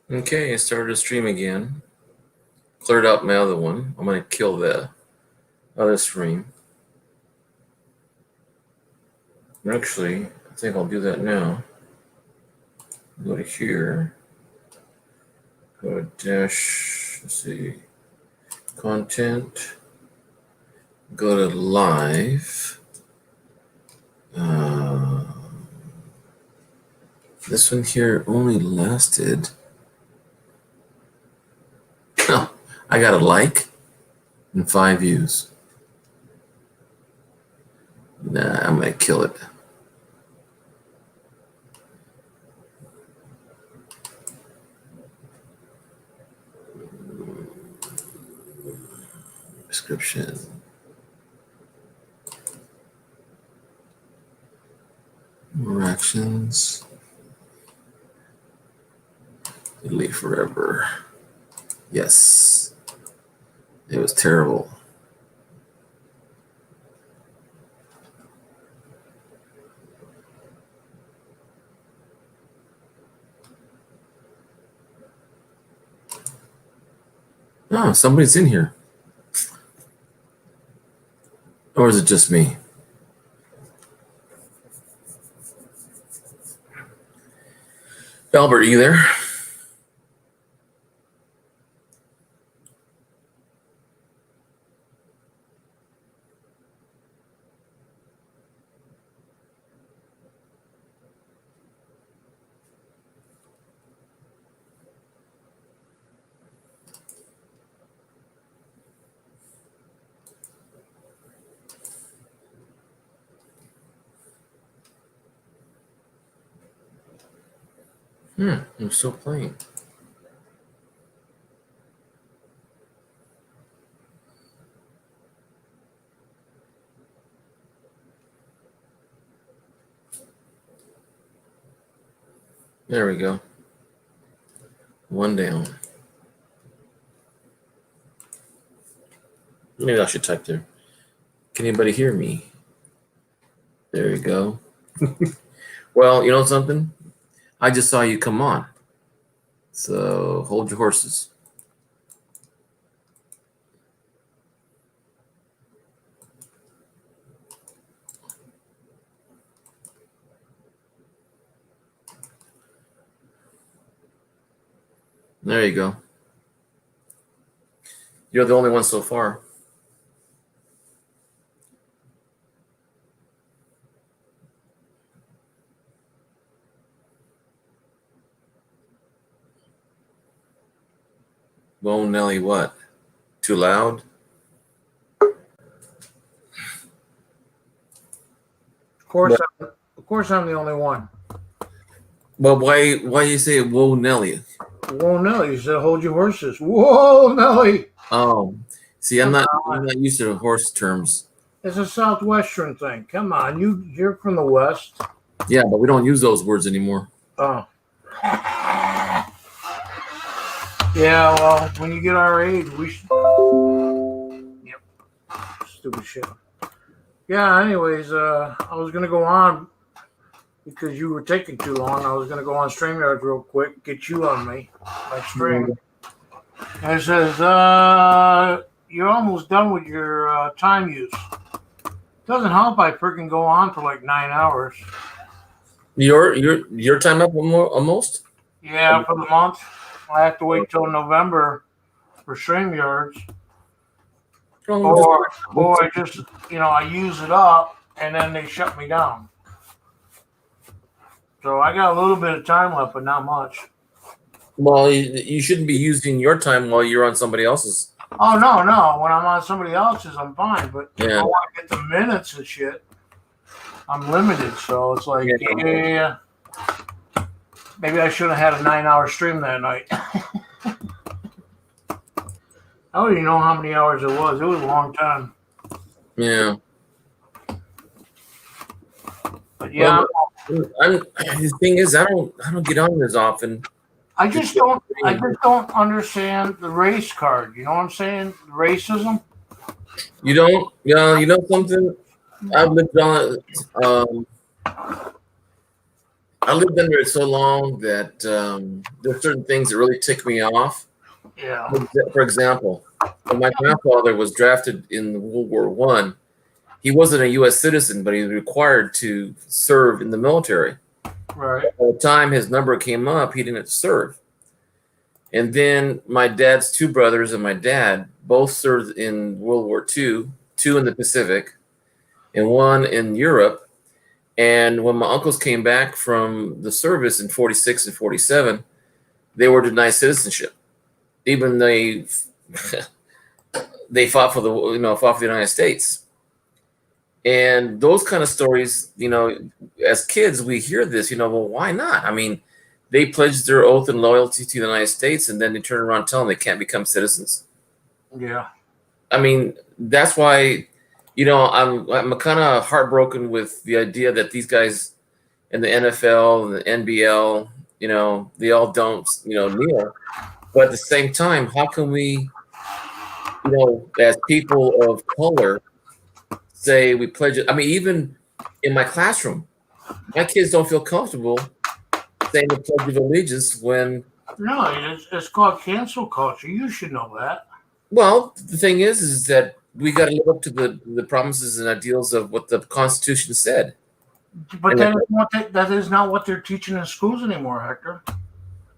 Okay, I started a stream again. Cleared out my other one. I'm going to kill the other stream. Actually, I think I'll do that now. Go to here. Go to dash, let's see, content. Go to live. This one here only lasted. Oh, I got a like and 5 views. Nah, I'm going to kill it. Description. More actions. Delete forever. Yes. It was terrible. Oh, somebody's in here. Or is it just me? Albert, are you there? I'm still playing. There we go. One down. Maybe I should type there. Can anybody hear me? There you go. Well, you know something? I just saw you come on. So hold your horses. There you go. You're the only one so far. Whoa, Nelly, what? Too loud? Of course, I'm the only one. Well, why you say whoa, Nelly? Whoa, Nelly! You said hold your horses. Whoa, Nelly! Oh, see, I'm not used to horse terms. It's a Southwestern thing. Come on, you're from the West. Yeah, but we don't use those words anymore. Oh. Yeah, well, when you get our age, we should. Yep. Stupid shit. Yeah, anyways, I was going to go on because you were taking too long. I was going to go on StreamYard real quick, get you on me, my stream. And it says, you're almost done with your time use. Doesn't help I freaking go on for like 9 hours. Your time up almost? Yeah, for the month. I have to wait till November for StreamYards. Or I just, I use it up and then they shut me down. So I got a little bit of time left, but not much. Well, you shouldn't be using your time while you're on somebody else's. Oh, no. When I'm on somebody else's, I'm fine. But I want to get the minutes and shit. I'm limited, so it's like, yeah. Maybe I should have had a 9-hour stream that night. I don't even know how many hours it was. It was a long time. Yeah. But yeah. The thing is, I don't get on as often. I just don't understand the race card. You know what I'm saying? Racism. You don't? Yeah. You know something? I've lived on. I lived under it so long that there's certain things that really tick me off. Yeah. For example, when my grandfather was drafted in World War One, he wasn't a U.S. citizen, but he was required to serve in the military. Right. By the time his number came up, he didn't serve. And then my dad's two brothers and my dad both served in World War II, two in the Pacific and one in Europe. And when my uncles came back from the service in 46 and 47, they were denied citizenship. Even they fought for the United States. And those kind of stories, as kids, we hear this, well, why not? I mean, they pledged their oath and loyalty to the United States, and then they turn around and tell them they can't become citizens. Yeah. I mean, that's why, I'm kind of heartbroken with the idea that these guys in the NFL and the NBL, they all don't, kneel. But at the same time, how can we, as people of color, say we pledge it? I mean, even in my classroom, my kids don't feel comfortable saying the Pledge of Allegiance when. No, it's called cancel culture. You should know that. Well, the thing is that we got to live up to the promises and ideals of what the Constitution said. But that is not what they're teaching in schools anymore, Hector.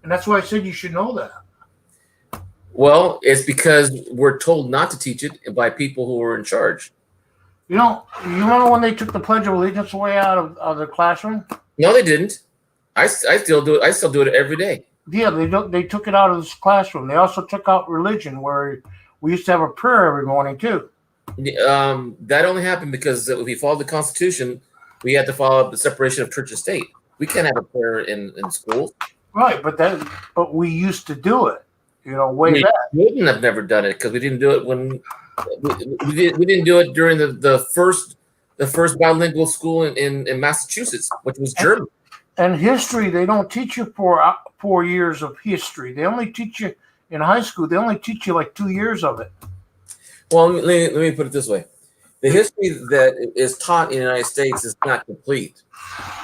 And that's why I said you should know that. Well, it's because we're told not to teach it by people who are in charge. You remember when they took the Pledge of Allegiance away out of the classroom? No, they didn't. I still do it. I still do it every day. Yeah, they took it out of this classroom. They also took out religion, where we used to have a prayer every morning too. That only happened because if we followed the Constitution, we had to follow the separation of church and state. We can't have a prayer in schools. Right, but we used to do it. Way back. We wouldn't have never done it because we didn't do it when we didn't do it during the first bilingual school in Massachusetts, which was German. And history, they don't teach you 4 years of history. They only teach you in high school. They only teach you like 2 years of it. Well, let me put it this way: the history that is taught in the United States is not complete.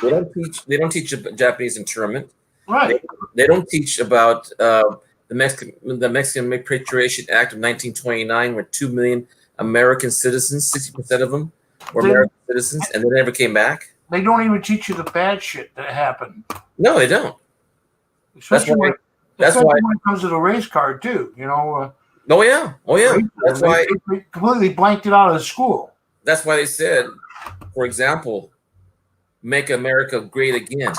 They don't teach Japanese internment. Right. They don't teach about the Mexican Repatriation Act of 1929, where 2 million American citizens, 60% of them were American citizens, and they never came back. They don't even teach you the bad shit that happened. No, they don't. Especially when it comes to the race card too. Oh yeah. That's why they completely blanked it out of the school. That's why they said, for example, "Make America Great Again."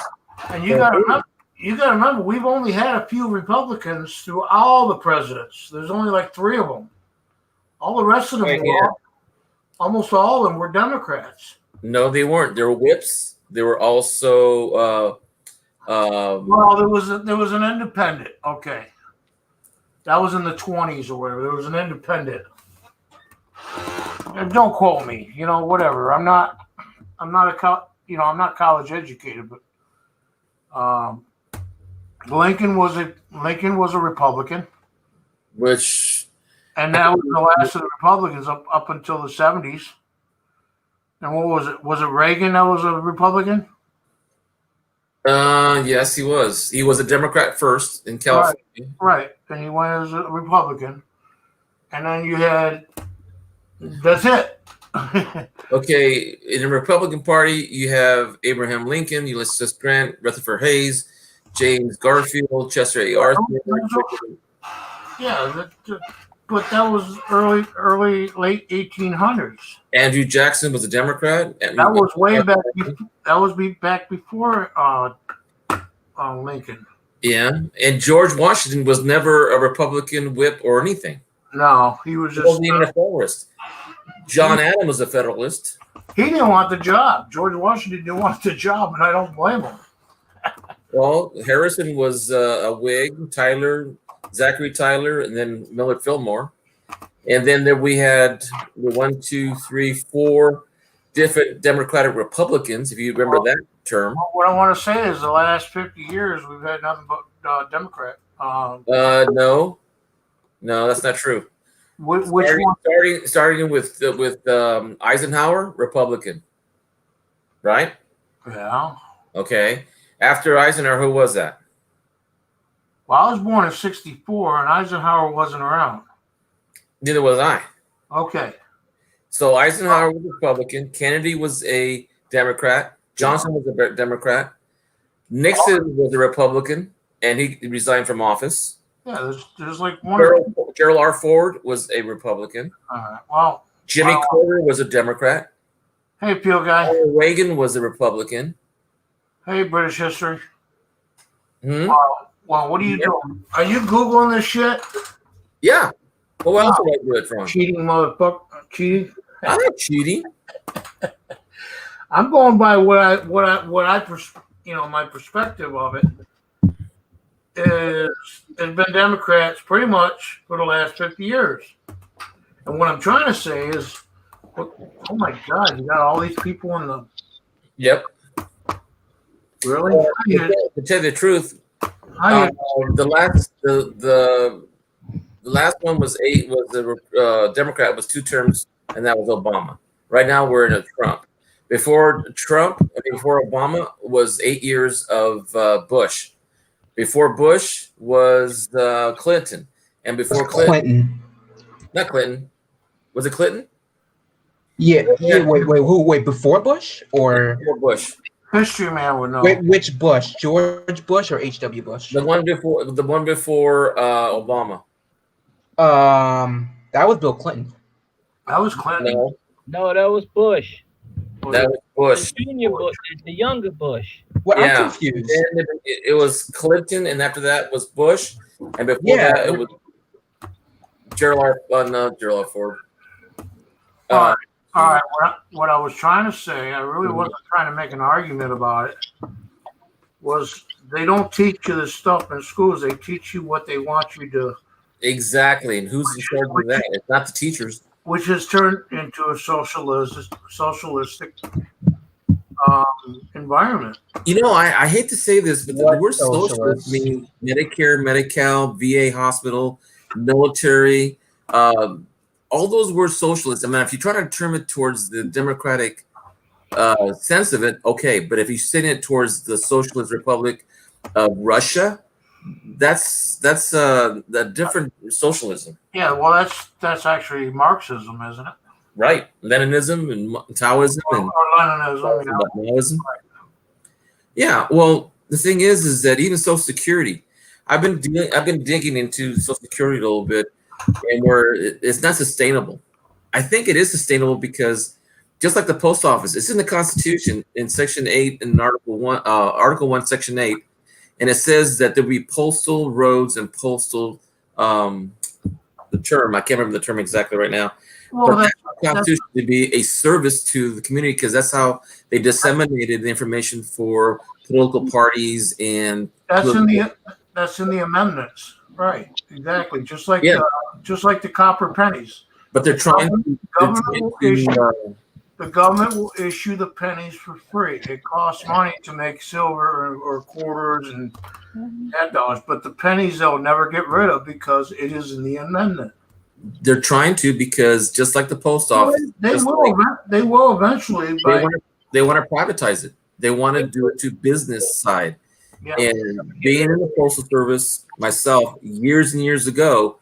And you got to remember, we've only had a few Republicans through all the presidents. There's only like 3 of them. All the rest of them, almost all of them, were Democrats. No, they weren't. They were whips. They were also. Well, there was an independent. Okay, that was in the 20s or whatever. There was an independent. Don't quote me. Whatever. I'm not college educated, but Lincoln was a Republican. And that was the last of the Republicans up until the 70s. And what was it? Was it Reagan that was a Republican? Yes, he was. He was a Democrat first in California. Right. And he went as a Republican. And then you had, that's it. Okay. In the Republican Party, you have Abraham Lincoln, Ulysses Grant, Rutherford Hayes, James Garfield, Chester A. Arthur. Yeah, but that was late 1800s. Andrew Jackson was a Democrat. That was way back. That was back before Lincoln. Yeah, and George Washington was never a Republican whip or anything. No, he was just. He wasn't even a Federalist. John Adams was a Federalist. He didn't want the job. George Washington didn't want the job, and I don't blame him. Well, Harrison was a Whig. Zachary Tyler, and then Millard Fillmore. And then we had 4 different Democratic Republicans, if you remember that term. What I want to say is the last 50 years, we've had nothing but Democrat. No, that's not true. Which one? Starting with Eisenhower, Republican, right? Yeah. Okay. After Eisenhower, who was that? Well, I was born in '64, and Eisenhower wasn't around. Neither was I. Okay. So Eisenhower was a Republican. Kennedy was a Democrat. Johnson was a Democrat. Nixon was a Republican, and he resigned from office. Yeah, there's like one. Gerald R. Ford was a Republican. All right. Well, Jimmy Carter was a Democrat. Hey, Peel guy. Reagan was a Republican. Hey, British history. Hmm? Well, what are you doing? Are you Googling this shit? Yeah. Well, what else would I do it from? Cheating motherfucker. Cheating. I'm not cheating. I'm going by my perspective of it is it's been Democrats pretty much for the last 50 years. And what I'm trying to say is, oh my God, you got all these people in the. Yep. Really? To tell you the truth, the last one was the Democrat was 2 terms, and that was Obama. Right now we're in a Trump. Before Obama was 8 years of Bush. Before Bush was Clinton, and before Clinton, not Clinton, was it Clinton? Yeah. Wait, before Bush or before Bush? History man would know. Wait, which Bush? George Bush or H.W. Bush? The one before Obama. That was Bill Clinton. That was Clinton. No, that was Bush. That was Bush. The junior Bush, the younger Bush. Well, Yeah. I'm confused. Then it was Clinton, and after that was Bush, and before that it was Gerald R. Ford. All right. What I was trying to say, I really wasn't trying to make an argument about it, was they don't teach you this stuff in schools. They teach you what they want you to. Exactly, and who's in charge of that? It's not the teachers. Which has turned into a socialistic environment. You know, I hate to say this, but the What word socialist socialist? means Medicare, Medi-Cal, VA hospital, military, all those words socialist. I mean, if you try to term it towards the democratic sense of it, okay. But if you send it towards the Socialist Republic of Russia, that's the different socialism. Yeah, well, that's actually Marxism, isn't it? Right. Leninism and Taoism and Or Leninism. Maoism. Yeah. Well, the thing is that even Social Security, I've been digging into Social Security a little bit, and where it's not sustainable. I think it is sustainable because just like the post office, it's in the Constitution in Section 8 and Article 1, Section 8, and it says that there'll be postal roads and postal the term, I can't remember the term exactly right now. Well, but the Constitution to be a service to the community because that's how they disseminated the information for political parties and that's in the amendments, right? Exactly, just like the copper pennies. But they're trying The government will issue the pennies for free. It costs money to make silver or quarters and $10, but the pennies they'll never get rid of because it is in the amendment. They're trying to because just like the post office, They will eventually. They want to privatize it. They want to do it to business side. Yeah. And being in the postal service myself years and years ago,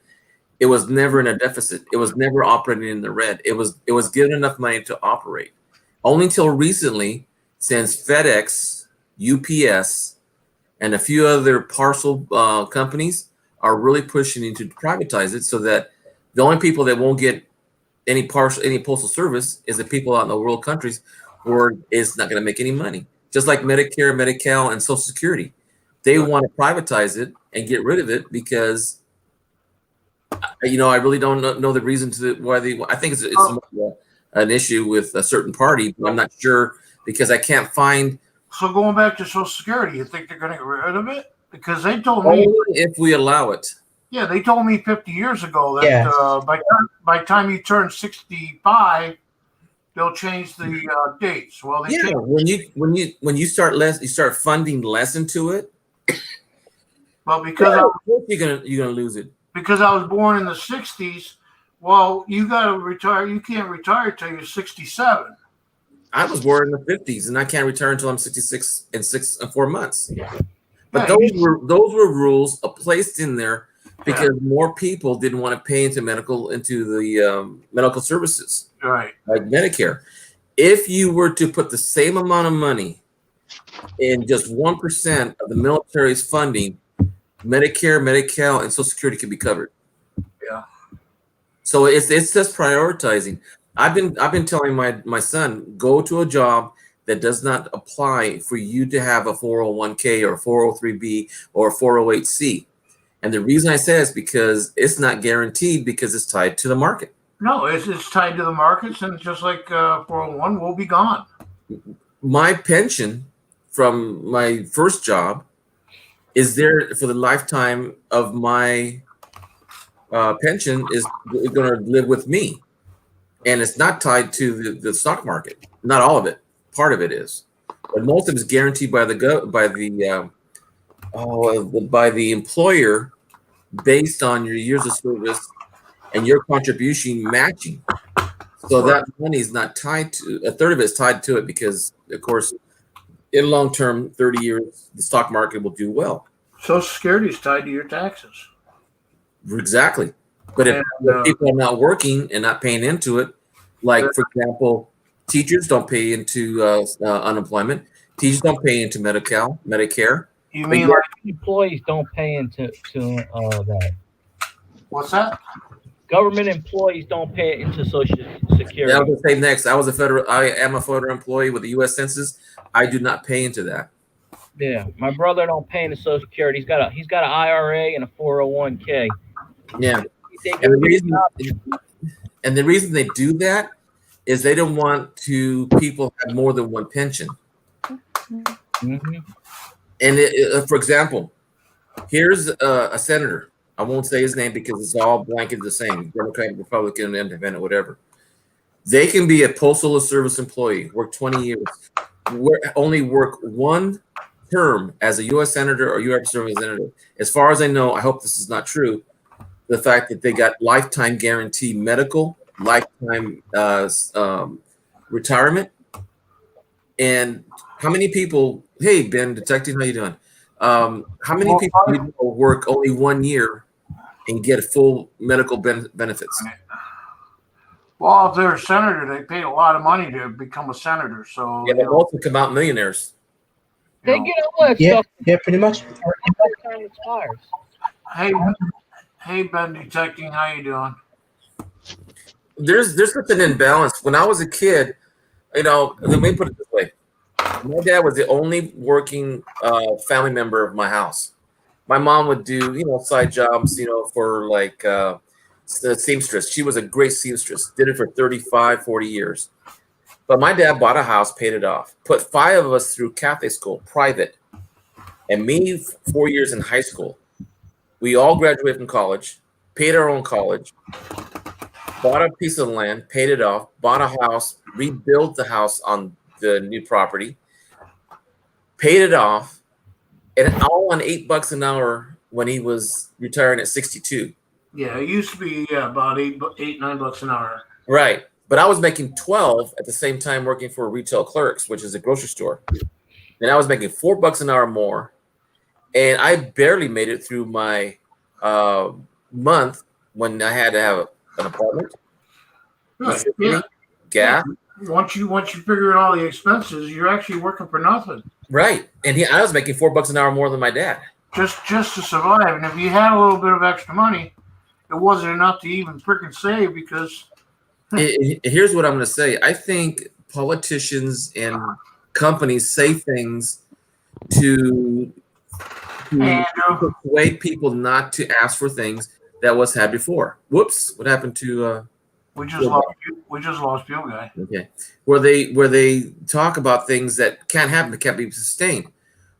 it was never in a deficit. It was never operating in the red. It was given enough money to operate. Only until recently, since FedEx, UPS, and a few other parcel companies are really pushing into privatize it, so that the only people that won't get any postal service is the people out in the rural countries where it's not going to make any money. Just like Medicare, Medi-Cal, and Social Security, they want to privatize it and get rid of it because, I really don't know the reason why they. I think it's an issue with a certain party, but I'm not sure because I can't find. So going back to Social Security, you think they're going to get rid of it? Because they told me if we allow it. Yeah, they told me 50 years ago that by the time you turn 65, they'll change the dates. Well, when you start funding less into it. Well, because you're gonna lose it. Because I was born in the 60s. Well, you got to retire. You can't retire till you're 67. I was born in the 50s, and I can't retire until I'm 66 in 4 months. But Yeah, those were rules placed in there because more people didn't want to pay into the medical services right. like Medicare. If you were to put the same amount of money in just 1% of the military's funding, Medicare, Medi-Cal, and Social Security could be covered. Yeah. So it's just prioritizing. I've been telling my son, go to a job that does not apply for you to have a 401k or 403b or 408c. And the reason I say is because it's not guaranteed because it's tied to the market. No, it's tied to the markets, and just like 401 will be gone. My pension from my first job is there for the lifetime of my pension is going to live with me. And it's not tied to the stock market. Not all of it. Part of it is, but most of it is guaranteed by the employer based on your years of service and your contribution matching. So that money is not tied to a third of it is tied to it because, of course, in long term, 30 years, the stock market will do well. Social Security is tied to your taxes. Exactly. But if people are not working and not paying into it, like, for example, teachers don't pay into unemployment. Teachers don't pay into Medi-Cal, Medicare. You mean like employees don't pay into that? What's that? Government employees don't pay into Social Security. I was going to say next. I am a federal employee with the U.S. Census. I do not pay into that. Yeah, my brother don't pay into Social Security. He's got an IRA and a 401k. Yeah, and the reason they do that is they don't want people have more than one pension. Mm-hmm. And for example, here's a senator. I won't say his name because it's all blanket the same: Democrat, Republican, Independent, whatever. They can be a postal service employee, work 20 years, only work one term as a U.S. senator or U.S. representative. As far as I know, I hope this is not true. The fact that they got lifetime guarantee medical, lifetime retirement, and how many people? Hey, Ben, detective, how you doing? How many people work only 1 year and get full medical benefits? Well, if they're a senator, they pay a lot of money to become a senator. So yeah, but most come out millionaires. They get all that stuff. Yeah, pretty much. By the time it expires. Hey, Ben Detecting, how you doing? There's such an imbalance. When I was a kid, let me put it this way. My dad was the only working family member of my house. My mom would do, side jobs, for like the seamstress. She was a great seamstress, did it for 35, 40 years. But my dad bought a house, paid it off, put 5 of us through Catholic school, private, and me 4 years in high school. We all graduated from college, paid our own college, bought a piece of land, paid it off, bought a house, rebuilt the house on the new property, paid it off, and all on $8 an hour when he was retiring at 62. Yeah, it used to be about $9 an hour. Right, but I was making 12 at the same time working for Retail Clerks, which is a grocery store. Then I was making $4 an hour more, and I barely made it through my month when I had to have an apartment, gas. Once you figure out all the expenses, you're actually working for nothing. Right, and I was making $4 an hour more than my dad. Just to survive, and if you had a little bit of extra money, it wasn't enough to even freaking save because. Here's what I'm going to say. I think politicians and companies say things to persuade people not to ask for things that was had before. Whoops! What happened to? We just lost Bill guy. Okay, where they talk about things that can't happen, that can't be sustained.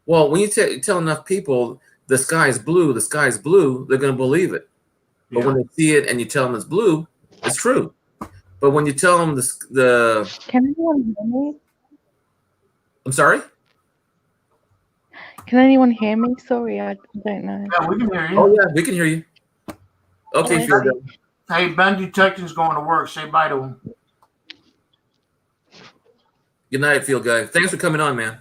Well, when you tell enough people the sky is blue, they're going to believe it. But when they see it and you tell them it's blue, it's true. But when you tell them the Can anyone hear me? I'm sorry? Can anyone hear me? Sorry, I don't know. Yeah, we can hear you. Oh yeah, we can hear you. Okay, Fiona. Hey, Ben Detective's going to work. Say bye to him. Good night, Field Guy. Thanks for coming on, man.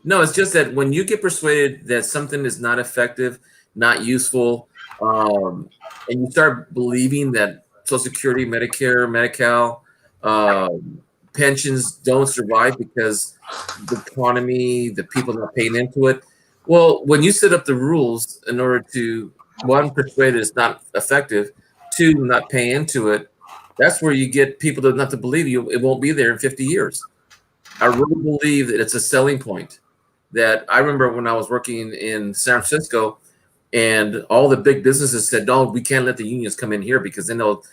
No, it's just that when you get persuaded that something is not effective, not useful, and you start believing that Social Security, Medicare, Medi-Cal, pensions don't survive because the economy, the people not paying into it. Well, when you set up the rules in order to, one, persuade it's not effective, two, not pay into it, that's where you get people to not to believe you. It won't be there in 50 years. I really believe that it's a selling point. That I remember when I was working in San Francisco, and all the big businesses said, "No, we can't let the unions come in here because then they'll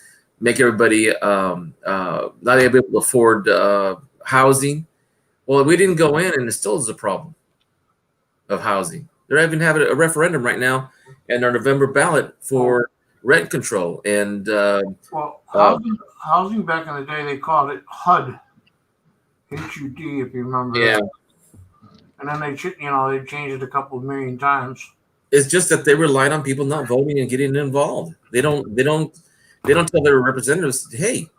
make everybody not able to afford housing." Well, we didn't go in, and it still is a problem of housing. They're even having a referendum right now in our November ballot for rent control. And Well, housing back in the day, they called it HUD, HUD, if you remember. yeah, And then they changed it a couple of million times. it's just that they relied on people not voting and getting involved. They don't tell their representatives, "Hey,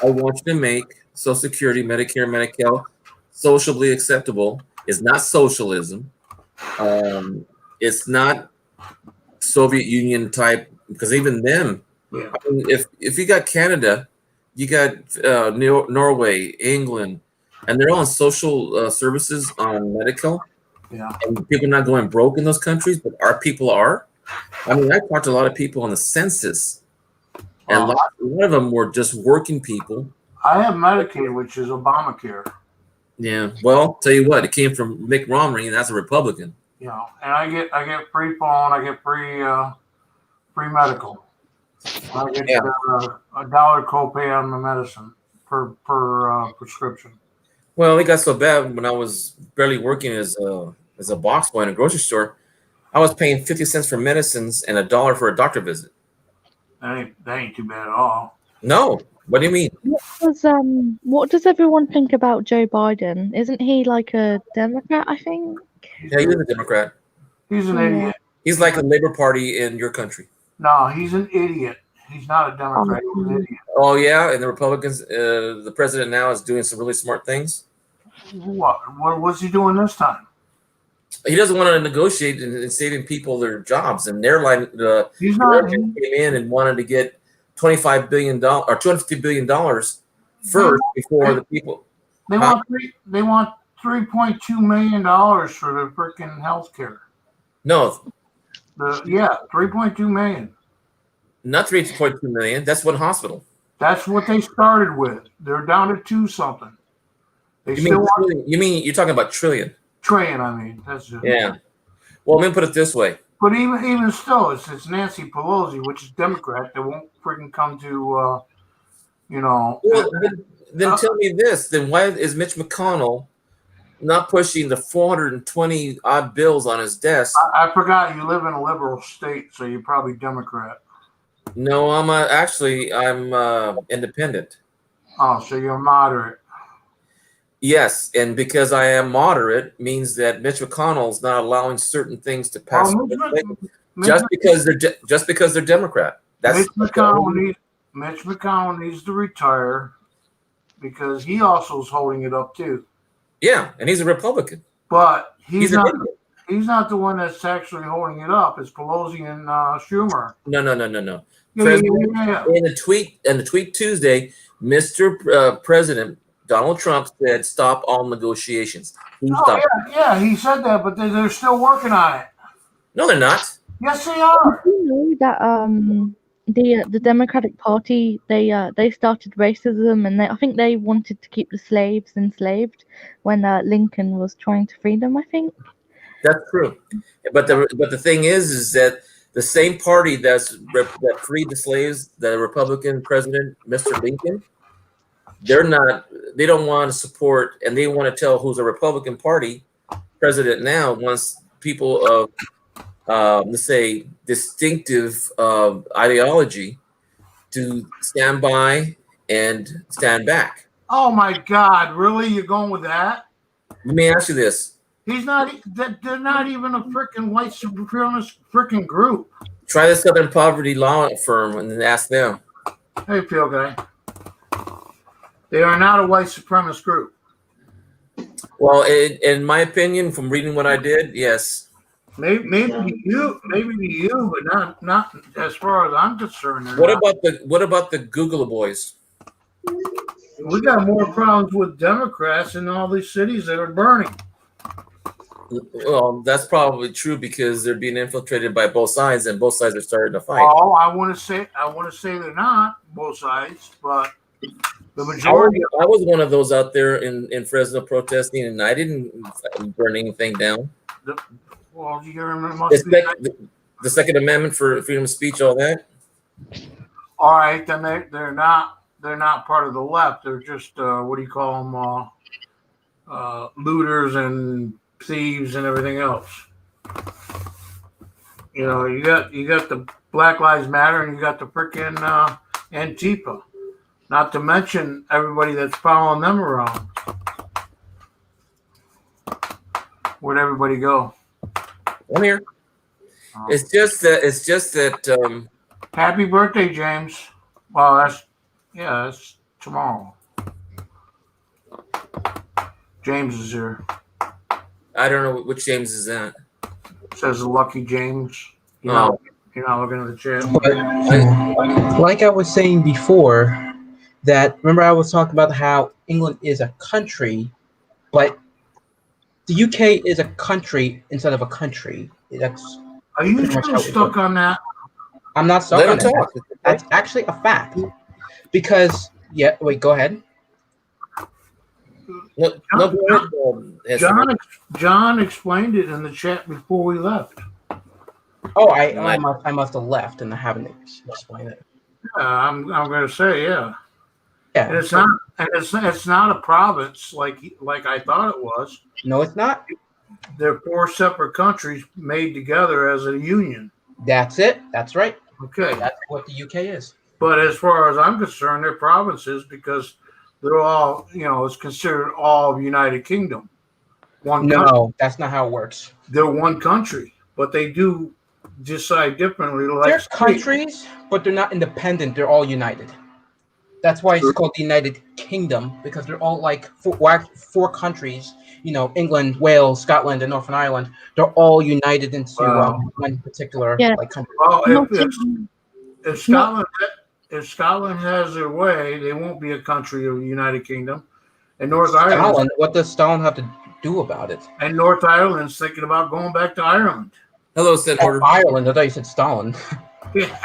I want you to make Social Security, Medicare, Medi-Cal socially acceptable." It's not socialism. It's not Soviet Union type, because even them, Yeah. I mean, if you got Canada, you got Norway, England, and they're all on social services on medical, Yeah. and people not going broke in those countries, but our people are. I mean, I talked to a lot of people on the census, and a lot of them were just working people. I have Medicaid, which is Obamacare. Yeah, well, tell you what, it came from Mick Romney, and that's a Republican. And I get free phone, I get free medical. I get a dollar copay on the medicine per prescription. Well, it got so bad when I was barely working as a box boy in a grocery store. I was paying 50 cents for medicines and $1 for a doctor visit. That ain't too bad at all. No, what do you mean? What does everyone think about Joe Biden? Isn't he like a Democrat, I think? Yeah, he is a Democrat. He's an Yeah. idiot. He's like the Labor Party in your country. No, he's an idiot. He's not a Democrat. He's an idiot. Oh yeah, and the Republicans, the president now is doing some really smart things. What's he doing this time? He doesn't want to negotiate and saving people their jobs. And airline He's not. came in and wanted to get $25 billion or $250 billion first before the people. They want $3.2 million for the freaking health care. No, 3.2 million. not 3.2 million. That's one hospital. That's what they started with. They're down to 2 something. They You still mean, want trillion, you mean you're talking about trillion? trillion. I mean, that's it. Yeah. Well, let me put it this way. But even still, it's Nancy Pelosi, which is Democrat, that won't freaking come to, Well, then tell me this. Then why is Mitch McConnell not pushing the 420 odd bills on his desk? I forgot you live in a liberal state, so you're probably Democrat. No, I'm independent. Oh, so you're moderate. Yes, and because I am moderate means that Mitch McConnell's not allowing certain things to pass just because they're Democrat. That's Mitch McConnell needs to retire because he also is holding it up too. yeah, and he's a Republican. But he's an not. idiot. He's not the one that's actually holding it up. It's Pelosi and Schumer. No. Yeah. In the tweet Tuesday, Mr. President Donald Trump said, "Stop all negotiations." Yeah, he said that, but they're still working on it. No, they're not. Yes, they are. You know that the Democratic Party they started racism, and I think they wanted to keep the slaves enslaved when Lincoln was trying to free them, I think. That's true. But the thing is that the same party that freed the slaves, the Republican president, Mr. Lincoln, they don't want to support, and they want to tell who's a Republican Party president now wants people of, let's say, distinctive ideology to stand by and stand back. Oh my God! Really? You're going with that? Let me ask you this. He's not. They're not even a freaking white supremacist freaking group. Try the Southern Poverty Law Firm and then ask them. Hey, Phil guy. They are not a white supremacist group. Well, in my opinion, from reading what I did, yes. Maybe to you, but not as far as I'm concerned. they're What not. about the Google boys? We got more problems with Democrats in all these cities that are burning. Well, that's probably true because they're being infiltrated by both sides, and both sides are starting to fight. Oh, I want to say they're not both sides, but the I was, majority. I was one of those out there in Fresno protesting, and I didn't burn anything down. Well, you The, must be. the Second Amendment for freedom of speech, all that. All right, then they're not part of the left. They're just what do you call them? Looters and thieves and everything else. You know, you got the Black Lives Matter and you got the frickin' Antifa. Not to mention everybody that's following them around. Where'd everybody go? I'm here. Oh. It's just that. Happy birthday, James. Well, that's tomorrow. James is here. I don't know which James is that. It says Lucky James. You're not looking at the chat. But like I was saying before, that remember I was talking about how England is a country, but the UK is a country instead of a country. That's Are you pretty much how still it stuck on that? I'm not stuck Let him on it. talk. That's actually a fact. Because wait, go ahead. No, go ahead. John explained it in the chat before we left. Oh, I must have left and I haven't explained it. Yeah, I'm going to say yeah. Yeah. And it's not a province like I thought it was. No, it's not. They're 4 separate countries made together as a union. That's it. That's right. Okay. That's what the UK is. But as far as I'm concerned, they're provinces because they're all, it's considered all of United Kingdom. Country. No, that's not how it works. They're one country, but they do decide differently. They're countries, but they're not independent. They're all united. That's why it's called the United Kingdom, because they're all like four countries. England, Wales, Scotland, and Northern Ireland. They're all united into one particular country. Well, if Scotland has their way, they won't be a country of the United Kingdom. And Scotland, what does Stalin have to do about it? And North Ireland's thinking about going back to Ireland. Hello, Senator. Ireland. I thought you said Stalin. Yeah.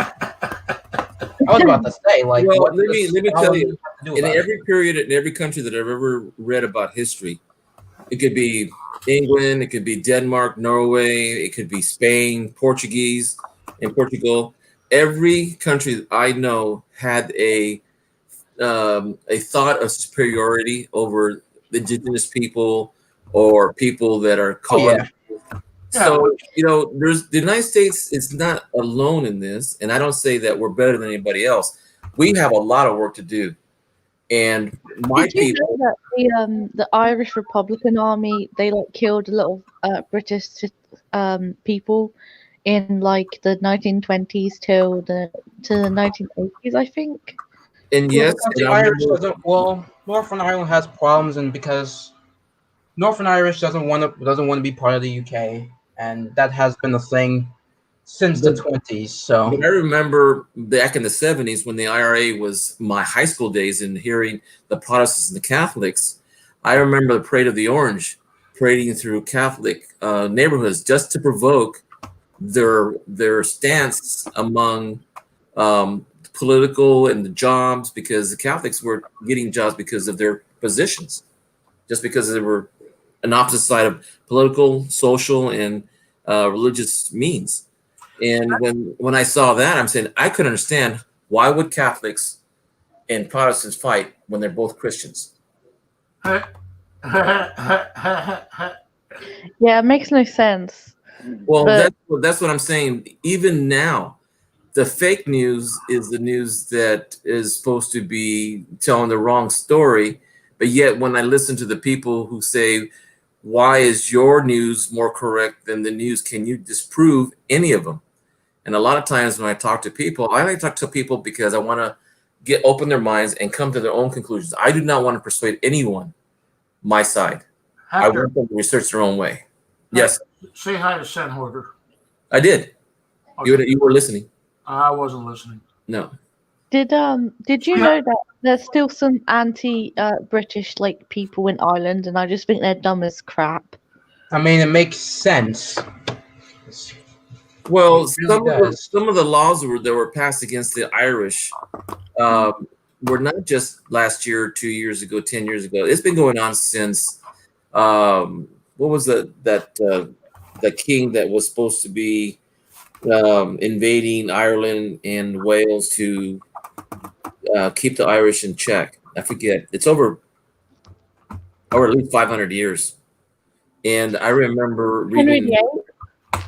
I was about to say, like, well, let me tell you, in every period, in every country that I've ever read about history, it could be England, it could be Denmark, Norway, it could be Spain, Portuguese, and Portugal. Every country that I know had a thought of superiority over the indigenous people or people that are colonized. So, there's the United States is not alone in this, and I don't say that we're better than anybody else. We have a lot of work to do. And my Did you people, know that the Irish Republican Army, they killed a lot of British people in the 1920s to the 1980s, I think. and yes, the Irish Northern Ireland has problems, and because Northern Irish doesn't want to be part of the UK, and that has been a thing since the 20s. So I remember back in the 70s when the IRA was my high school days, and hearing the Protestants and the Catholics. I remember the Parade of the Orange parading through Catholic neighborhoods just to provoke their stance among political and the jobs, because the Catholics were getting jobs because of their positions, just because they were an opposite side of political, social, and religious means. And when I saw that, I'm saying I could understand why would Catholics and Protestants fight when they're both Christians. Yeah, it makes no sense. Well, that's what I'm saying. Even now, the fake news is the news that is supposed to be telling the wrong story. But yet, when I listen to the people who say, why is your news more correct than the news? Can you disprove any of them? And a lot of times when I talk to people, I like to talk to people because I want to open their minds and come to their own conclusions. I do not want to persuade anyone my side. I Hector, want them to research their own way. Yes, say hi to Sen Hoarder. I did. Okay. You were listening. I wasn't listening. No. Did you know that there's still some British like people in Ireland, and I just think they're dumb as crap. I mean, it makes sense. Well, It really does. some of the laws that were passed against the Irish were not just last year, 2 years ago, 10 years ago. It's been going on since what was the king that was supposed to be invading Ireland and Wales to keep the Irish in check. I forget. It's over at least 500 years. And I remember Henry reading. VIII?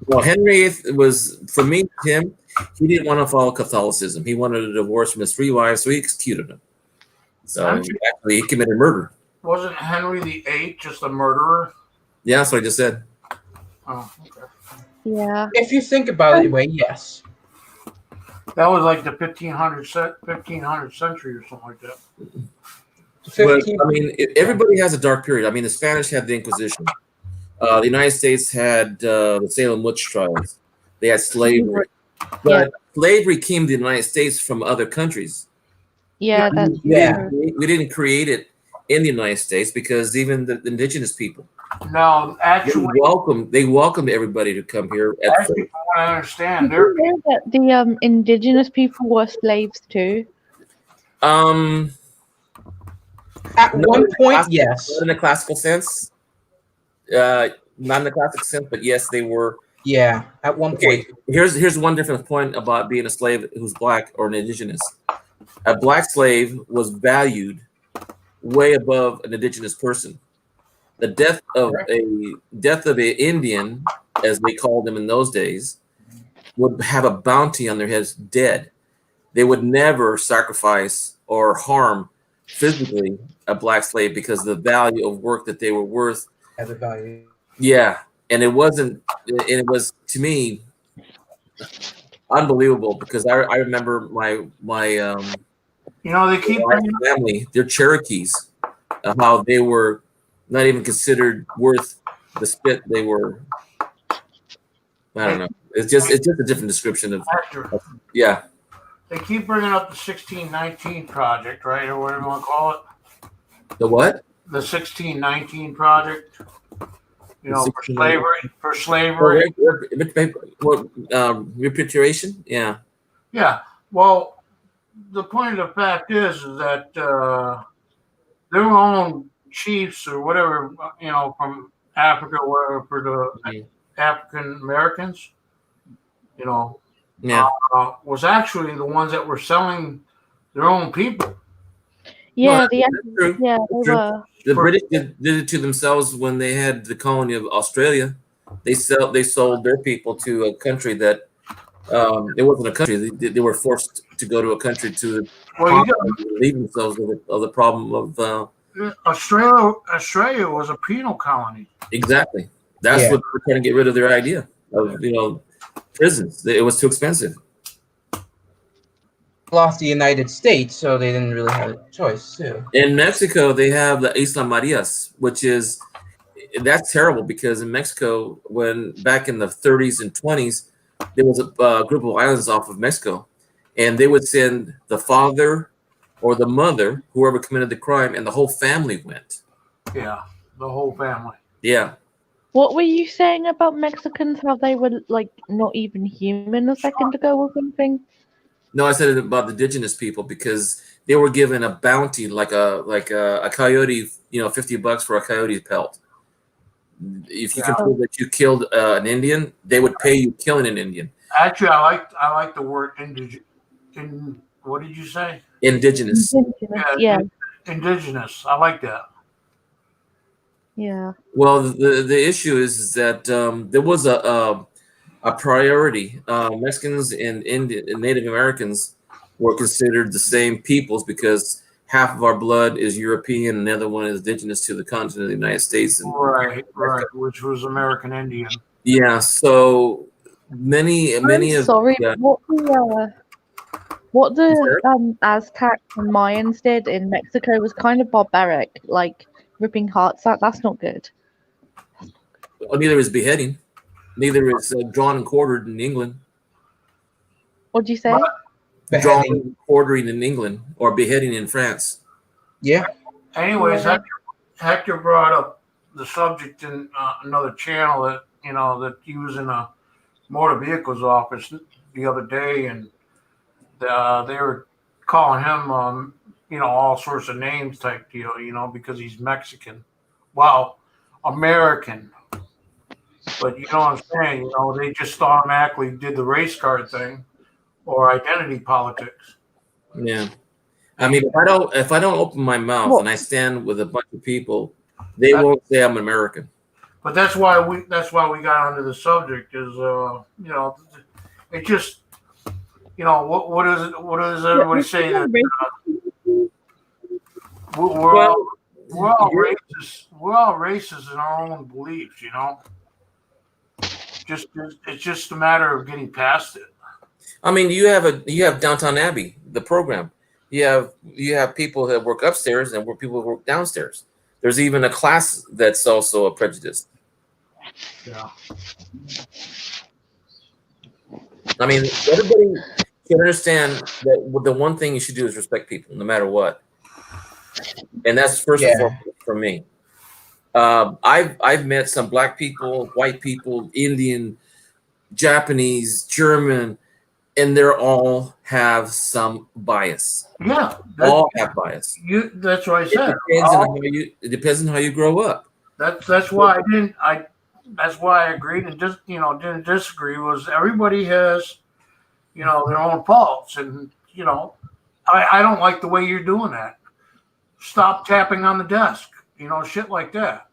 Well, Henry VIII was, for me, Tim, he didn't want to follow Catholicism. He wanted a divorce from his 3 wives, so he executed them. So actually, he committed murder. Wasn't Henry VIII just a murderer? Yeah, that's what I just said. Oh, okay. Yeah. If you think about it, yes. That was like the 1500 century or something like that. But, I mean, everybody has a dark period. I mean, the Spanish had the Inquisition. The United States had the Salem witch trials. They had slavery. But slavery came to the United States from other countries. Yeah, that's We didn't create it in the United States because even the indigenous people, No, actually, they welcomed everybody to come here. actually, from what I understand, Did you know that the indigenous people were slaves too? At No, one point, not yes. in a classical sense. Not in the classic sense, but yes, they were. Yeah, at one Okay, point. here's one different point about being a slave who's black or an indigenous. A black slave was valued way above an indigenous person. The death of an Indian, as they called them in those days, would have a bounty on their heads, dead. They would never sacrifice or harm physically a black slave because the value of work that they were worth. Has a value. Yeah, and it wasn't. And it was, to me, unbelievable because I remember my you know, they keep bringing family, they're Cherokees, how they were not even considered worth the spit they were. I don't know. It's just a different description of Hector. yeah. They keep bringing up the 1619 project, right, or whatever you want to call it. The what? The 1619 project. You know, for 1619. slavery. Repatriation? Yeah. Yeah. Well, the point of the fact is that their own chiefs or whatever, you know, from Africa, whatever, for the African Americans, you know, was actually the ones that were selling their own people. Yeah, Well, that's true. they True. were. The British did it to themselves when they had the colony of Australia. They sold their people to a country that it wasn't a country. They were forced to go to a country to relieve themselves of the problem of Australia was a penal colony. exactly. That's what they're trying to get rid of their idea of prisons. It was too expensive. Lost the United States, so they didn't really have a choice too. In Mexico, they have the Isla Marias, that's terrible because in Mexico, when back in the 30s and 20s, there was a group of islands off of Mexico, and they would send the father or the mother, whoever committed the crime, and the whole family went. Yeah, the whole family. Yeah. What were you saying about Mexicans? How they were like not even human a second ago or something? No, I said it about the indigenous people because they were given a bounty, like a coyote, $50 for a coyote pelt. If you can prove that you killed an Indian, they would pay you killing an Indian. Actually, I like the word what did you say? Indigenous. Yeah. Indigenous. I like that. Yeah. Well, the issue is that there was a priority. Mexicans and Native Americans were considered the same peoples because half of our blood is European and the other one is indigenous to the continent of the United States. Right, which was American Indian. Yeah, so many of sorry, what the Aztecs and Mayans did in Mexico was kind of barbaric. Like ripping hearts out. That's not good. Well, neither is beheading. Neither is drawn and quartered in England. What'd you say? But- Drawn Beheading. and quartering in England or beheading in France. Yeah. Anyways, Yeah. Hector brought up the subject in another channel that that he was in a motor vehicles office the other day, and they were calling him all sorts of names type deal, because he's Mexican. Well, American. But you know what I'm saying? They just automatically did the race card thing or identity politics. Yeah. I mean, if I don't open my mouth Well- Oh. and I stand with a bunch of people, they won't say I'm American. But that's why we got onto the subject is it just what does everybody say that we're all racist in our own beliefs, it's just a matter of getting past it. I mean, you have Downtown Abbey, the program. You have people that work upstairs and people who work downstairs. There's even a class that's also a prejudice. Yeah. I mean, everybody can understand that the one thing you should do is respect people, no matter what. And that's first and foremost for me. I've met some black people, white people, Indian, Japanese, German, and they all have some bias. Yeah. All have bias. That's what I said. It depends on how you grow up. That's why that's why I agreed and just didn't disagree. Was everybody has their own faults, and I don't like the way you're doing that. Stop tapping on the desk, shit like that,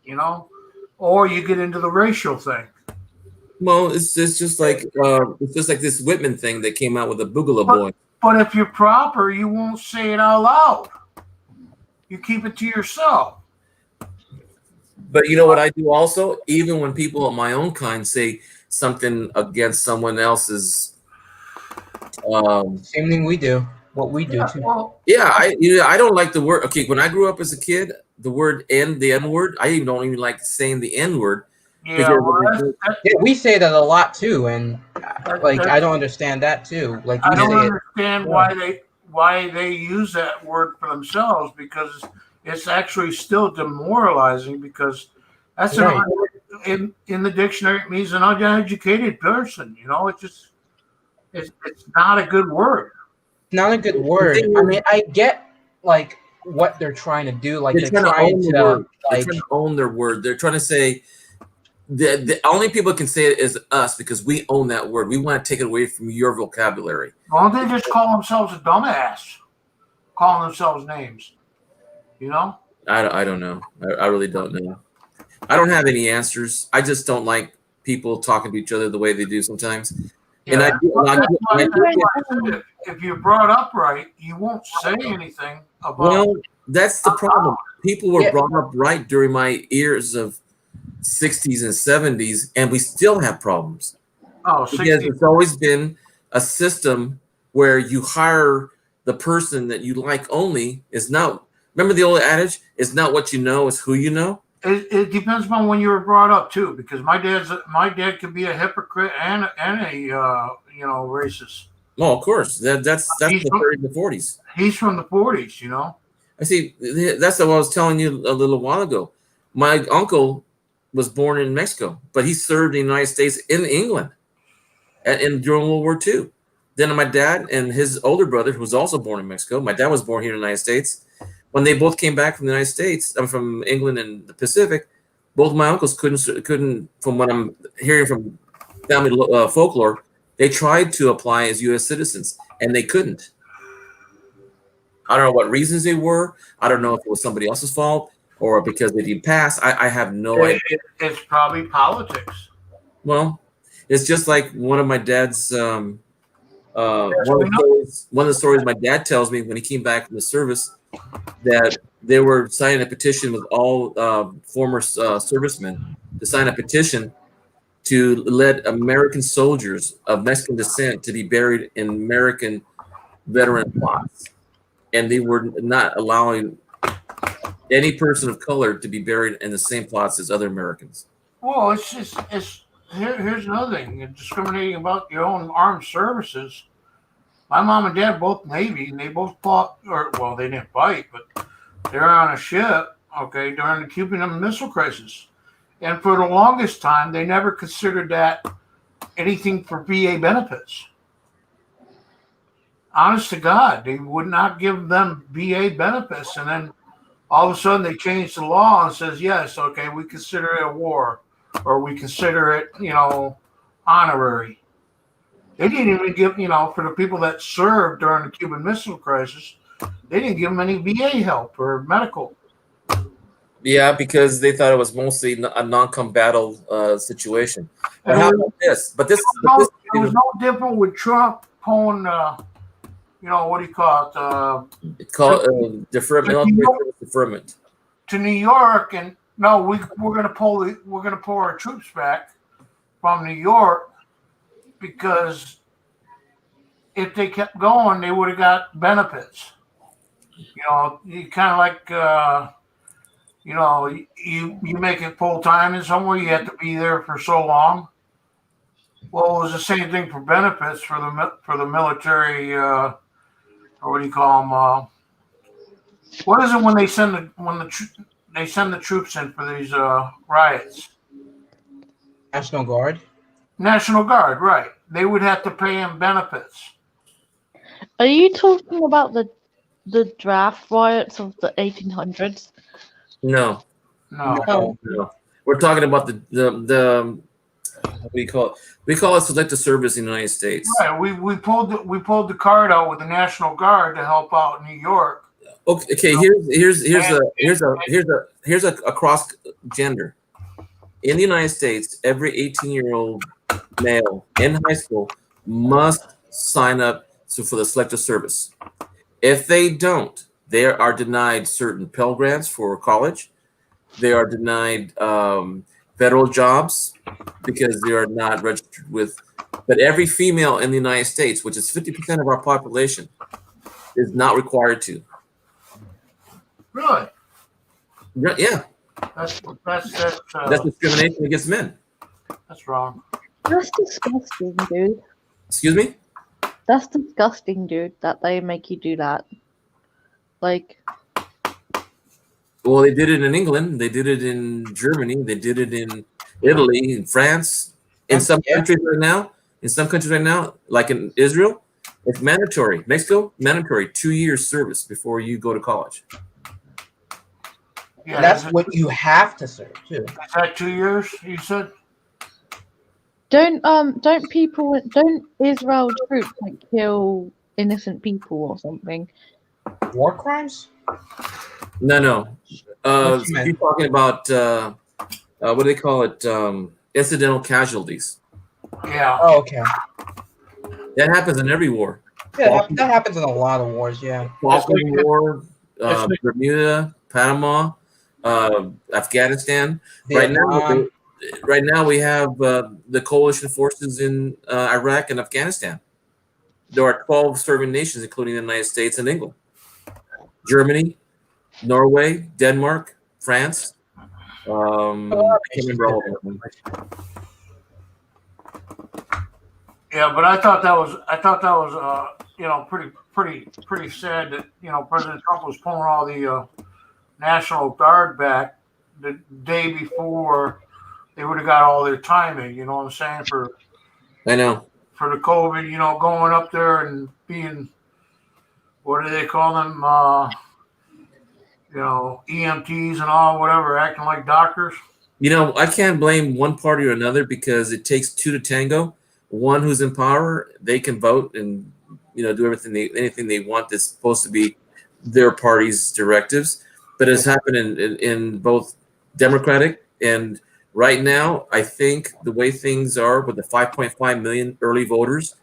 or you get into the racial thing. Well, it's just like this Whitman thing that came out with the Boogaloo Boy. But if you're proper, you won't say it out loud. You keep it to yourself. But you know what I do also? Even when people of my own kind say something against someone else's, Same thing we do. What we do too. Well, I don't like the word. Okay, when I grew up as a kid, the word the N word, I don't even like saying the N word. yeah, well, that's, Yeah, we say that a lot too, and like that's- I don't understand that too. Like I we don't say it. understand why they use that word for themselves, because it's actually still demoralizing, because that's Right. in the dictionary it means an uneducated person. It's not a good word. Not a good word. I mean, I get like what they're trying to do. Like They're they're trying to own trying the to word. They're like trying to own their word. They're trying to say the only people that can say it is us because we own that word. We want to take it away from your vocabulary. Why don't they just call themselves a dumbass? Calling themselves names. I don't know. I really don't know. I don't have any answers. I just don't like people talking to each other the way they do sometimes. And Yeah. I If you're brought up right, you won't say anything about. well, that's the problem. People were Yeah. brought up right during my years of 60s and 70s, and we still have problems. Because 60. it's always been a system where you hire the person that you like only is not. Remember the old adage, it's not what you know, it's who you know? It depends on when you were brought up too, because my dad could be a hypocrite and a racist. Oh, of course. That's He's the from- 30s and 40s. He's from the 40s, I see. That's what I was telling you a little while ago. My uncle was born in Mexico, but he served in the United States in England during World War II. Then my dad and his older brother, who was also born in Mexico, my dad was born here in the United States. When they both came back from the United States, I'm from England and the Pacific, both my uncles couldn't, from what I'm hearing from family folklore, they tried to apply as U.S. citizens and they couldn't. I don't know what reasons they were. I don't know if it was somebody else's fault or because they didn't pass. I have no idea. It's probably politics. Well, it's just like one of my dad's one of the stories my dad tells me when he came back from the service, that they were signing a petition with all former servicemen to sign a petition to let American soldiers of Mexican descent to be buried in American veteran plots, and they were not allowing any person of color to be buried in the same plots as other Americans. Well, here's another thing. You're discriminating about your own armed services. My mom and dad both Navy, and they both fought, or well, they didn't fight, but they were on a ship, okay, during the Cuban Missile Crisis. And for the longest time, they never considered that anything for VA benefits. Honest to God, they would not give them VA benefits. And then all of a sudden they changed the law and says, yes, okay, we consider it a war, or we consider it, honorary. They didn't even give, for the people that served during the Cuban Missile Crisis, they didn't give them any VA help or medical. Yeah, because they thought it was mostly a non-combative situation. But And how it about this? it was no different with Trump pulling, what do you call it? It's called deferment, military service deferment. To New York, and no, we're gonna pull our troops back from New York, because if they kept going, they would have got benefits. You kind of like, you make it full time in somewhere, you have to be there for so long. Well, it was the same thing for benefits for the military. Or what do you call them? What is it when they send the troops in for these riots? National Guard. National Guard, right? They would have to pay them benefits. Are you talking about the draft riots of the 1800s? No, No. Oh, no. We're talking about the what do you call it? We call it selective service in the United States. Right. We pulled the card out with the National Guard to help out New York. Okay. Here's a cross gender. In the United States, every 18-year-old male in high school must sign up for the selective service. If they don't, they are denied certain Pell Grants for college. They are denied federal jobs because they are not registered with. But every female in the United States, which is 50% of our population, is not required to. Really? Yeah, That's discrimination against men. that's wrong. that's disgusting, dude. Excuse me? That's disgusting, dude, that they make you do that. Like, Well, they did it in England. They did it in Germany. They did it in Italy, in France. In some countries right now, like in Israel, it's mandatory. Mexico, mandatory 2 years service before you go to college. Yeah, That's is what you have to serve too. that 2 years? You said? don't Israel troops like kill innocent people or something? War crimes? No. What you meant? You're talking about what do they call it? Incidental casualties. Yeah. Oh, okay. That happens in every war. Yeah, that happens in a lot of wars. Yeah. Falkland War, that's like- Bermuda, Panama, Afghanistan. Vietnam. Right now we have the coalition forces in Iraq and Afghanistan. There are 12 serving nations, including the United States and England, Germany, Norway, Denmark, France. I can't remember all of them. Yeah, but I thought that was pretty sad that President Trump was pulling all the National Guard back the day before they would have got all their timing. You know what I'm saying, I know. for the COVID, going up there and being, what do they call them? EMTs and all, whatever, acting like doctors. I can't blame one party or another because it takes two to tango. One who's in power, they can vote and do anything they want that's supposed to be their party's directives. But it's happened in both Democratic and right now, I think the way things are with the 5.5 million early voters,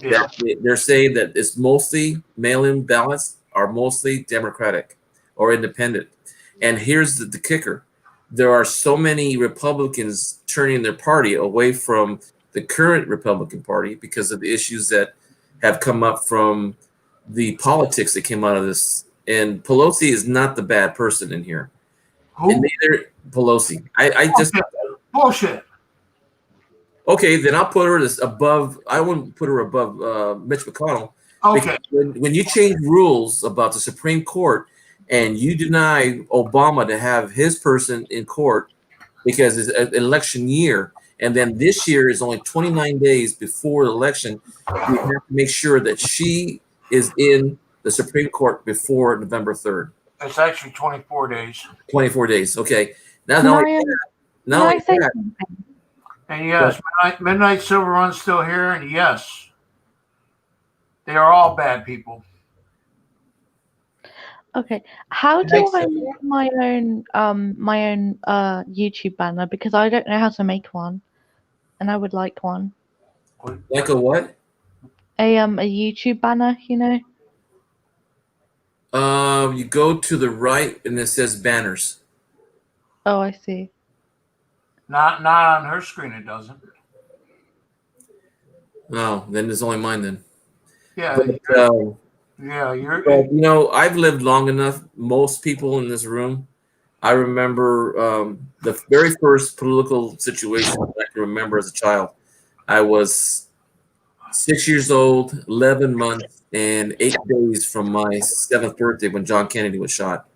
Yeah. they're saying that it's mostly mail-in ballots are mostly Democratic or independent. And here's the kicker. There are so many Republicans turning their party away from the current Republican Party because of the issues that have come up from the politics that came out of this and Pelosi is not the bad person in here. Who? And neither Pelosi. I just Bullshit. okay. Then I'll put her as above. I wouldn't put her above Mitch McConnell. Okay. Because when you change rules about the Supreme Court and you deny Obama to have his person in court because it's an election year, and then this year is only 29 days before the election, you have to make sure that she is in the Supreme Court before November 3rd. It's actually 24 days. 24 days. Okay. Now, Can not I, only um, that, can not I only say that, something? And yes, Midnight Silver Run's still here, and yes, they are all bad people. Okay, how do Makes I sense. make my own YouTube banner, because I don't know how to make one, and I would like one. like a what? A YouTube banner, you know. You go to the right and it says banners. Oh, I see. Not on her screen. It doesn't. Oh, then it's only mine then. Yeah. But, Yeah. You're. But, you know, I've lived long enough. Most people in this room, I remember the very first political situation I can remember as a child. I was 6 years old, 11 months, and 8 days from my 7th birthday when John Kennedy was shot.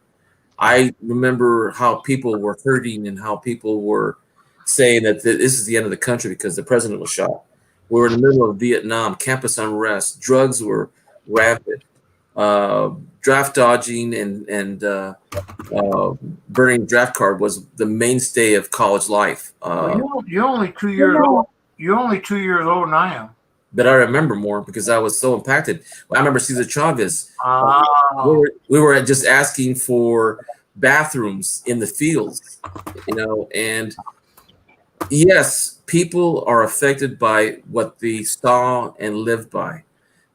I remember how people were hurting and how people were saying that this is the end of the country because the president was shot. We were in the middle of Vietnam, campus unrest, drugs were rampant, draft dodging and burning draft card was the mainstay of college life. You're only 2 years old. You're only 2 years older than I am. But I remember more because I was so impacted. I remember Cesar Chavez. Oh. We were just asking for bathrooms in the fields, you know, and yes, people are affected by what they saw and lived by.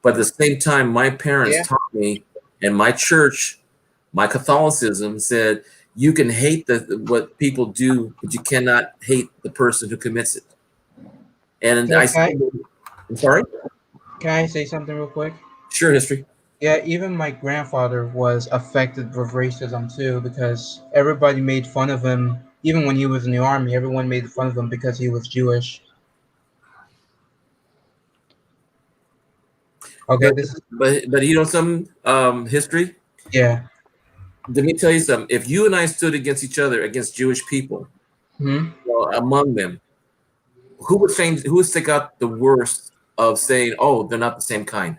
But at the same time, my parents taught me, and my church, my Catholicism said, you can hate what people do, but you cannot hate the person who commits it. And I'm sorry? Can I say something real quick? Sure, history. Yeah, even my grandfather was affected with racism too, because everybody made fun of him. Even when he was in the army, everyone made fun of him because he was Jewish. Okay, But you know some history? Yeah. Let me tell you something. If you and I stood against each other, against Jewish people, among them, who would stick out the worst of saying, "Oh, they're not the same kind"?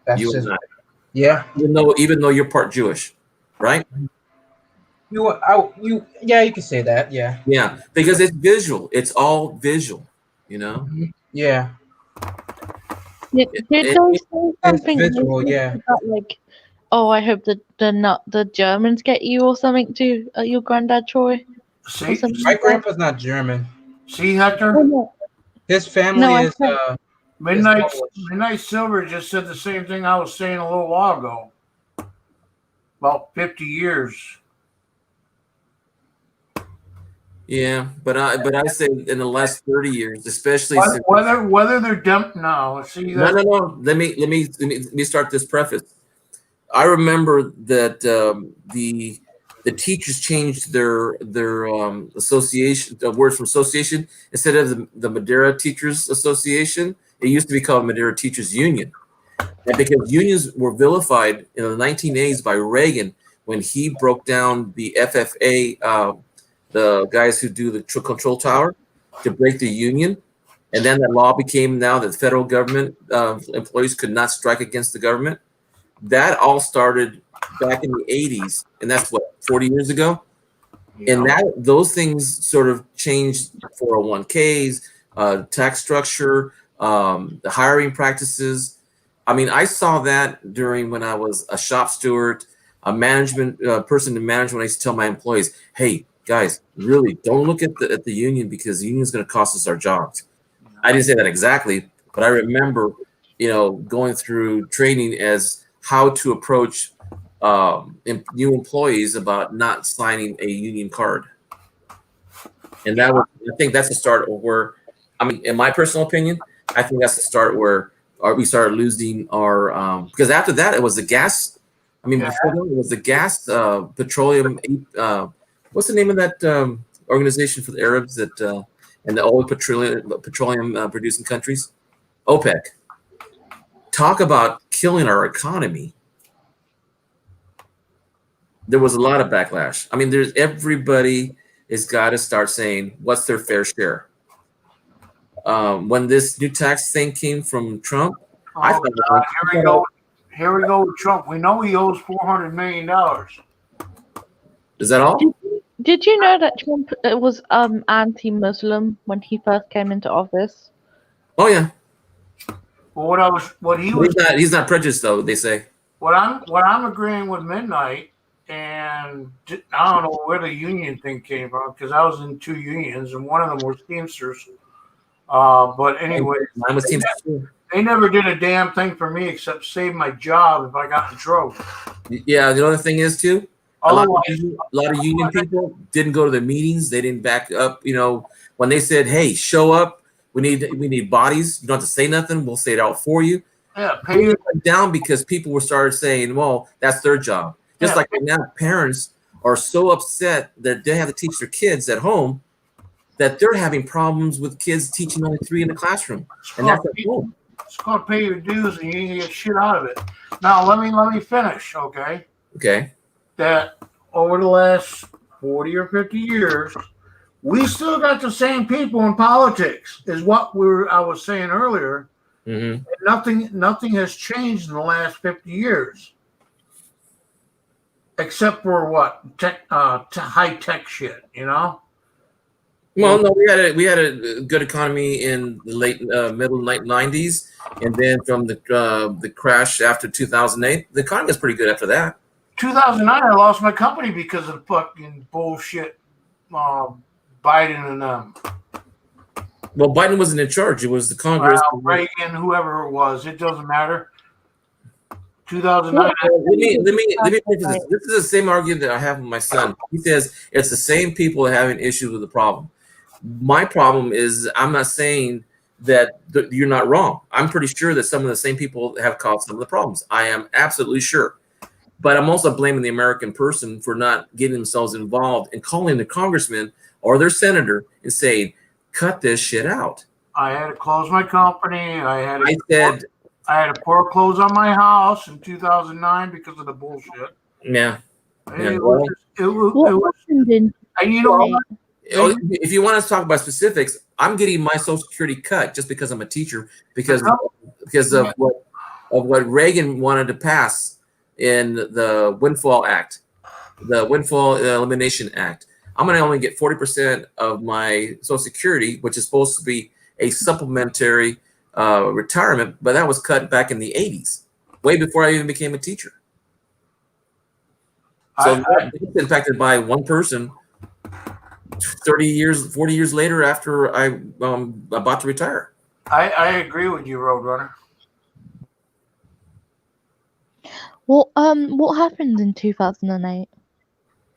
That's You just, and I. yeah. Even though you're part Jewish, right? You can say that. Yeah. Yeah, because it's visual. It's all visual. You know. Yeah. Did they say something visual, yeah. about, like, oh, I hope the Germans get you or something too, your granddad Troy? See, My grandpa's not German. see, Hector. Oh, no. His family is Midnight Silver just said the same thing I was saying a little while ago. About 50 years. Yeah, but I say in the last 30 years, especially since, Whether they're no. See that? no. Let me start this preface. I remember that the teachers changed their association words from association instead of the Madeira Teachers Association. It used to be called Madeira Teachers Union, and because unions were vilified in the 1980s by Reagan when he broke down the FFA, the guys who do the control tower, to break the union, and then that law became now that the federal government employees could not strike against the government. That all started back in the 80s, and that's what 40 years ago. Yeah. And those things sort of changed 401ks, tax structure, the hiring practices. I mean, I saw that during when I was a shop steward, a management person in management. I used to tell my employees, "Hey, guys, really don't look at the union because the union is going to cost us our jobs." I didn't say that exactly, but I remember, going through training as how to approach new employees about not signing a union card. And I think that's the start of where, in my personal opinion, I think that's the start where we started losing our, because after that, it was the gas I mean, Yeah. before that it was the gas, petroleum. What's the name of that organization for the Arabs that and the oil petroleum producing countries? OPEC. Talk about killing our economy. There was a lot of backlash. I mean, there's everybody has got to start saying what's their fair share. When this new tax thing came from Trump, I Oh, thought, God, here we go. Here we go with Trump. We know he owes $400 million. is that all? Did you know that Trump was anti-Muslim when he first came into office? Oh yeah, But he's not prejudiced though. They say. what I'm agreeing with Midnight, and I don't know where the union thing came from because I was in 2 unions and one of them was Teamsters. But anyway, Mine was Team. they never did a damn thing for me except save my job if I got in trouble. Yeah, the other thing is too. A lot Otherwise, of union people didn't go to the meetings. They didn't back up. You know, when they said, "Hey, show up. We need bodies. You don't have to say nothing. We'll say it out for you." yeah, They pay went down because people were started saying, "Well, that's their job." Just Yeah. like right now, parents are so upset that they have to teach their kids at home that they're having problems with kids teaching only 3 in the classroom, and that's at home. It's called pay your dues, and you can get shit out of it. Now let me finish, okay? Okay. That over the last 40 or 50 years, we still got the same people in politics, is what I was saying earlier. Mm-hmm. Nothing has changed in the last 50 years, except for what high tech shit, you know. Well, no, we had a good economy in the late middle late 90s, and then from the crash after 2008, the economy was pretty good after that. 2009, I lost my company because of fucking bullshit. Biden and them. Well, Biden wasn't in charge; it was the Congress. Reagan, whoever it was, it doesn't matter. 2009. Let me preface this. This is the same argument that I have with my son. He says it's the same people having issues with the problem. My problem is I'm not saying that you're not wrong. I'm pretty sure that some of the same people have caused some of the problems. I am absolutely sure. But I'm also blaming the American person for not getting themselves involved and calling the congressman or their senator and saying, cut this shit out. I had to close my company. I had to foreclose on my house in 2009 because of the bullshit. Yeah. It was What happened in? and you know what? If you want to talk about specifics, I'm getting my Social Security cut just because I'm a teacher because of what Reagan wanted to pass in the Windfall Act, the Windfall Elimination Act. I'm going to only get 40% of my Social Security, which is supposed to be a supplementary retirement, but that was cut back in the 80s, way before I even became a teacher. So it's impacted by one person 30 years, 40 years later after I'm about to retire. I agree with you, Roadrunner. Well, what happened in 2008?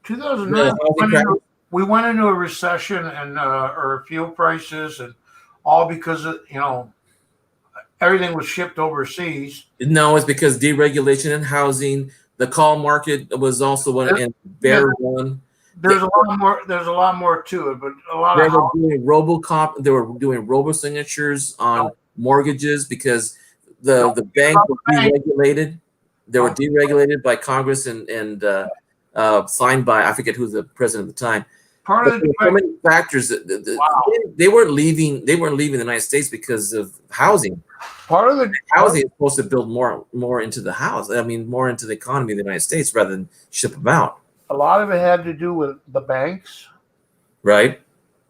2009, we went into a recession and our fuel prices and all because of, everything was shipped overseas. No, it's because deregulation in housing. The call market was also one and bear one. There's a lot more to it, but a lot They of were doing RoboCop. They were doing robo signatures on mortgages because the bank was deregulated. They were deregulated by Congress and signed by, I forget who the president at the time. part of the so many factors that they weren't leaving. They weren't leaving the United States because of housing. Housing is supposed to build more into the house. I mean, more into the economy of the United States rather than ship them out. A lot of it had to do with the banks. Right.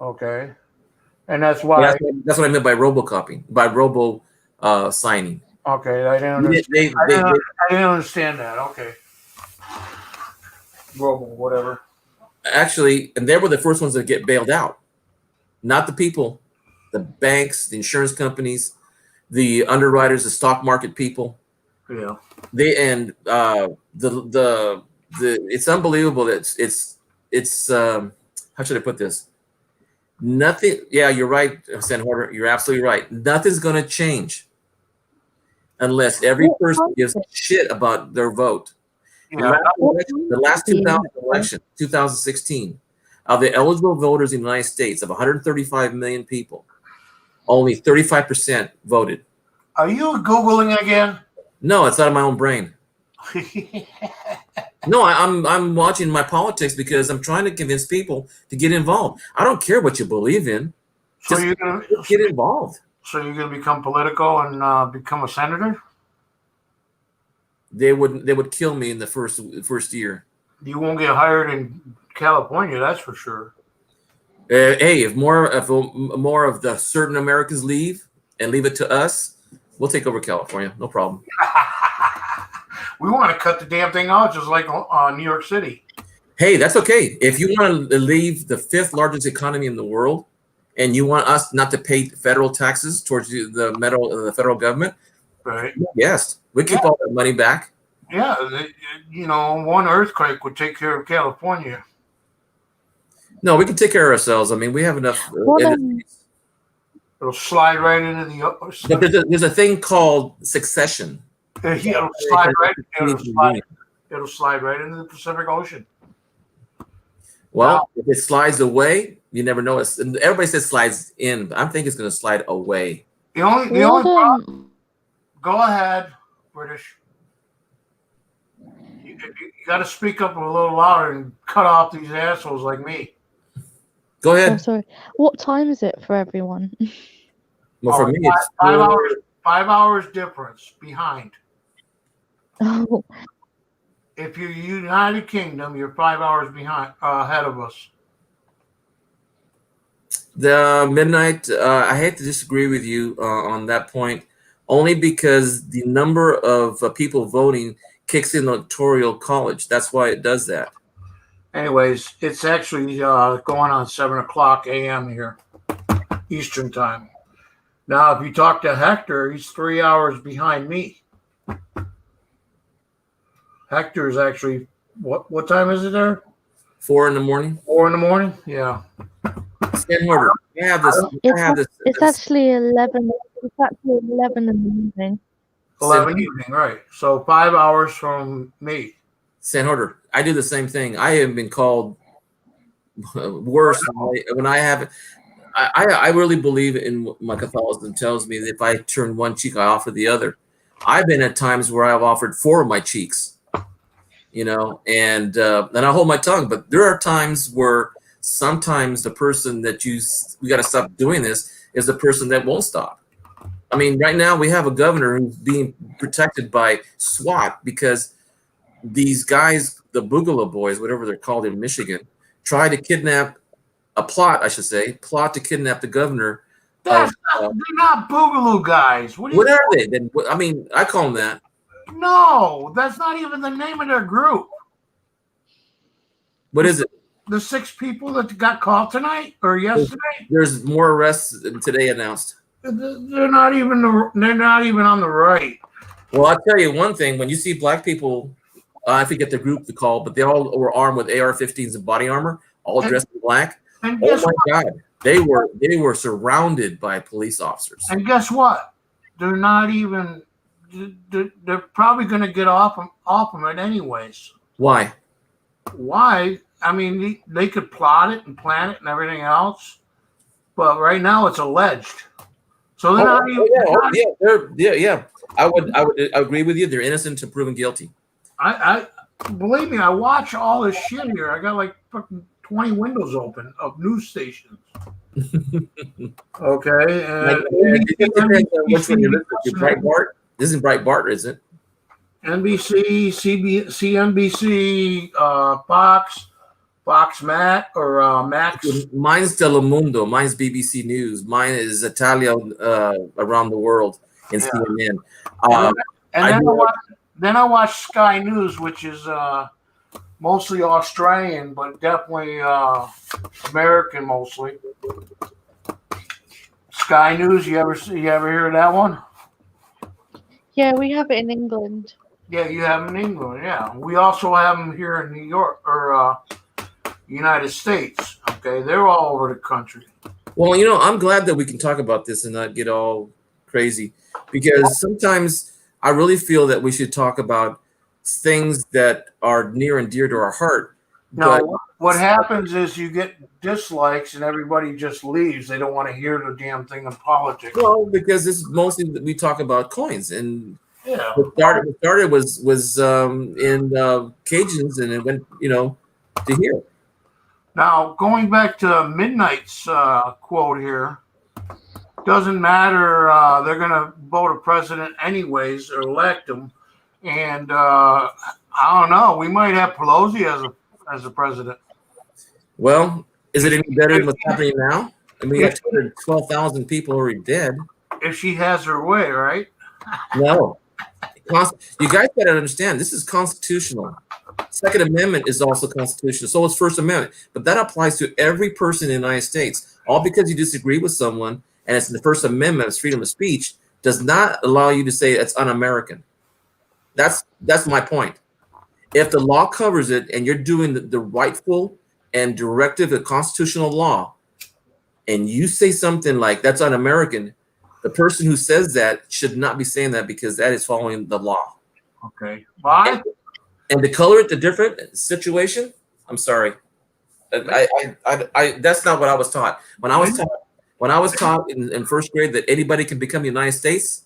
Okay. And that's why. That's what I meant by robocopying, by robo signing. Okay, I didn't understand. I didn't understand that. Okay. Robo, whatever. Actually, and they were the first ones that get bailed out, not the people, the banks, the insurance companies, the underwriters, the stock market people. Yeah. It's unbelievable that it's how should I put this? Nothing. Yeah, you're right, Senator. You're absolutely right. Nothing's going to change unless every person gives a shit about their vote. Yeah. The last 2000 election, 2016, of the eligible voters in the United States, of 135 million people, only 35% voted. Are you Googling again? No, it's out of my own brain. No, I'm watching my politics because I'm trying to convince people to get involved. I don't care what you believe in. So Just you're gonna get involved. so you're gonna become political and become a senator? They would kill me in the first year. You won't get hired in California, that's for sure. Hey, if more of the certain Americans leave and leave it to us, we'll take over California. No problem. We want to cut the damn thing out, just like New York City. Hey, that's okay. If you want to leave the 5th largest economy in the world, and you want us not to pay federal taxes towards the federal government, Right. yes, we keep all that money back. Yeah, one earthquake would take care of California. No, we can take care of ourselves. I mean, we have enough. Industries. It'll slide right into But there's a thing called succession. it'll slide right into the Pacific Ocean. Well, if it slides away, you never know. Everybody says slides in, but I'm thinking it's going to slide away. The only problem. Go ahead, British. You got to speak up a little louder and cut off these assholes like me. Go Oh, ahead. sorry. What time is it for everyone? Well, for me, it's 5 hours. 5 hours difference behind. Oh, If you're United Kingdom, you're 5 hours ahead of us. the midnight. I hate to disagree with you on that point, only because the number of people voting kicks in the electoral college. That's why it does that. Anyways, it's actually going on 7:00 a.m. here, Eastern time. Now, if you talk to Hector, he's 3 hours behind me. Hector is actually what time is it there? 4 in the morning. 4 in the morning. Yeah. Stand order. I have this. I have this. it's actually 11. It's actually 11 in the evening. 11 evening, right? So 5 hours from me. Stand order. I do the same thing. I have been called worse when I have. I really believe in what my Catholicism tells me that if I turn one cheek, I offer the other. I've been at times where I've offered 4 of my cheeks, and I hold my tongue. But there are times where sometimes the person that we got to stop doing this is the person that won't stop. I mean, right now we have a governor who's being protected by SWAT because these guys, the Boogaloo Boys, whatever they're called in Michigan, tried to kidnap plot to kidnap the governor. They're not Boogaloo guys. What are they? Then I mean, I call them that. No, that's not even the name of their group. What is it? The 6 people that got caught tonight or yesterday. There's more arrests today announced. They're not even on the right. Well, I'll tell you one thing: when you see black people, I forget the group they call, but they all were armed with AR-15s and body armor, all dressed in black. And Oh guess my what? God, they were surrounded by police officers. And guess what? They're not even. They're probably going to get off of it anyways. Why? Why? I mean, they could plot it and plan it and everything else, but right now it's alleged. So they're not even. Yeah. I would agree with you. They're innocent until proven guilty. I believe me. I watch all this shit here. I got like fucking 20 windows open of news stations. Okay. Which one you listen to? Breitbart? This isn't Breitbart, is it? NBC, CNBC, Fox Max. Mine's Telemundo. Mine's BBC News. Mine is Italia around the world in CNN. Then I watch Sky News, which is mostly Australian, but definitely American mostly. Sky News, you ever hear of that one? Yeah, we have it in England. Yeah, you have them in England. Yeah, we also have them here in New York or United States. Okay, they're all over the country. Well, I'm glad that we can talk about this and not get all crazy, because sometimes I really feel that we should talk about things that are near and dear to our heart. No, But what happens is you get dislikes and everybody just leaves. They don't want to hear the damn thing in politics. well, because this is mostly we talk about coins, and Yeah. what started was in Cajuns, and it went to here. Now, going back to Midnight's quote here, doesn't matter. They're going to vote a president anyways or elect him. And I don't know. We might have Pelosi as a president. Well, is it any better than what's happening now? I mean, 12,000 people already dead. If she has her way, right? No. You guys got to understand, this is constitutional. Second Amendment is also constitutional. So is First Amendment. But that applies to every person in the United States. All because you disagree with someone, and it's in the First Amendment, it's freedom of speech, does not allow you to say it's un-American. That's my point. If the law covers it and you're doing the rightful and directive of constitutional law, and you say something like that's un-American, the person who says that should not be saying that, because that is following the law. Okay. Bye. And to color it to different situation, I'm sorry. I that's not what I was taught. When I was taught in first grade that anybody can become the United States,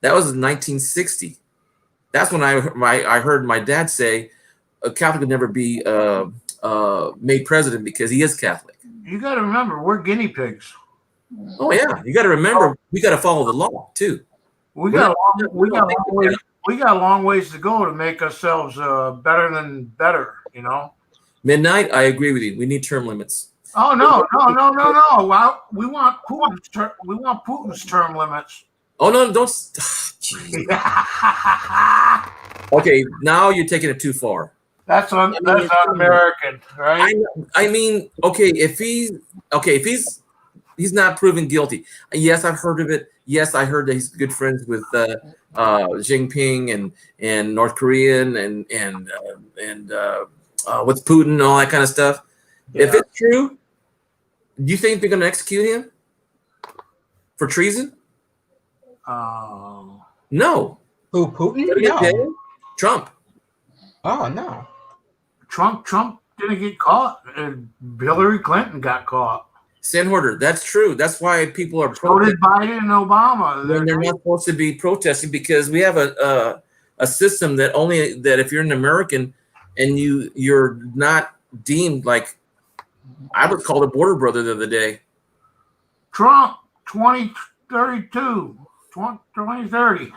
that was in 1960. That's when I heard my dad say a Catholic would never be made president because he is Catholic. You got to remember, we're guinea pigs. Oh yeah, you got to remember we got to follow the law too. We got a long ways to go to make ourselves better than better. Midnight, I agree with you. We need term limits. Oh no! Well, we want Putin's term limits. Oh no! Don't. Okay, now you're taking it too far. That's un-American, right? I mean, if he's not proven guilty. Yes, I've heard of it. Yes, I heard that he's good friends with Jinping and North Korean and with Putin and all that kind of stuff. Yeah. If it's true, do you think they're going to execute him for treason? No. Who, Putin? No. Trump. Oh, no. Trump didn't get caught. Hillary Clinton got caught. Sandhorter, that's true. That's why people are so did Biden and Obama. They're not supposed to be protesting, because we have a system that if you're an American and you're not deemed like, I was called a border brother the other day. Trump 2032. 2030.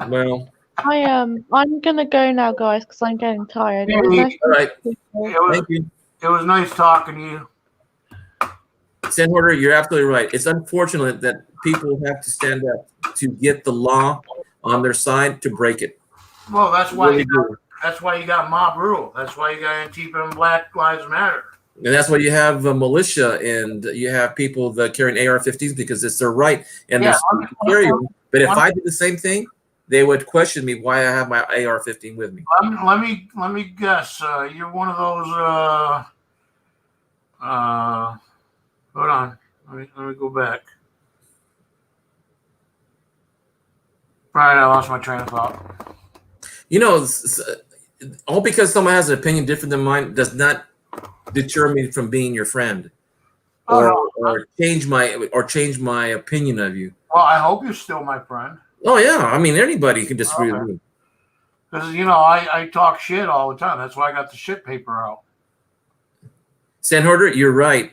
Well, I'm gonna go now, guys, because I'm getting tired. All right. Thank you. It was nice talking to you. Sandhorter, you're absolutely right. It's unfortunate that people have to stand up to get the law on their side to break it. Well, that's why you got mob rule. That's why you got Antifa and Black Lives Matter. And that's why you have a militia and you have people that carrying AR-15s, because it's their right and they're carry them. But if I did the same thing, they would question me why I have my AR-15 with me. Let me guess. You're one of those. Hold on. Let me go back. Right, I lost my train of thought. All because someone has an opinion different than mine does not deter me from being your friend, or change my opinion of you. Well, I hope you're still my friend. Oh yeah, I mean anybody can disagree with me. Because I talk shit all the time. That's why I got the shit paper out. Sandhorter, you're right,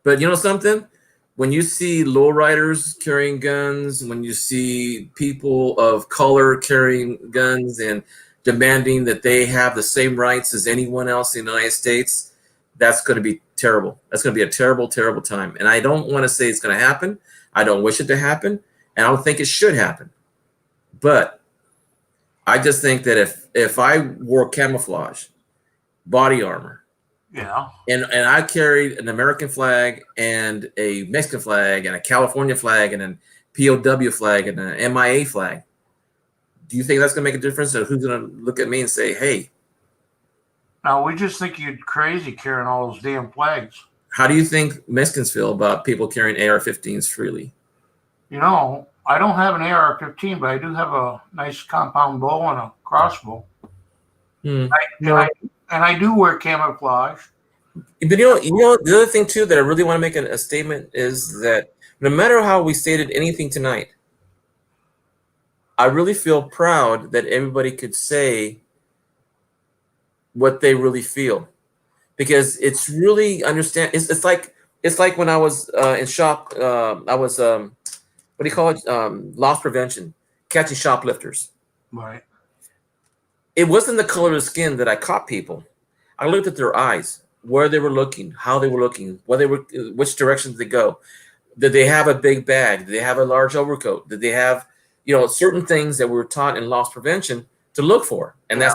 but you know something? When you see lowriders carrying guns, when you see people of color carrying guns and demanding that they have the same rights as anyone else in the United States, that's going to be terrible. That's going to be a terrible, terrible time. And I don't want to say it's going to happen. I don't wish it to happen. And I don't think it should happen. But I just think that if I wore camouflage, body armor, yeah, and I carried an American flag and a Mexican flag and a California flag and an POW flag and an MIA flag, do you think that's going to make a difference? Or who's going to look at me and say, hey? No, we just think you're crazy carrying all those damn flags. How do you think Mexicans feel about people carrying AR-15s freely? I don't have an AR-15, but I do have a nice compound bow and a crossbow. Hmm. And I do wear camouflage. But the other thing too that I really want to make a statement is that no matter how we stated anything tonight, I really feel proud that everybody could say what they really feel, because it's really understand. It's like when I was in shop. I was what do you call it? Loss prevention, catching shoplifters. Right. It wasn't the color of the skin that I caught people. I looked at their eyes, where they were looking, how they were looking, which directions they go. Did they have a big bag? Did they have a large overcoat? Did they have, certain things that we were taught in loss prevention to look for? And I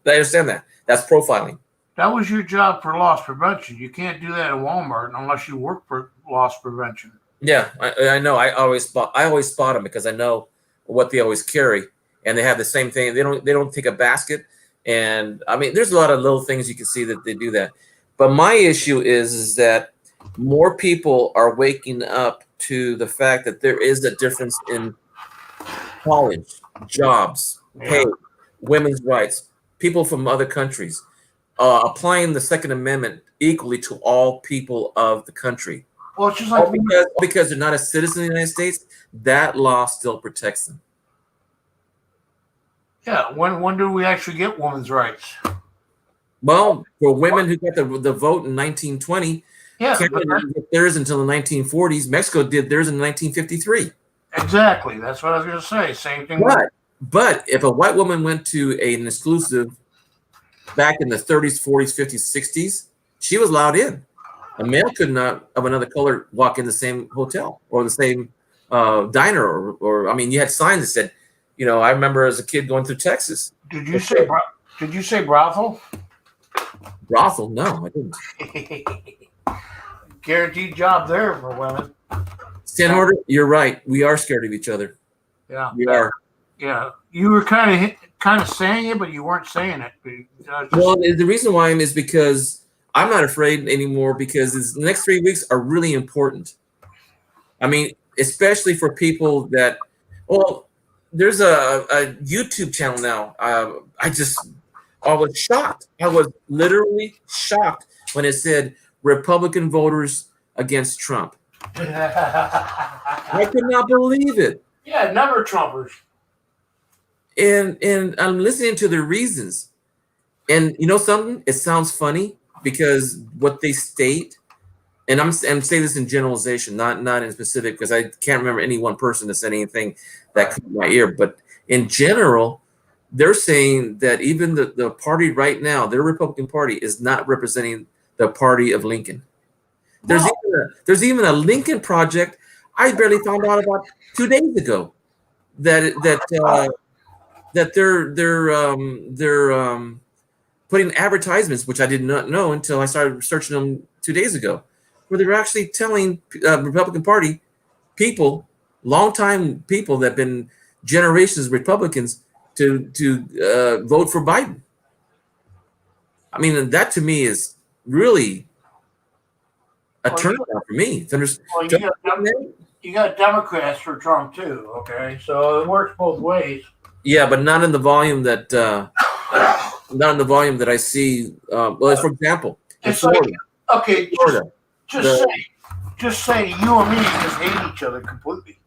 understand that. That's profiling. That was your job for loss prevention. You can't do that at Walmart unless you work for loss prevention. Yeah, I know. I always spot them because I know what they always carry, and they have the same thing. They don't take a basket, and I mean, there's a lot of little things you can see that they do that. But my issue is that more people are waking up to the fact that there is a difference in college, jobs, pay, women's rights, people from other countries, applying the Second Amendment equally to all people of the country. Well, it's just like because they're not a citizen of the United States, that law still protects them. Yeah. When do we actually get women's rights? Well, for women who got the vote in 1920, Yeah, Canada didn't get theirs until the 1940s. Mexico did theirs in 1953. exactly. That's what I was going to say. Same thing. But if a white woman went to an exclusive back in the 30s, 40s, 50s, 60s, she was allowed in. A male could not of another color walk in the same hotel or the same diner, or I mean, you had signs that said, I remember as a kid going through Texas. Did you say brothel? Brothel? No, I didn't. Guaranteed job there for women. Stan Horder, you're right. We are scared of each other. Yeah. We are. Yeah. You were kind of saying it, but you weren't saying it. Well, the reason why is because I'm not afraid anymore, because the next 3 weeks are really important. I mean, especially for people that, there's a YouTube channel now. I was shocked. I was literally shocked when it said Republican voters against Trump. I could not believe it. Yeah, never Trumpers. And I'm listening to their reasons. And you know something? It sounds funny because what they state, and I'm saying this in generalization, not in specific, because I can't remember any one person that said anything that caught my ear. But in general, they're saying that even the party right now, their Republican Party, is not representing the party of Lincoln. There's even a Lincoln Project. I barely found out about 2 days ago that they're putting advertisements, which I did not know until I started searching them 2 days ago, where they're actually telling Republican Party people, longtime people that have been generations Republicans, to vote for Biden. I mean, that to me is really a turnaround for me. You got Democrats for Trump too, okay? So it works both ways. Yeah, but not in the volume that I see. Well, for example, in Florida. Okay, Florida, just say you and me just hate each other completely.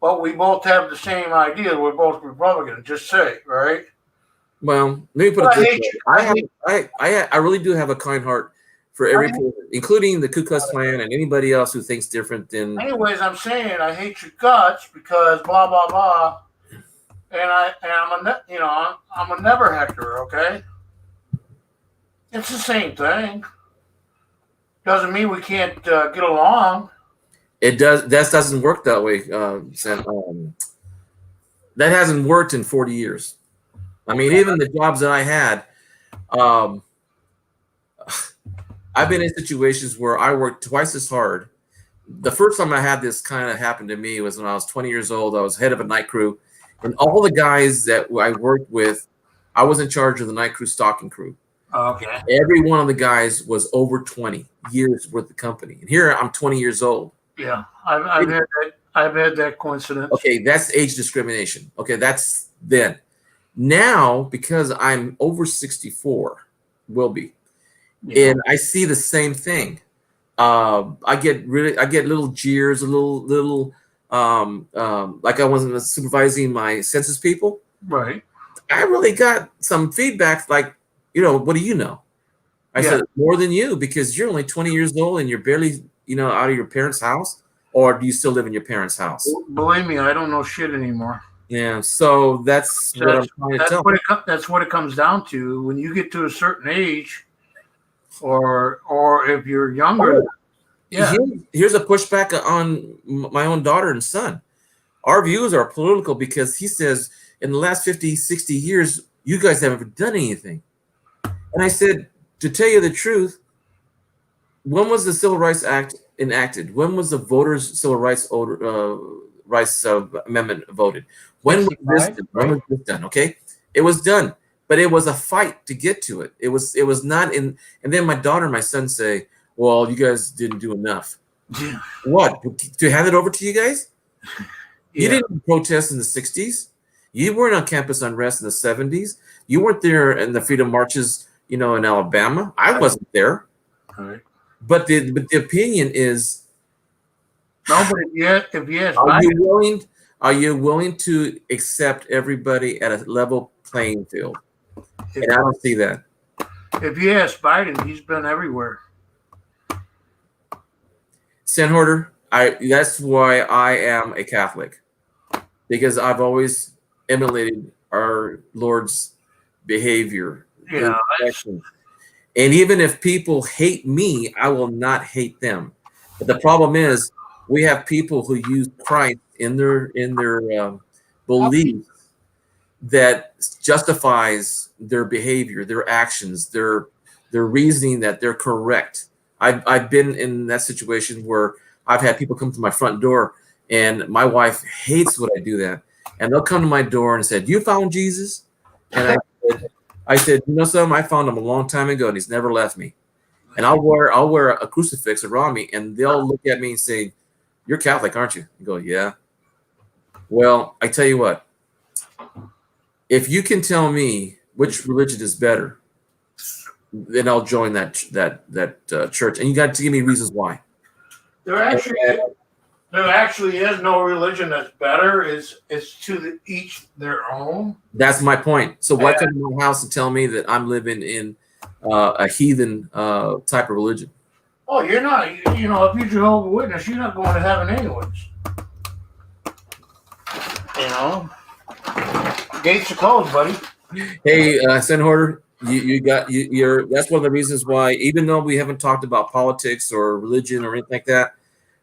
But we both have the same idea. We're both Republicans. Just say, right? Well, let me put it this way. I really do have a kind heart for every person, including the Ku Klux Klan and anybody else who thinks different than. Anyways, I'm saying I hate your guts because blah blah blah, and I'm a never hector. Okay, it's the same thing. Doesn't mean we can't get along. It does. That doesn't work that way, Sam. That hasn't worked in 40 years. I mean, even the jobs that I had, I've been in situations where I worked twice as hard. The first time I had this kind of happen to me was when I was 20 years old. I was head of a night crew, and all the guys that I worked with, I was in charge of the night crew stalking crew. Okay. Every one of the guys was over 20 years with the company, and here I'm 20 years old. Yeah, I've had that. I've had that coincidence. Okay, that's age discrimination. Okay, that's then. Now, because I'm over 64, will be, Yeah. and I see the same thing. I get little jeers, a little like I wasn't supervising my census people. Right. I really got some feedback like, what do you know? I Yeah. said, more than you, because you're only 20 years old and you're barely, out of your parents' house, or do you still live in your parents' house? Believe me, I don't know shit anymore. Yeah, so that's what I'm trying to tell. That's what it comes down to. When you get to a certain age, or if you're younger, yeah, Here's a pushback on my own daughter and son. Our views are political because he says in the last 50, 60 years, you guys haven't done anything. And I said, to tell you the truth, when was the Civil Rights Act enacted? When was the Voters' Civil Rights Amendment voted? When was this done? Okay, it was done, but it was a fight to get to it. It was not in. And then my daughter and my son say, "Well, you guys didn't do enough." What, to hand it over to you guys? You didn't protest in the 60s. You weren't on campus unrest in the 70s. You weren't there in the freedom marches, in Alabama. I wasn't there. All right. But the opinion is, no. But if yes, are you willing to accept everybody at a level playing field? And I don't see that. If you ask Biden, he's been everywhere. Sandhorter, that's why I am a Catholic, because I've always emulated our Lord's behavior. Yeah. And even if people hate me, I will not hate them. But the problem is, we have people who use Christ in their beliefs that justifies their behavior, their actions, their reasoning that they're correct. I've been in that situation where I've had people come to my front door, and my wife hates when I do that, and they'll come to my door and say, "You found Jesus?" And I said, something? I found him a long time ago, and he's never left me. And I'll wear a crucifix around me, and they'll look at me and say, "You're Catholic, aren't you?" I go, "Yeah." Well, I tell you what, if you can tell me which religion is better, then I'll join that church. And you got to give me reasons why. There actually is no religion that's better. It's to each their own. That's my point. So why come to my house and tell me that I'm living in a heathen type of religion? Oh, you're not. If you're Jehovah's Witness, you're not going to heaven anyways. Gates are closed, buddy. Hey, Sandhorter, you're. That's one of the reasons why, even though we haven't talked about politics or religion or anything like that,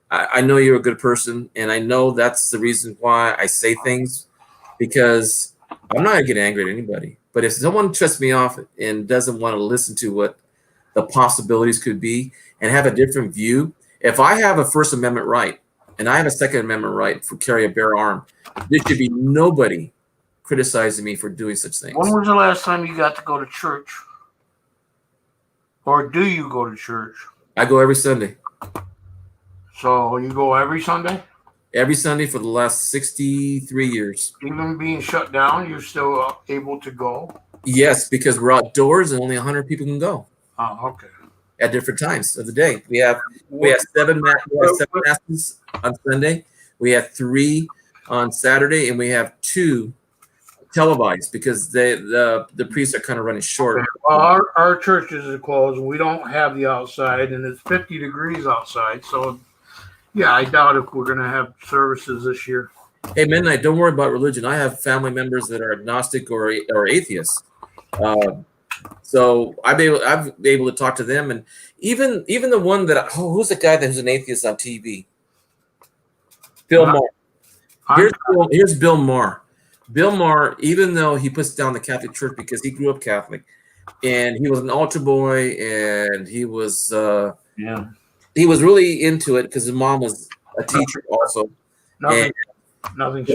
I know you're a good person, and I know that's the reason why I say things, because I'm not gonna get angry at anybody. But if someone shuts me off and doesn't want to listen to what the possibilities could be and have a different view, if I have a First Amendment right and I have a Second Amendment right for carry a bare arm, there should be nobody criticizing me for doing such things. When was the last time you got to go to church? Or do you go to church? I go every Sunday. So you go every Sunday? Every Sunday for the last 63 years. Even being shut down, you're still able to go? Yes, because we're outdoors and only 100 people can go. Oh, okay. At different times of the day. We have seven masses on Sunday. We have 3 on Saturday, and we have 2 televised because the priests are kind of running short. Well, our churches are closed, and we don't have the outside, and it's 50 degrees outside. So, yeah, I doubt if we're going to have services this year. Hey, Midnight, don't worry about religion. I have family members that are agnostic or atheists. So I've been able to talk to them, and even the one that who's the guy who's an atheist on TV? Bill Maher. Here's Bill Maher. Bill Maher, even though he puts down the Catholic Church because he grew up Catholic, and he was an altar boy, and he was he was really into it because his mom was a teacher also. Nothing.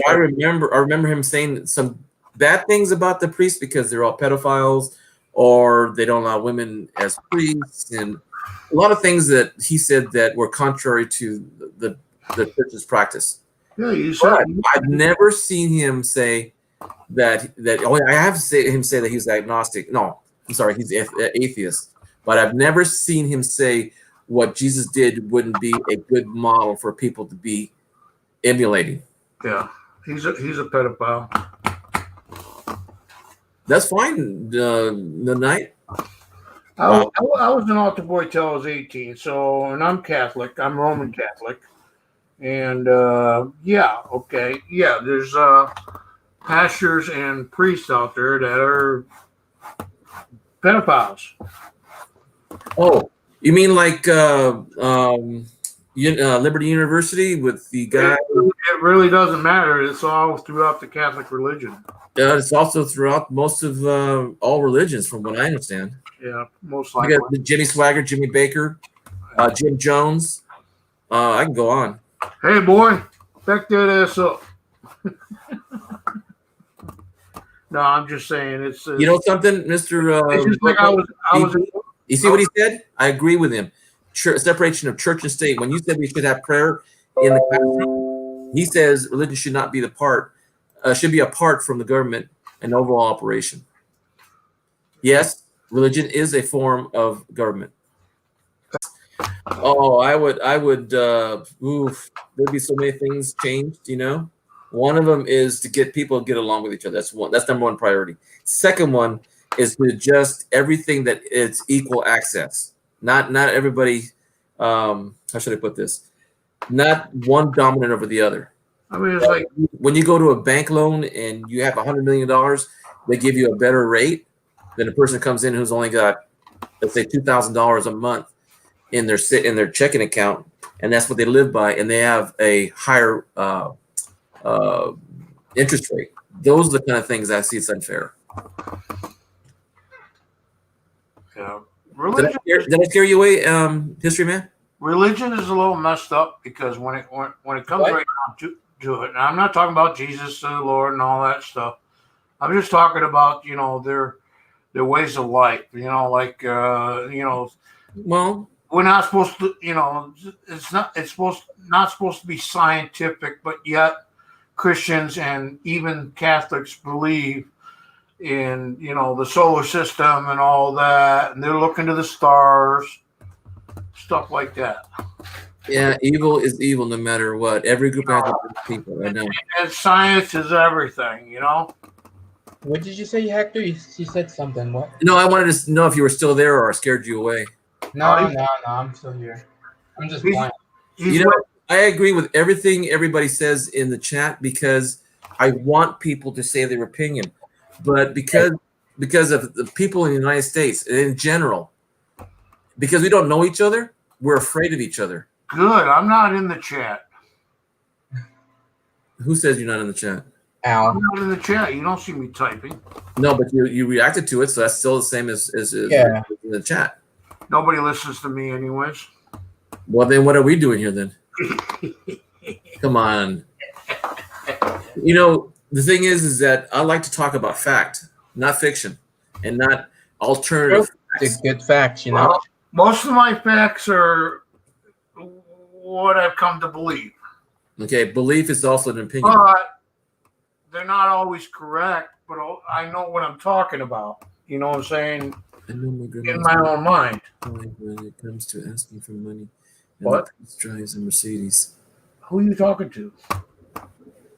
I remember him saying some bad things about the priests because they're all pedophiles, or they don't allow women as priests, and a lot of things that he said that were contrary to the church's practice. Yeah, you said But I've never seen him say that. Oh, I have seen him say that he's agnostic. No, I'm sorry, he's atheist. But I've never seen him say what Jesus did wouldn't be a good model for people to be emulating. yeah, he's a pedophile. That's fine. The night. I was an altar boy till I was 18. So, and I'm Catholic. I'm Roman Catholic. And yeah, okay, yeah. There's pastors and priests out there that are pedophiles. Oh, you mean like Liberty University with the guy? It really doesn't matter. It's all throughout the Catholic religion. It's also throughout most of all religions, from what I understand. Yeah, most You likely. got Jimmy Swagger, Jimmy Baker, Jim Jones. I can go on. Hey, boy, back that ass up. No, I'm just saying it's. You know something, Mr. It's just like I was. You see what he said? I agree with him. Separation of church and state. When you said we should have prayer in the classroom, he says religion should not be should be apart from the government and overall operation. Yes, religion is a form of government. Oh, I would, there'd be so many things changed, you know? One of them is to get people to get along with each other. That's number one priority. Second one is to just everything that it's equal access. Not everybody, how should I put this? Not one dominant over the other. I mean, it's like when you go to a bank loan and you have $100 million, they give you a better rate than a person comes in who's only got, let's say, $2,000 a month in their checking account, and that's what they live by, and they have a higher interest rate. Those are the kind of things I see it's unfair. religion. Did I scare you away, history man? Religion is a little messed up because when it comes right down to it, and I'm not talking about Jesus the Lord and all that stuff. I'm just talking about their ways of life. Like Well, we're not supposed to. It's not supposed to be scientific, but yet Christians and even Catholics believe in the solar system and all that, and they're looking to the stars, stuff like that. yeah, evil is evil no matter what. Every group has different people. I know. And science is everything. What did you say, Hector? You said something. What? No, I wanted to know if you were still there or I scared you away. No, I'm still here. I'm just blind. I agree with everything everybody says in the chat because I want people to say their opinion. But because of the people in the United States in general, because we don't know each other, we're afraid of each other. Good. I'm not in the chat. Who says you're not in the chat? Al. I'm not in the chat. You don't see me typing. No, but you reacted to it, so that's still the same as Yeah. in the chat. Nobody listens to me anyways. Well, then what are we doing here then? Come on. The thing is that I like to talk about fact, not fiction, and not alternative It's facts. good facts, Well, most of my facts are what I've come to believe. Okay, belief is also an opinion. But they're not always correct, but I know what I'm talking about. You know what I'm saying? I know my In my own mind. when it comes to asking for money. And What? the priest drives a Mercedes. Who are you talking to?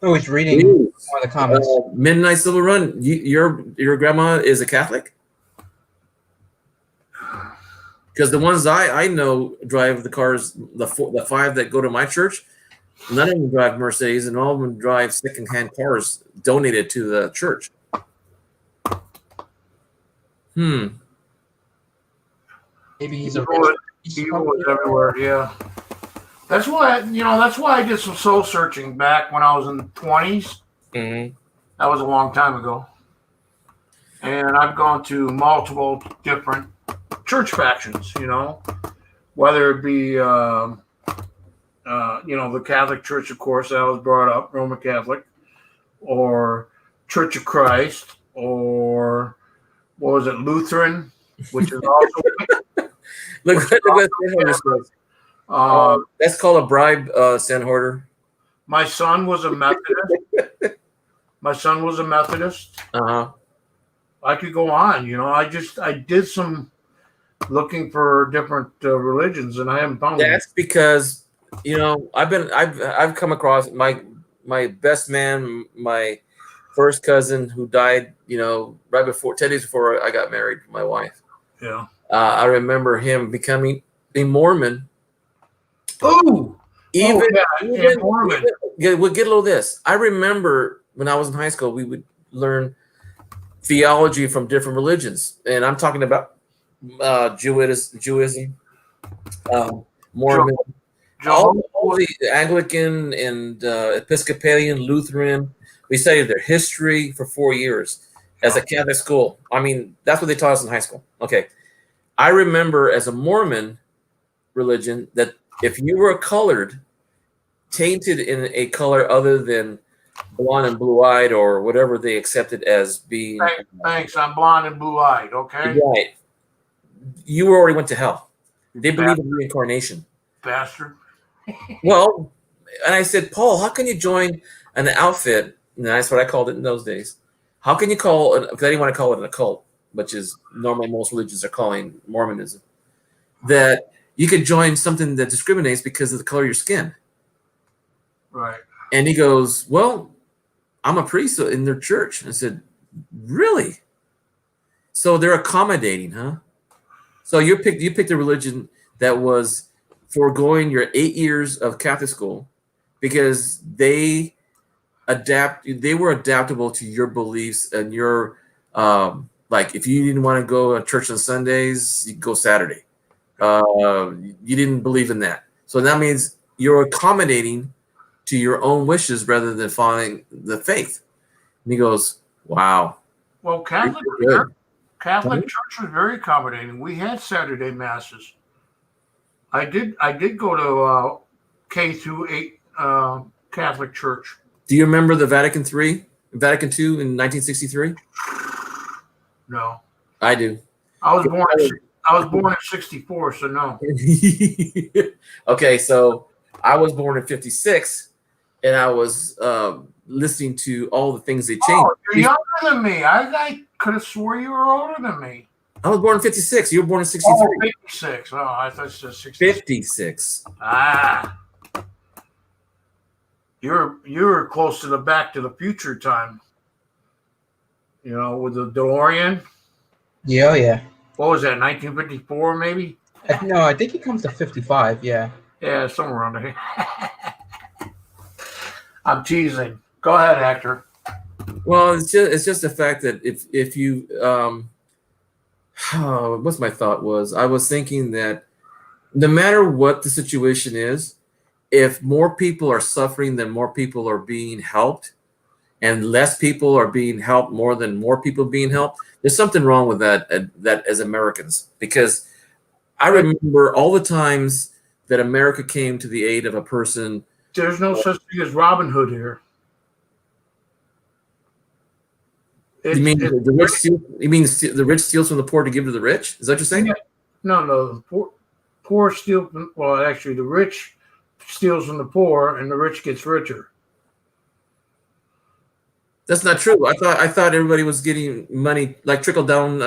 Oh, he's reading one of the comments. Midnight Silver Run. Your grandma is a Catholic? Because the ones I know drive the cars, the five that go to my church, none of them drive Mercedes, and all of them drive secondhand cars donated to the church. Maybe he's a Evil is everywhere. Yeah. That's why I did some soul searching back when I was in the 20s. Mm-hmm. That was a long time ago. And I've gone to multiple different church factions, whether it be, the Catholic Church, of course, that was brought up, Roman Catholic, or Church of Christ, or what was it, Lutheran, which is also. Look what Stan Hoarder says. That's called a bribe, Stan Hoarder. My son was a Methodist. My son was a Methodist. Uh-huh. I could go on. I did some looking for different religions, and I haven't found them. That's because I've come across my best man, my first cousin who died, right before 10 days before I got married to my wife. Yeah. I remember him becoming a Mormon. Oh, Even Mormon. we'll get a little of this. I remember when I was in high school, we would learn theology from different religions, and I'm talking about Judaism, Mormon, all the Anglican and Episcopalian, Lutheran. We studied their history for 4 years as a Catholic school. I mean, that's what they taught us in high school. Okay. I remember as a Mormon religion that if you were colored, tainted in a color other than blonde and blue-eyed or whatever they accepted as being. Thanks. I'm blonde and blue-eyed. Okay. Right. You already went to hell. They believe in reincarnation. Bastard. Well, and I said, Paul, how can you join an outfit? And that's what I called it in those days. How can you call it? Because I didn't want to call it an occult, which is normally most religions are calling Mormonism. That you could join something that discriminates because of the color of your skin. Right. And he goes, well, I'm a priest in their church. I said, really? So they're accommodating, huh? So you picked a religion that was foregoing your 8 years of Catholic school because they were adaptable to your beliefs and your like if you didn't want to go to church on Sundays, you go Saturday. You didn't believe in that. So that means you're accommodating to your own wishes rather than following the faith. And he goes, wow. Well, Catholic Church was very accommodating. We had Saturday masses. I did go to K through 8 Catholic Church. Do you remember the Vatican II in 1963? No. I do. I was born in 64, so no. Okay, so I was born in 56, and I was listening to all the things they changed. Oh, you're younger than me. I could have swore you were older than me. I was born in 56. You were born in 63. Oh, 56. Oh, I thought it said 66. 56. Ah. You're close to the Back to the Future time. With the DeLorean. Yeah, yeah. What was that, 1954 maybe? No, I think he comes to 55, yeah. Yeah, somewhere around there. I'm teasing. Go ahead, actor. Well, it's just the fact that if you what's my thought was, I was thinking that no matter what the situation is, if more people are suffering than more people are being helped, and less people are being helped more than more people being helped, there's something wrong with that as Americans. Because I remember all the times that America came to the aid of a person. There's no such thing as Robin Hood here. You mean the rich steal? You mean the rich steals from the poor to give to the rich? Is that what you're saying? No. The poor steal. Well, actually, the rich steals from the poor, and the rich gets richer. That's not true. I thought everybody was getting money, like trickle down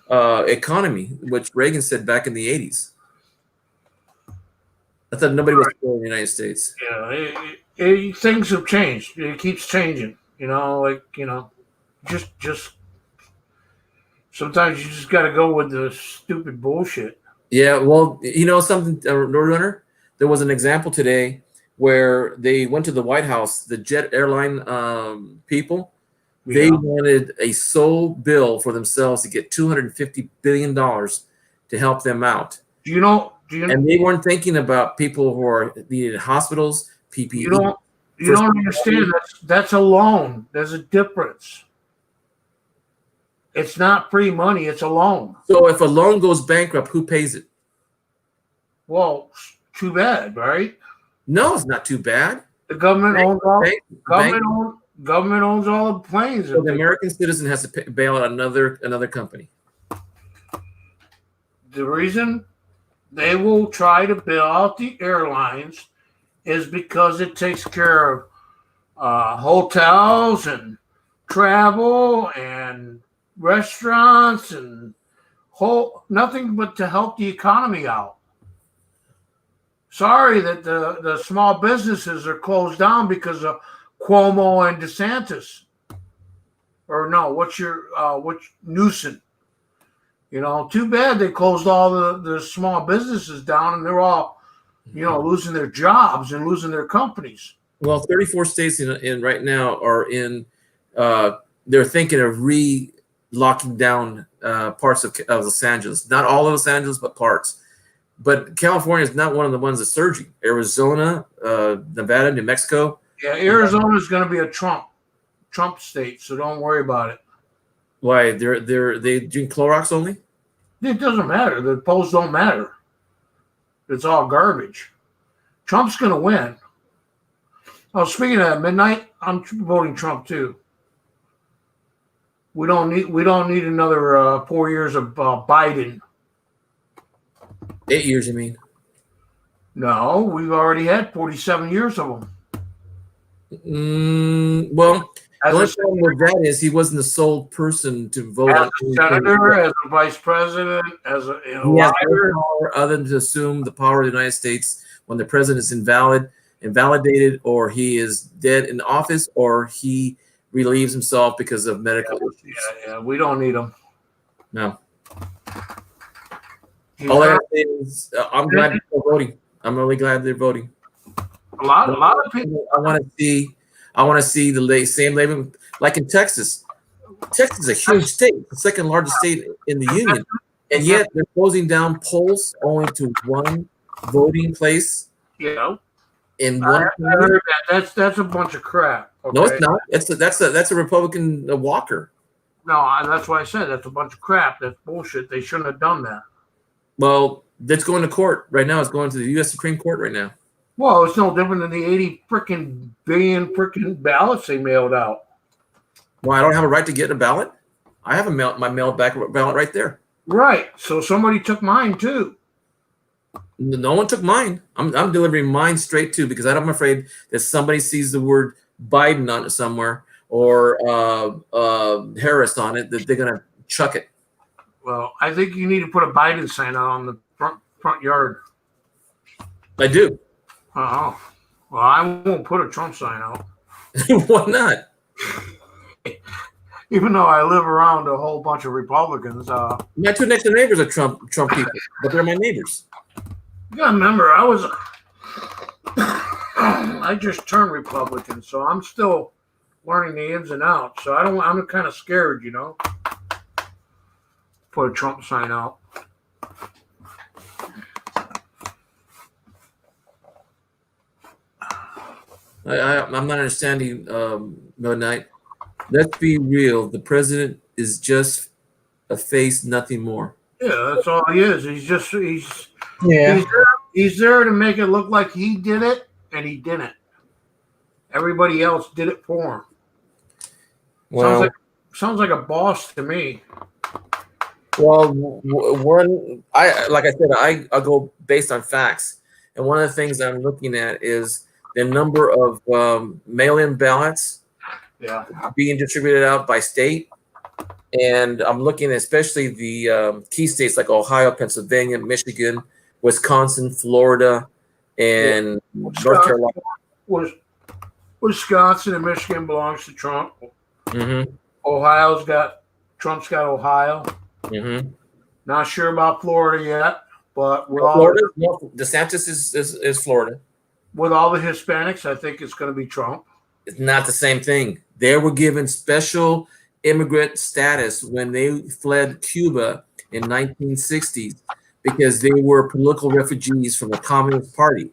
economy, which Reagan said back in the 80s. I thought nobody was poor in the United States. Yeah, things have changed. It keeps changing. Just sometimes you just got to go with the stupid bullshit. Yeah, well, something, Roadrunner. There was an example today where they went to the White House, the jet airline people. They wanted a sole bill for themselves to get $250 billion to help them out. Do you know? And they weren't thinking about people who are needed in hospitals, PPE. You don't understand. That's a loan. There's a difference. It's not free money. It's a loan. So if a loan goes bankrupt, who pays it? Well, too bad, right? No, it's not too bad. The government owns all. Government owns all the planes. So the American citizen has to bail out another company. The reason they will try to bail out the airlines is because it takes care of hotels and travel and restaurants and nothing but to help the economy out. Sorry that the small businesses are closed down because of Cuomo and DeSantis. Or no, what's Newsom? You know, too bad they closed all the small businesses down, and they're all, you know, losing their jobs and losing their companies. Well, 34 states in right now are in. They're thinking of locking down parts of Los Angeles. Not all of Los Angeles, but parts. But California is not one of the ones that's surging. Arizona, Nevada, New Mexico. Yeah, Arizona is going to be a Trump state, so don't worry about it. Why? They drink Clorox only? It doesn't matter. The polls don't matter. It's all garbage. Trump's going to win. Oh, speaking of midnight, I'm voting Trump too. We don't need another 4 years of Biden. 8 years, you mean? No, we've already had 47 years of them. Well, As the only a, problem with that is he wasn't the sole person to vote as on a senator, as a vice president, as a He has lawyer. no power other than to assume the power of the United States when the president is invalidated, or he is dead in office, or he relieves himself because of medical issues. Yeah, we don't need him. No. He's All I got have to say is I'm glad people are voting. I'm really glad they're voting. a lot of people. I want to see the same labor like in Texas. Texas is a huge state, the second largest state in the union, and yet they're closing down polls only to one voting place You know, in I one. heard that. That's a bunch of crap. Okay? No, it's not. That's a Republican Walker. No, that's why I said that's a bunch of crap. That's bullshit. They shouldn't have done that. Well, that's going to court right now. It's going to the U.S. Supreme Court right now. Well, it's no different than the 80 billion ballots they mailed out. Well, I don't have a right to get a ballot. I have my mailed back ballot right there. Right. So somebody took mine too. No one took mine. I'm delivering mine straight to because I'm afraid that somebody sees the word Biden on it somewhere or Harris on it that they're gonna chuck it. Well, I think you need to put a Biden sign out on the front yard. I do. Oh, well, I won't put a Trump sign out, Why not? even though I live around a whole bunch of Republicans. My two next door neighbors are Trump people, but they're my neighbors. You gotta remember, I just turned Republican, so I'm still learning the ins and outs. So I'm kind of scared, you know. Put a Trump sign out. I'm not understanding, Midnight. Let's be real. The president is just a face, nothing more. Yeah, that's all he is. Yeah. He's there to make it look like he did it, and he didn't. Everybody else did it for him. Well, Sounds like a boss to me. well, like I said, I go based on facts, and one of the things I'm looking at is the number of mail-in ballots Yeah. being distributed out by state, and I'm looking at especially the key states like Ohio, Pennsylvania, Michigan, Wisconsin, Florida, and North Carolina. Wisconsin and Michigan belongs to Trump. Mm-hmm. Trump's got Ohio. Mm-hmm. Not sure about Florida yet, but with Florida, no, DeSantis is Florida. with all the Hispanics, I think it's going to be Trump. It's not the same thing. They were given special immigrant status when they fled Cuba in 1960s because they were political refugees from the Communist Party,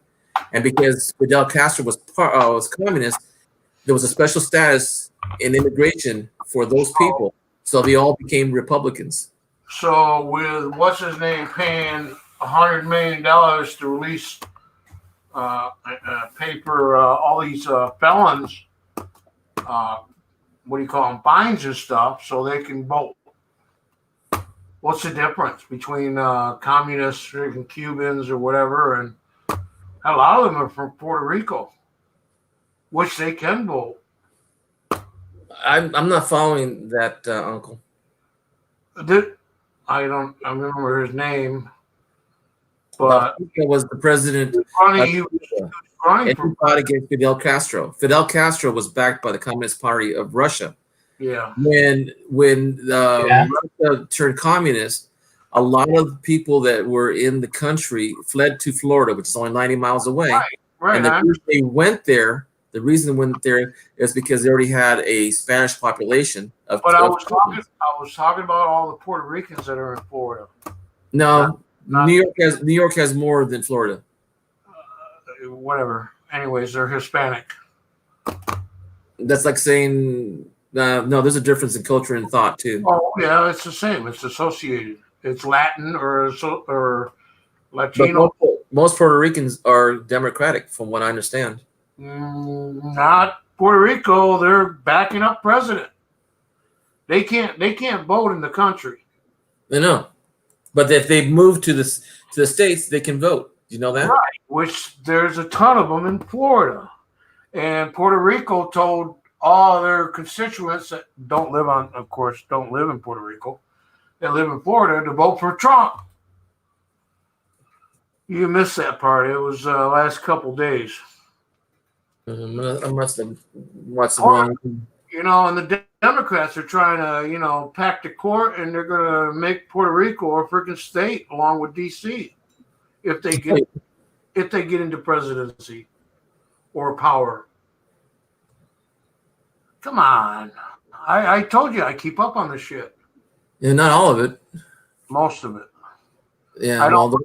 and because Fidel Castro was communist, there was a special status in immigration for those people, so they all became Republicans. So with what's his name paying $100 million to release paper all these felons, what do you call them, fines and stuff, so they can vote. What's the difference between communists and Cubans or whatever and A lot of them are from Puerto Rico, which they can vote. I'm not following that, Uncle. I remember his name, but Bautista was the president. he was running And for he fought against Fidel Castro. Fidel Castro was backed by the Communist Party of Russia. yeah. When Yeah. Russia turned communist, a lot of people that were in the country fled to Florida, which is only 90 miles away. Right. And the reason they went there, is because they already had a Spanish population of. But I of was talking about all the Puerto Ricans that are in Florida. No, Not- New York has more than Florida. Whatever. Anyways, they're Hispanic. That's like saying no. There's a difference in culture and thought too. Oh yeah, it's the same. It's associated. It's Latin or But Latino. most Puerto Ricans are Democratic, from what I understand. Not Puerto Rico. They're backing up president. They can't vote in the country. I know, but if they move to the states, they can vote. You know that? Right. Which there's a ton of them in Florida, and Puerto Rico told all their constituents that don't live in Puerto Rico, they live in Florida, to vote for Trump. You missed that part. It was last couple days. I must have watched the wrong. You know, and the Democrats are trying to, pack the court, and they're going to make Puerto Rico a freaking state along with D.C. if they get into presidency or power. Come on. I told you I keep up on this shit. Yeah, not all of it. Most of it. Yeah, I don't- the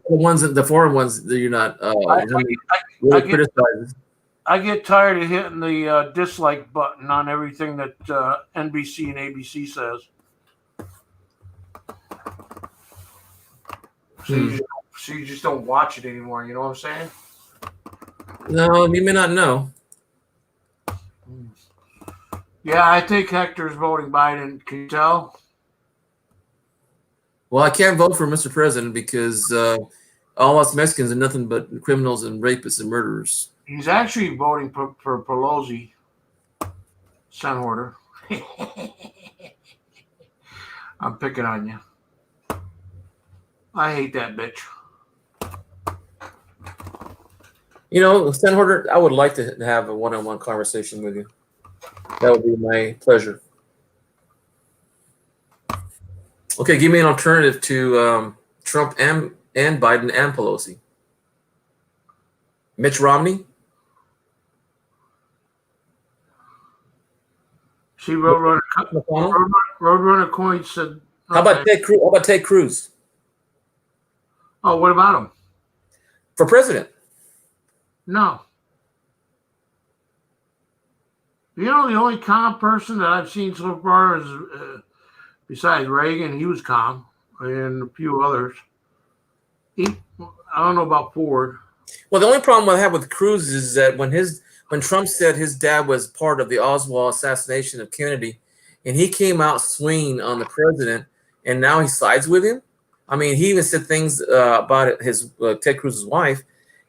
ones the foreign ones that you're not really criticizing. I get tired of hitting the dislike button on everything that NBC and ABC says. So you just don't watch it anymore. You know what I'm saying? No, you may not know. Yeah, I think Hector's voting Biden. Can you tell? Well, I can't vote for Mr. President because all us Mexicans are nothing but criminals and rapists and murderers. He's actually voting for Pelosi. Senator. I'm picking on you. I hate that bitch. You know, Senator, I would like to have a one-on-one conversation with you. That would be my pleasure. Okay, give me an alternative to Trump and Biden and Pelosi. Mitch Romney? See, Roadrunner Coin said. How about Ted Cruz? Oh, what about him? For president? No. You know, the only calm person that I've seen so far is, besides Reagan, he was calm, and a few others. I don't know about Ford. Well, the only problem I have with Cruz is that when Trump said his dad was part of the Oswald assassination of Kennedy, and he came out swinging on the president, and now he sides with him. I mean, he even said things about his Ted Cruz's wife,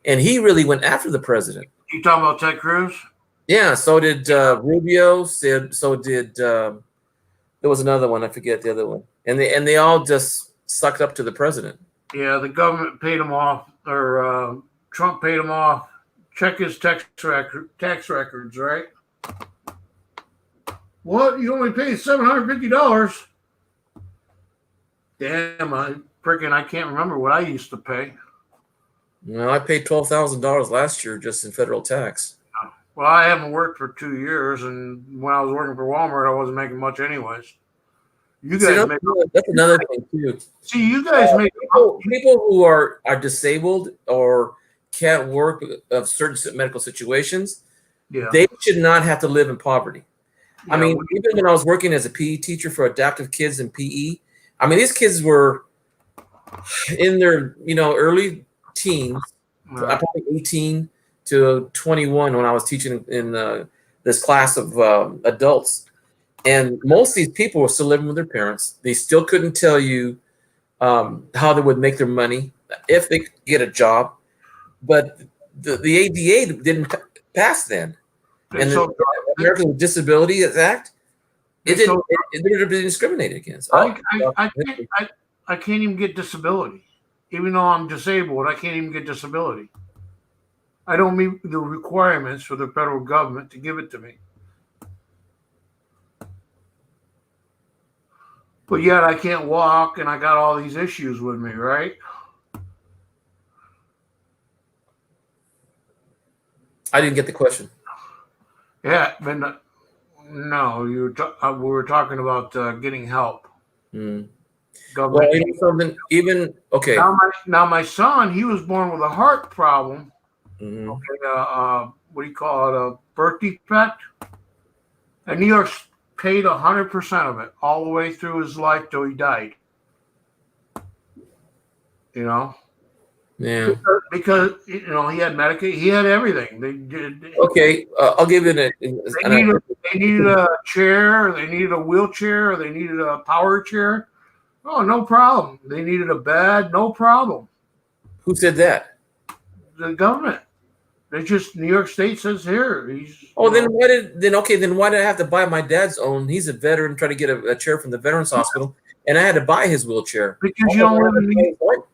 and he really went after the president. You talking about Ted Cruz? Yeah, so did Rubio. So did there was another one, I forget the other one, and they all just sucked up to the president. Yeah, the government paid him off, or Trump paid him off. Check his tax records, right? What? You only paid $750? Damn, I can't remember what I used to pay. Well, I paid $12,000 last year just in federal tax. Well, I haven't worked for 2 years, and when I was working for Walmart, I wasn't making much anyways. You guys That's another thing too. See, you guys make people who are disabled or can't work of certain medical situations. Yeah. They should not have to live in poverty. I Yeah, mean, even when I was working as a PE teacher for adaptive kids in PE, I mean, these kids were in their early teens, probably 18 to 21 when I was teaching in this class of adults. And most of these people were still living with their parents. They still couldn't tell you how they would make their money if they could get a job. but the ADA didn't pass then, and So, the American with Disabilities Act, it didn't. It didn't be discriminated against. I can't even get disability, even though I'm disabled. I can't even get disability. I don't meet the requirements for the federal government to give it to me. But yet I can't walk, and I got all these issues with me, right? I didn't get the question. Yeah, but no, we were talking about getting help. Well, Government. you know something. Even okay. Now my son, he was born with a heart problem. Mhm. Okay, what do you call it? A birth defect. And New York paid 100% of it all the way through his life till he died. You know, Yeah. because you know he had Medicaid, he had everything. They did. Okay. I'll give it They needed a chair, they needed a wheelchair, or they needed a power chair. Oh, no problem. They needed a bed, no problem. Who said that? The government. They just New York State says here. Then why did I have to buy my dad's own? He's a veteran, trying to get a chair from the Veterans Hospital, and I had to buy his wheelchair because you don't live in New York.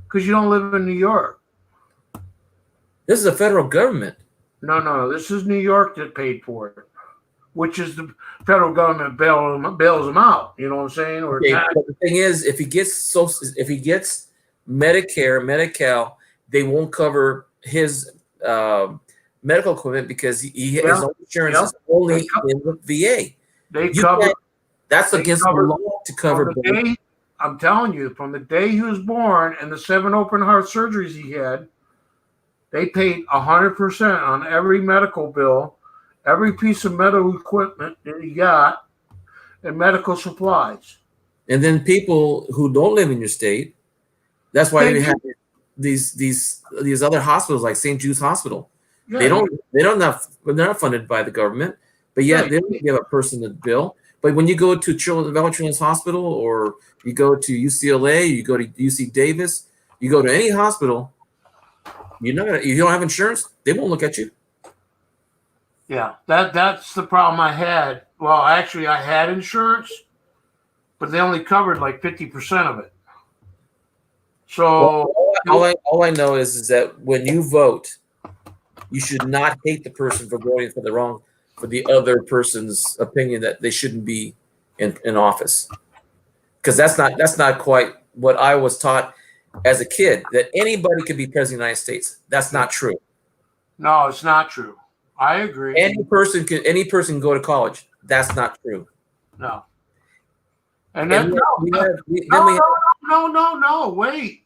Because you don't live in New York. This is a federal government. No. This is New York that paid for it, which is the federal government bails them out. You know what I'm saying? Or But the thing is, if he gets Medicare, Medi-Cal, they won't cover his medical equipment because his own insurance is only in the VA. That's against the law to cover. I'm telling you, from the day he was born and the 7 open heart surgeries he had, they paid 100% on every medical bill, every piece of medical equipment that he got, and medical supplies. And then people who don't live in your state, that's why you have these other hospitals like St. Jude's Hospital. Yeah. They're not funded by the government, but yet they don't give a person a bill. But when you go to Children's Hospital, or you go to UCLA, you go to UC Davis, you go to any hospital, you don't have insurance, they won't look at you. Yeah, that's the problem I had. Well, actually, I had insurance, but they only covered like 50% of it. So all I know is that when you vote, you should not hate the person for voting for the other person's opinion that they shouldn't be in office, because that's not quite what I was taught as a kid, that anybody could be president of the United States. That's not true. No, it's not true. I agree. Any person can go to college. That's not true. No. And then no, wait.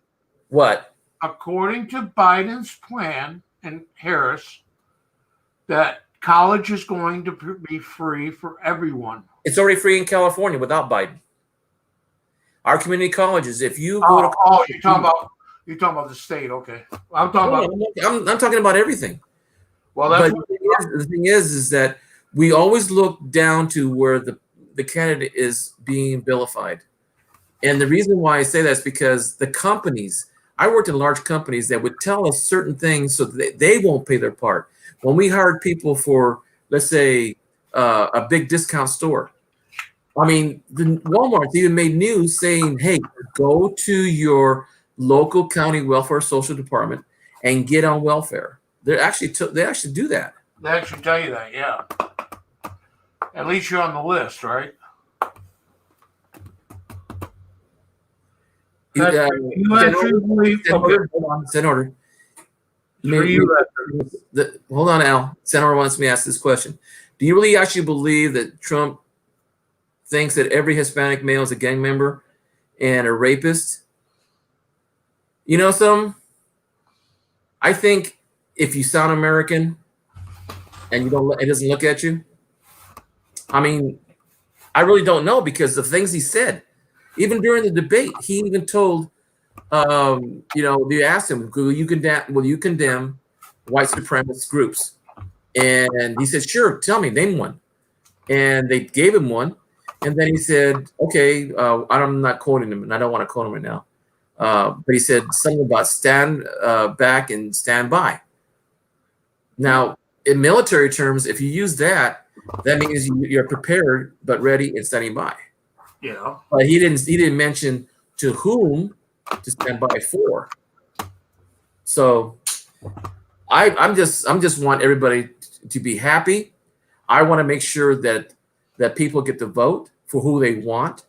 What? According to Biden's plan and Harris, that college is going to be free for everyone. It's already free in California without Biden. Our community colleges, if you go to college, you're talking about the state, okay? I'm talking about everything. Well, the thing is that we always look down to where the candidate is being vilified, and the reason why I say that is because the companies. I worked in large companies that would tell us certain things so that they won't pay their part. When we hired people for, let's say, a big discount store, I mean, the Walmart even made news saying, "Hey, go to your local county welfare social department and get on welfare." They actually do that. They actually tell you that, yeah. At least you're on the list, right? Senator. Hold on, Al. Senator wants me to ask this question. Do you really actually believe that Trump thinks that every Hispanic male is a gang member and a rapist? You know something? I think if you sound American and it doesn't look at you, I mean, I really don't know, because the things he said. Even during the debate, he even told, they asked him, will you condemn white supremacist groups? And he said, sure, tell me, name one. And they gave him one. And then he said, okay, I'm not quoting him, and I don't want to quote him right now. but he said something about stand back and stand by. Now, in military terms, if you use that, that means you're prepared but ready and standing by. Yeah. But he didn't mention to whom to stand by for. So I'm just want everybody to be happy. I want to make sure that people get to vote for who they want.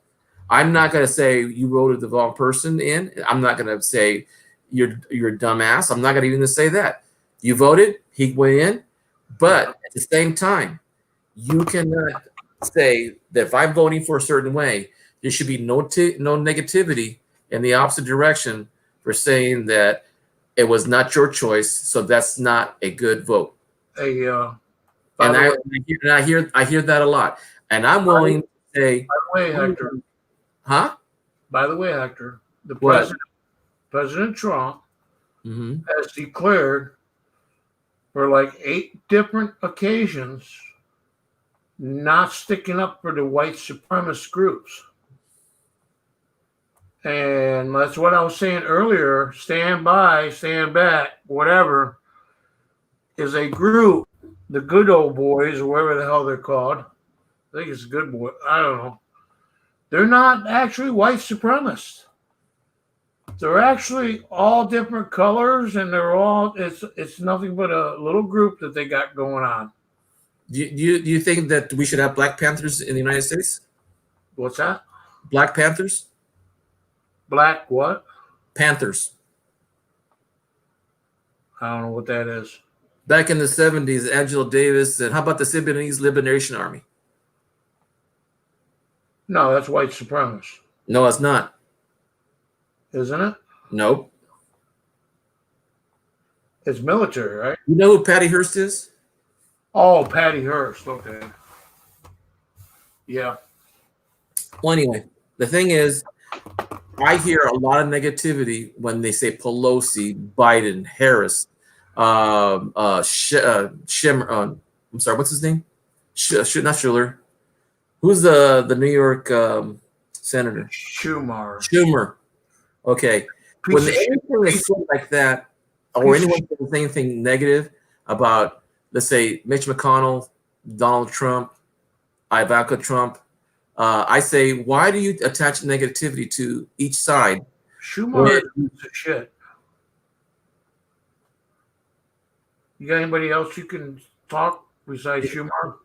I'm not going to say you voted the wrong person in. I'm not going to say you're a dumbass. I'm not going to even say that. You voted, he went in, but at the same time, you cannot say that if I'm voting for a certain way, there should be no negativity in the opposite direction for saying that it was not your choice, so that's not a good vote. And I hear that a lot, and I'm willing to say, by the way, Hector. huh? By the way, Hector, the What? President Trump Mm-hmm. has declared for like 8 different occasions not sticking up for the white supremacist groups. And that's what I was saying earlier. Stand by, stand back, whatever, is a group, the good old boys, or whatever the hell they're called. I think it's good boy. I don't know. They're not actually white supremacists. They're actually all different colors, and they're all it's nothing but a little group that they got going on. Do you think that we should have Black Panthers in the United States? What's that? Black Panthers? Black what? Panthers. I don't know what that is. Back in the 70s, Angela Davis said, how about the Sudanese Liberation Army? No, that's white supremacist, No, it's not. isn't it? Nope. It's military, right? You know who Patty Hearst is? Oh, Patty Hearst. Okay. Yeah. Well, anyway, the thing is, I hear a lot of negativity when they say Pelosi, Biden, Harris, Schimmer. I'm sorry, what's his name? Not Schuller. Who's the New York senator? Schumer. Okay. When anything is said like that, or anyone says anything negative about, let's say, Mitch McConnell, Donald Trump, Ivanka Trump, I say, why do you attach negativity to each side? Schumer is a shit. You got anybody else you can talk besides Schumer?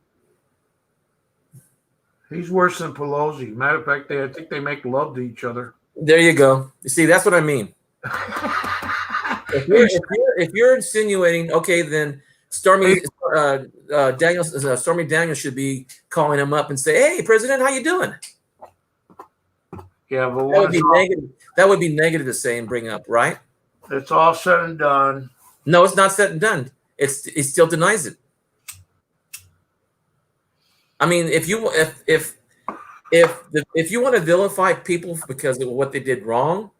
He's worse than Pelosi. Matter of fact, I think they make love to each other. There you go. You see, that's what I mean. If you're insinuating, okay, then Stormy Daniels should be calling him up and say, "Hey, President, how you doing?" Yeah, but that would be negative. That would be negative to say and bring up, right? It's all said and done. No, it's not said and done. It still denies it. I mean, if you want to vilify people because of what they did wrong,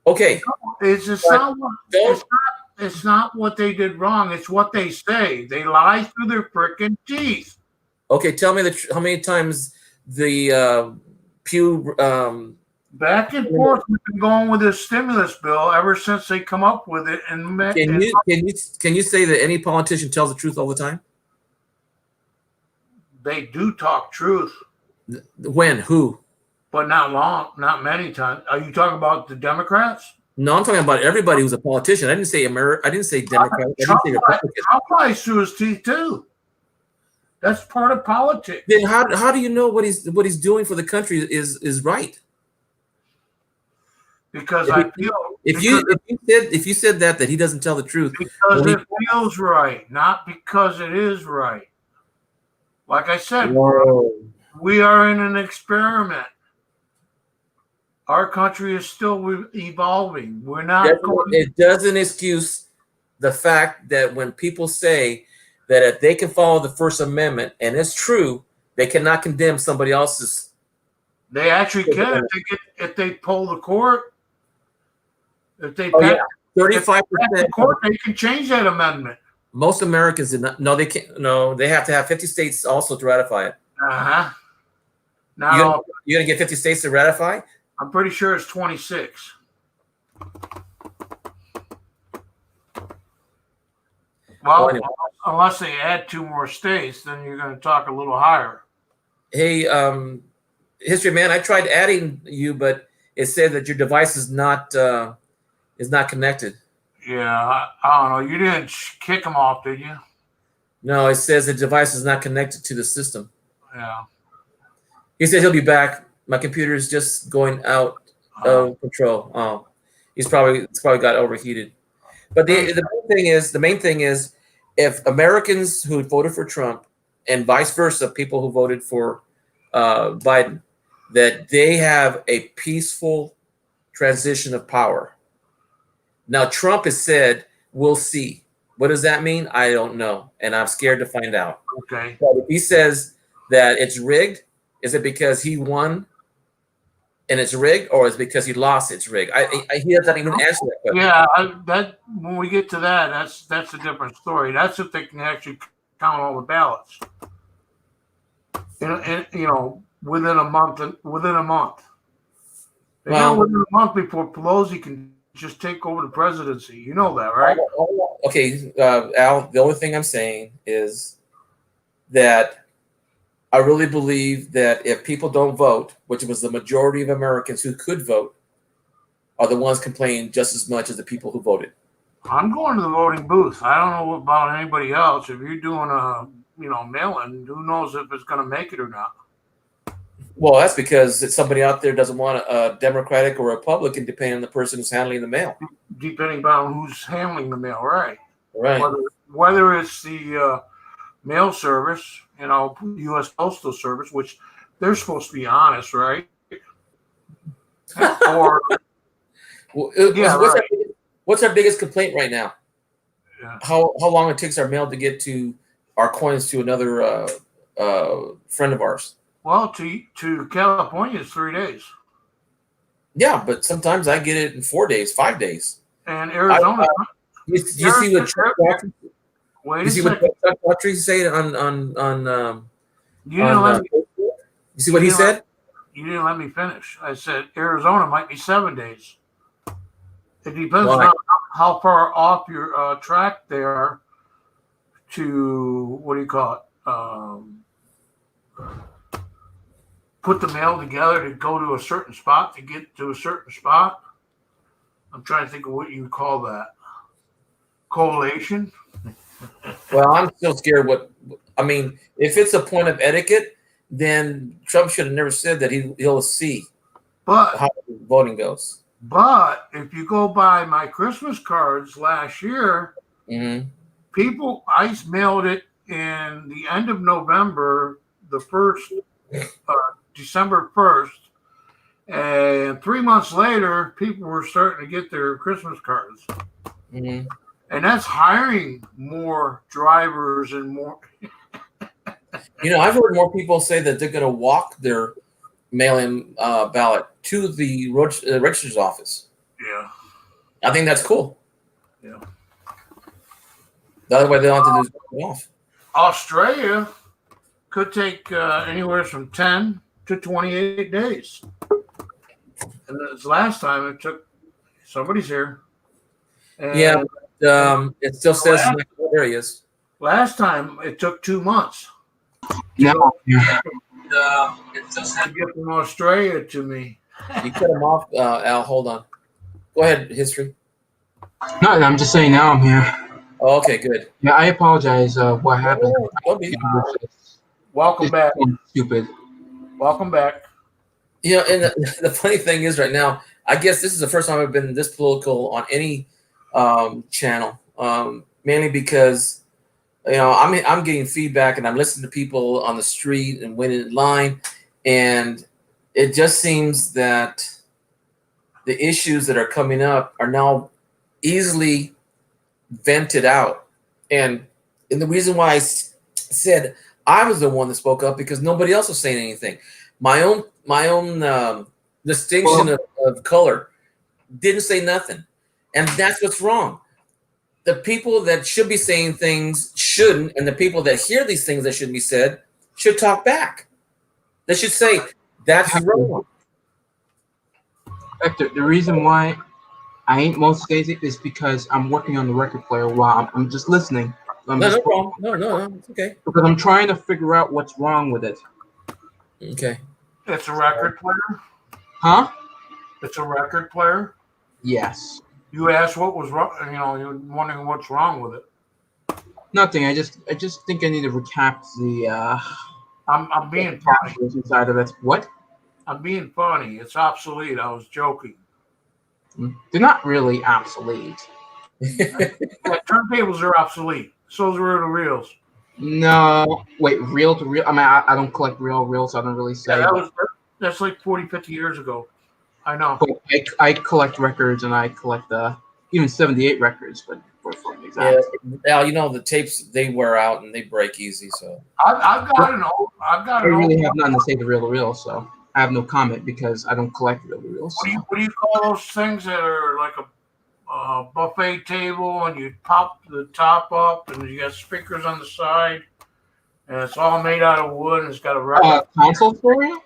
okay. It's not what they did wrong. It's what they say. They lie through their frickin' teeth. Okay, tell me how many times the Pew back and forth. We've been going with this stimulus bill ever since they come up with it. And can you say that any politician tells the truth all the time? They do talk truth. When? Who? But not many times. Are you talking about the Democrats? No, I'm talking about everybody who's a politician. I didn't say I didn't say Democrat. I didn't say Republican. Trump lies through his teeth too. That's part of politics. Then how do you know what he's doing for the country is right? Because I feel if you said that he doesn't tell the truth because it feels right, not because it is right. Like I said, we are in an experiment. Our country is still evolving. We're not. It doesn't excuse the fact that when people say that if they can follow the First Amendment, and it's true, they cannot condemn somebody else's. They actually can if they pull the court. If they 35%, they can change that amendment. Most Americans did not. No, they can't. No, they have to have 50 states also to ratify it. Now you're gonna get 50 states to ratify? I'm pretty sure it's 26. Well, anyway. unless they add 2 more states, then you're going to talk a little higher. Hey, History Man, I tried adding you, but it said that your device is not connected. Yeah, I don't know. You didn't kick them off, did you? No, it says the device is not connected to the system. Yeah. He said he'll be back. My computer is just going out of control. Oh, it's probably got overheated. But the main thing is, if Americans who voted for Trump and vice versa, people who voted for Biden, that they have a peaceful transition of power. Now, Trump has said, we'll see. What does that mean? I don't know. And I'm scared to find out. Okay. But if he says that it's rigged, is it because he won and it's rigged, or is it because he lost, it's rigged? He doesn't even answer that question. Yeah, when we get to that, that's a different story. That's if they can actually count all the ballots. And within a month. They got within a month before Pelosi can just take over the presidency. You know that, right? Okay, Al, the only thing I'm saying is that I really believe that if people don't vote, which was the majority of Americans who could vote, are the ones complaining just as much as the people who voted. I'm going to the voting booth. I don't know about anybody else. If you're doing a mail-in, who knows if it's going to make it or not? Well, that's because somebody out there doesn't want a Democratic or Republican, depending on the person who's handling the mail. Depending on who's handling the mail, right? Right. Whether it's the mail service, U.S. Postal Service, which they're supposed to be honest, right? Or what's our biggest complaint right now? Yeah. How long it takes our mail to get to our coins to another friend of ours? Well, to California, it's 3 days. Yeah, but sometimes I get it in 4 days, 5 days. And Arizona. You see what Chuck Daughtry? Wait You a see second. what Chuck Daughtry say on You see what he said? You didn't let me finish. I said Arizona might be 7 days. It depends Why? on how far off your track they are to, what do you call it? Put the mail together to go to a certain spot, to get to a certain spot. I'm trying to think of what you would call that. Collation? Well, I'm still scared. If it's a point of etiquette, then Trump should have never said that he'll see But how voting goes. But if you go by my Christmas cards last year, Mm-hmm. I mailed it in the end of November, the first, December 1st. And 3 months later, people were starting to get their Christmas cards. Mm-hmm. And that's hiring more drivers and more. I've heard more people say that they're going to walk their mail-in ballot to the registrar's office. Yeah. I think that's cool. Yeah. The other way they don't have to do it off. Australia could take anywhere from 10 to 28 days. And this last time it took, somebody's here. And Yeah, but, it still says there he is. last time it took 2 months Now, It still to get from Australia to me. You cut him off, Al. Hold on. Go ahead, history. no, I'm just saying now I'm here. Oh, okay, good. Yeah, I apologize. What happened? Don't be. Welcome back. Stupid. Welcome back. And the funny thing is, right now, I guess this is the first time I've been this political on any channel. Mainly because I'm getting feedback and I'm listening to people on the street and waiting in line, and it just seems that the issues that are coming up are now easily vented out. And the reason why I said I was the one that spoke up, because nobody else was saying anything. My own distinction of color didn't say nothing. And that's what's wrong. The people that should be saying things shouldn't, and the people that hear these things that shouldn't be said should talk back. They should say, that's wrong. Hector, the reason why I ain't most days it's because I'm working on the record player while I'm just listening. I'm No, just no problem. No, it's okay. because I'm trying to figure out what's wrong with it. Okay. It's a record player. Huh? It's a record player. Yes. You asked what was wrong. You know, you're wondering what's wrong with it. Nothing. I just think I need to recap the I'm being funny. inside of it. What? I'm being funny. It's obsolete. I was joking. They're not really obsolete. Yeah, turntables are obsolete. So are the reels. No, wait, reel to reel. I mean, I don't collect reels, so I don't really say. Yeah, that's like 40, 50 years ago. I know. But I collect records, and I collect even 78 records, but for an Yeah. exact. Now you know the tapes they wear out and they break easy. So I've got an old. I've got I an really old. have nothing to say to reel to reel, so I have no comment because I don't collect reel to reels. What do you call those things that are like a buffet table, and you pop the top up, and you got speakers on the side, and it's all made out of wood, and it's got a record. Console for you?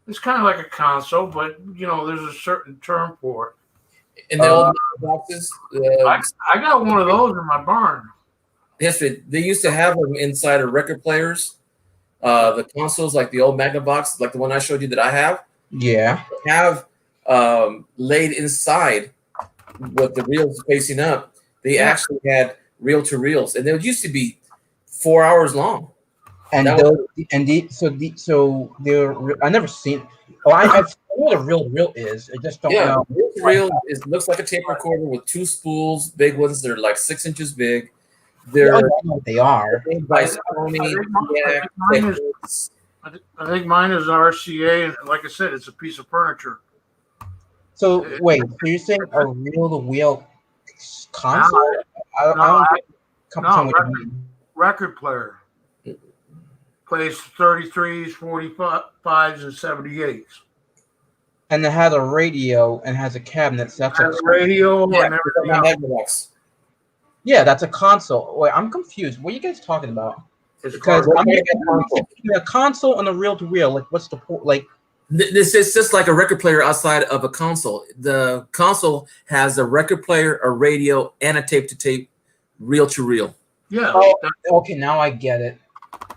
It's kind of like a console, but you know, there's a certain term for it. in the old boxes, I got one of those in my barn. yes, they used to have them inside of record players. The consoles, like the old Magnavox, like the one I showed you that I Yeah. have laid inside with the reels facing up. They Yeah. actually had reel to reels, and they used to be 4 hours long. And That so they're I never seen. Oh, I know what a real is. I just don't Yeah, know. reel to reel looks like a tape recorder with two spools, big ones. They're like 6 inches big. I They're know what they are. made by I Sony. think mine is- I think mine is an RCA, and like I said, it's a piece of furniture. So wait, so you're saying a reel to wheel console? I No, don't I- comprehend no, what you mean. record player. Plays 33s, 45s, and 78s. And it has a radio and has a cabinet. So that's Has a a radio Yeah, and everything else. Magnavox. yeah, that's a console. Wait, I'm confused. What are you guys talking about? It's Because called- I'm between a console and a reel to reel. Like, what's the point? Like, This is just like a record player outside of a console. The console has a record player, a radio, and a tape to tape, reel to reel. yeah, Oh. okay, now I get it.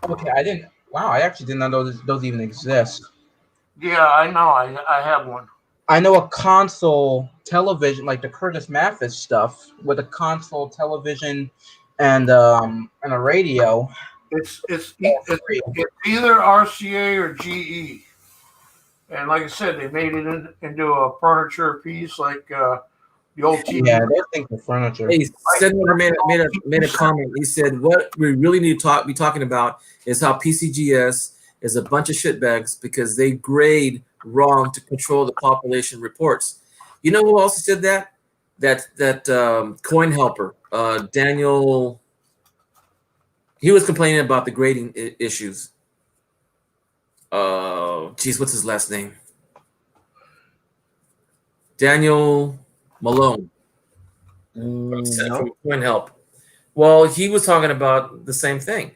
Okay, I didn't. Wow, I actually did not know those even exist. yeah, I know. I have one. I know a console television, like the Curtis Mathis stuff, with a console television and a radio. It's either RCA or GE. And like I said, they made it into a furniture piece, like the old TV. Yeah, those things are furniture. Hey, Senator made a comment. He said, "What we really need to be talking about is how PCGS is a bunch of shitbags because they grade wrong to control the population reports." You know who else said that? That coin helper, Daniel. He was complaining about the grading issues. Geez, what's his last name? Daniel Malone. From Coin Help. Well, he was talking about the same thing.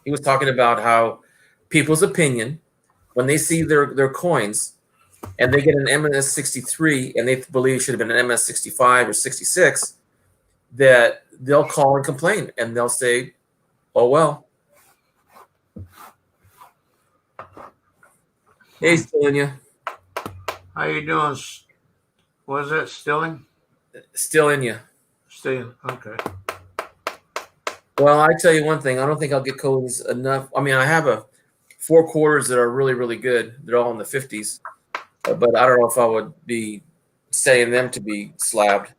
He was talking about how people's opinion, when they see their coins and they get an MS-63 and they believe it should have been an MS-65 or 66, that they'll call and complain and they'll say, "Oh well." Hey, Stilling, How you doing? What is that? Stilling? still in you. Staying. Okay. Well, I tell you one thing. I don't think I'll get codes enough. I mean, I have a 4 quarters that are really, really good. They're all in the 50s, but I don't know if I would be setting them to be slabbed.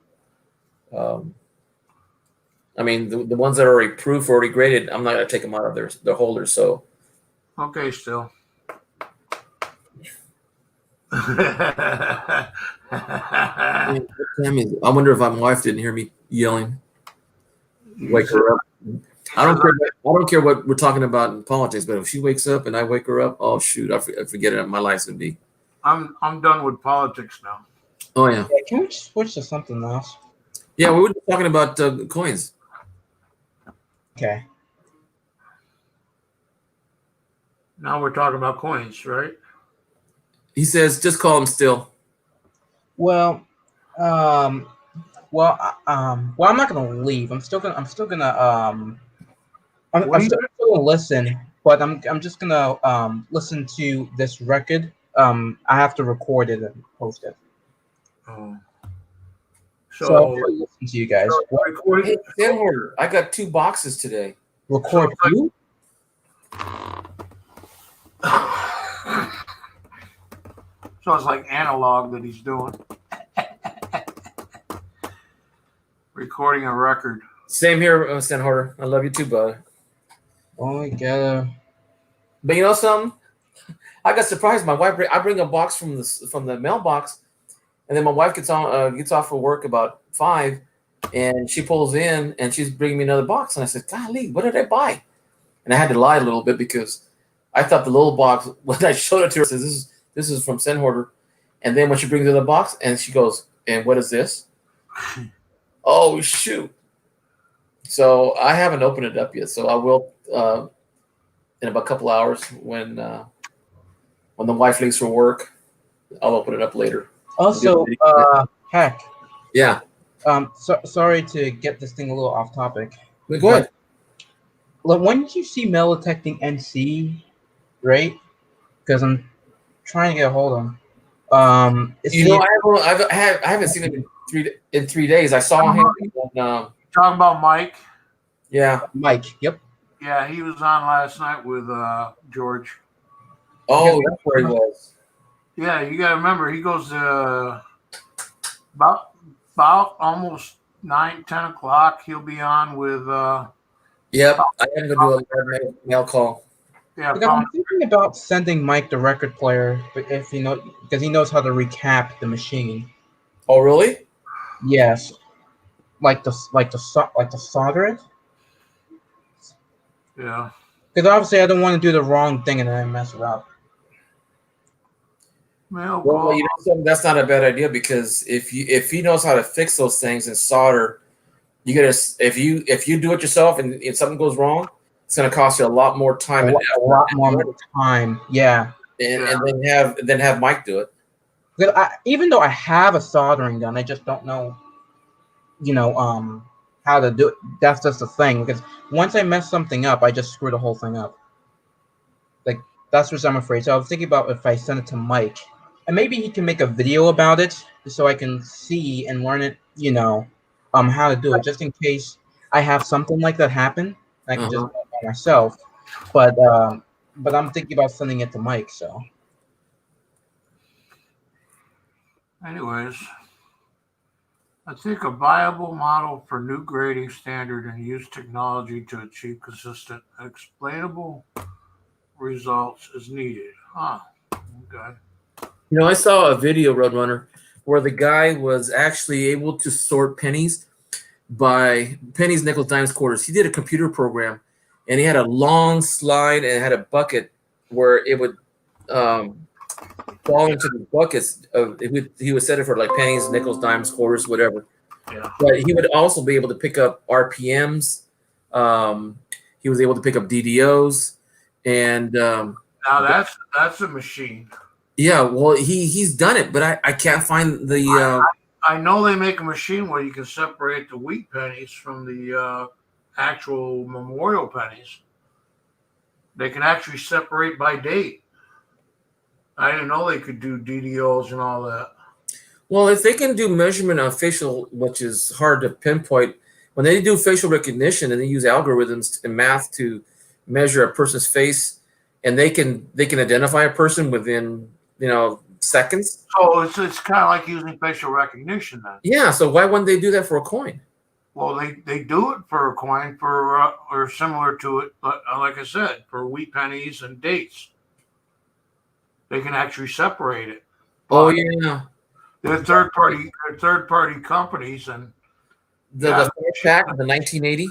I mean, the ones that are already proof, already graded, I'm not going to take them out of their holders. So, Okay, still. I wonder if my wife didn't hear me yelling. Wake her up. I don't care what we're talking about in politics, but if she wakes up and I wake her up, oh shoot, I forget it. My life's gonna be. I'm done with politics now. Oh yeah, Yeah, can we switch to something else? yeah. We were talking about coins. Okay. Now we're talking about coins, right? He says, just call him Still. Well, Well, I'm not gonna leave. I'm What do still you? gonna listen, but I'm just gonna listen to this record. I have to record it and post it. Oh. So I'll So, probably listen to you guys. What, record. Hey, Sam Hoarder, I got 2 boxes today. record So- you? So it's like analog that he's doing. Recording a record. Same here, Sam Hoarder. I love you too, brother. Oh, I gotta. But you know something? I got surprised. My wife, I bring a box from the mailbox, and then my wife gets off for work about 5, and she pulls in and she's bringing me another box, and I said, "Golly, what did I buy?" And I had to lie a little bit because I thought the little box when I showed it to her, I said, "This is from Sen Hoarder," and then when she brings her the box and she goes, "And what is this?" Oh shoot! So I haven't opened it up yet, so I will in about a couple hours when the wife leaves for work. I'll open it up later. Also, heck. Yeah. Sorry to get this thing a little off topic. Go ahead. Like, when did you see metal detecting NC? Right? Because I'm trying to get a hold of him. I haven't seen him in 3 days. I saw him on, Talking about Mike. yeah. Mike. Yep. Yeah, he was on last night with George. Oh, that's where he was. Yeah, you got to remember, he goes about almost 9-10 o'clock. He'll be on with Yep. I am going to do a mail call. yeah. Because I'm thinking about sending Mike the record player, but if you know, because he knows how to recap the machine. Oh, really? Yes, like the solder it. Yeah. Because obviously I don't want to do the wrong thing and then I mess it up. Mail Well, call. you know something, that's not a bad idea because if he knows how to fix those things and solder, you gotta if you do it yourself and if something goes wrong, it's gonna cost you a lot more time A lot more time. Yeah. and then have Mike do it. Because even though I have a soldering gun, I just don't know, how to do it. That's just the thing. Because once I mess something up, I just screw the whole thing up. Like, that's what I'm afraid. So I was thinking about if I send it to Mike, and maybe he can make a video about it, so I can see and learn it. How to do it, just in case I have something like that happen. I can just do it by myself. But I'm thinking about sending it to Mike. So. Anyways, I think a viable model for new grading standard and use technology to achieve consistent, explainable results is needed. Huh. Okay. You know, I saw a video, Roadrunner, where the guy was actually able to sort pennies by pennies, nickels, dimes, quarters. He did a computer program, and he had a long slide and it had a bucket where it would fall into the buckets. He would set it for like pennies, nickels, dimes, quarters, whatever. Yeah. But he would also be able to pick up RPMs. He was able to pick up DDOs, and Now that's a machine. yeah, well, he's done it, but I can't find the. I know they make a machine where you can separate the wheat pennies from the actual memorial pennies. They can actually separate by date. I didn't know they could do DDOs and all that. Well, if they can do measurement on facial, which is hard to pinpoint, when they do facial recognition and they use algorithms and math to measure a person's face, and they can identify a person within seconds. So it's kind of like using facial recognition then. Yeah. So why wouldn't they do that for a coin? Well, they do it for a coin or similar to it, but like I said, for wheat pennies and dates, they can actually separate it. Oh yeah. They're third party companies, and The pack, the 1980.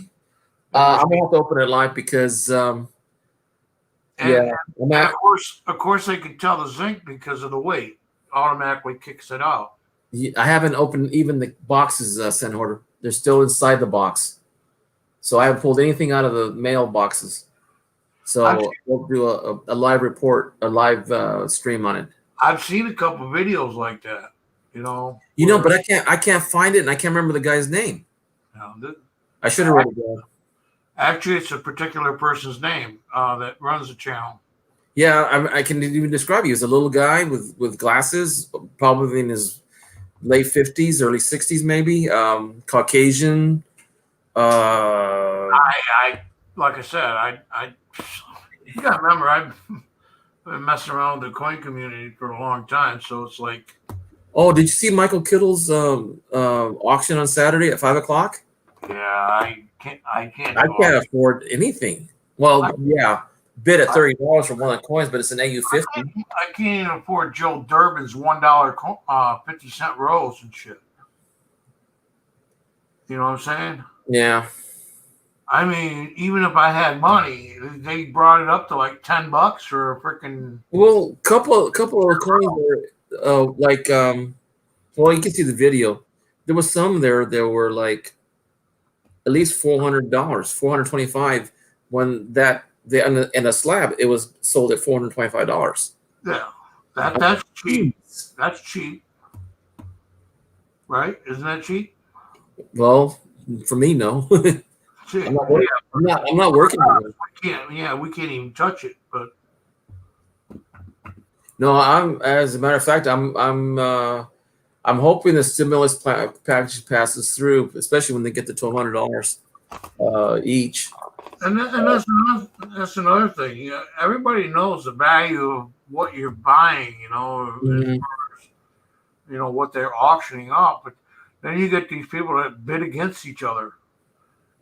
I'm gonna have to open it live because and of course they can tell the zinc because of the weight. Automatically kicks it out. I haven't opened even the boxes, Sen Hoarder. They're still inside the box, so I haven't pulled anything out of the mail boxes. So we'll do a live report, a live stream on it. I've seen a couple videos like that. You know. But I can't find it, and I can't remember the guy's name. I should have wrote it down. Actually, it's a particular person's name that runs the channel. Yeah, I can even describe you as a little guy with glasses, probably in his late 50s, early 60s, maybe. Caucasian. I like I said, I you gotta remember I've been messing around with the coin community for a long time, so it's like. Oh, did you see Michael Kittle's auction on Saturday at 5:00? Yeah, I can't afford anything. Well, yeah, bid at $30 for one of the coins, but it's an AU50. I can't even afford Joe Durbin's $1 50-cent rolls and shit. You know what I'm saying? Yeah. I mean, even if I had money, they brought it up to like $10 for a freaking. Well, couple of coins were well, you can see the video. There was some there that were like at least $400, $425. When in a slab, it was sold at $425. Yeah, that's cheap. That's cheap, right? Isn't that cheap? Well, for me, no. I'm not working on it. We can't even touch it. But no, as a matter of fact, I'm hoping the stimulus package passes through, especially when they get to $1,200 each. And that's another thing. You know, everybody knows the value of what you're buying. You know, Mm-hmm. You know what they're auctioning off, but then you get these people that bid against each other,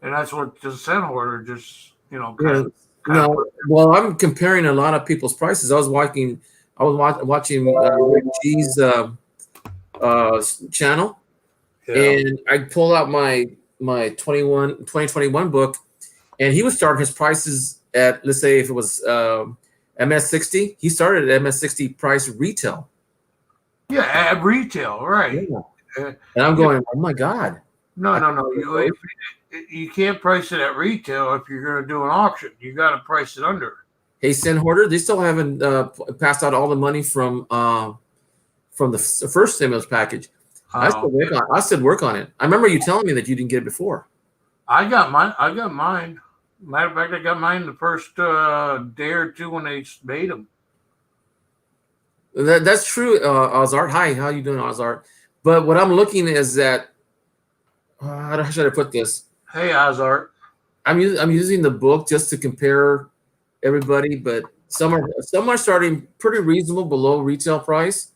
and that's what the Sen order just Well, I'm comparing a lot of people's prices. I was watching Rick G's channel, and I pulled out my 2021 book, and he was starting his prices at, let's say if it was MS60, he started at MS60 price retail. Yeah, at retail, right? Yeah. And I'm going, oh my God. No. You can't price it at retail if you're going to do an auction. You got to price it under. Hey, Sen Hoarder, they still haven't passed out all the money from the first stimulus package. I still work on it. I remember you telling me that you didn't get it before. I got mine. Matter of fact, I got mine the first day or two when they made them. That's true, Ozart. Hi, how you doing, Ozart? But what I'm looking is that how should I put this? Hey, Ozart. I'm using the book just to compare everybody, but some are starting pretty reasonable below retail price,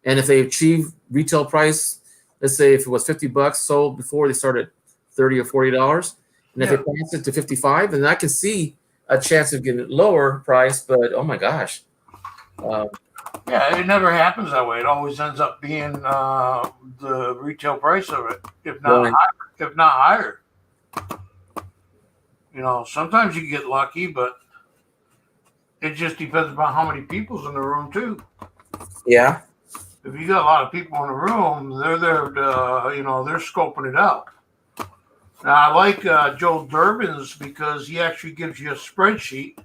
and if they achieve retail price, let's say if it was $50 sold before, they start at $30 or $40, and if it pass it to 55, then I can see a chance of getting it lower price. But oh my gosh. Yeah, it never happens that way. It always ends up being the retail price of it, if not higher. You know, sometimes you get lucky, but it just depends upon how many people's in the room too. Yeah. If you got a lot of people in the room, they're there. They're scoping it out. Now, I like Joe Durbin's because he actually gives you a spreadsheet,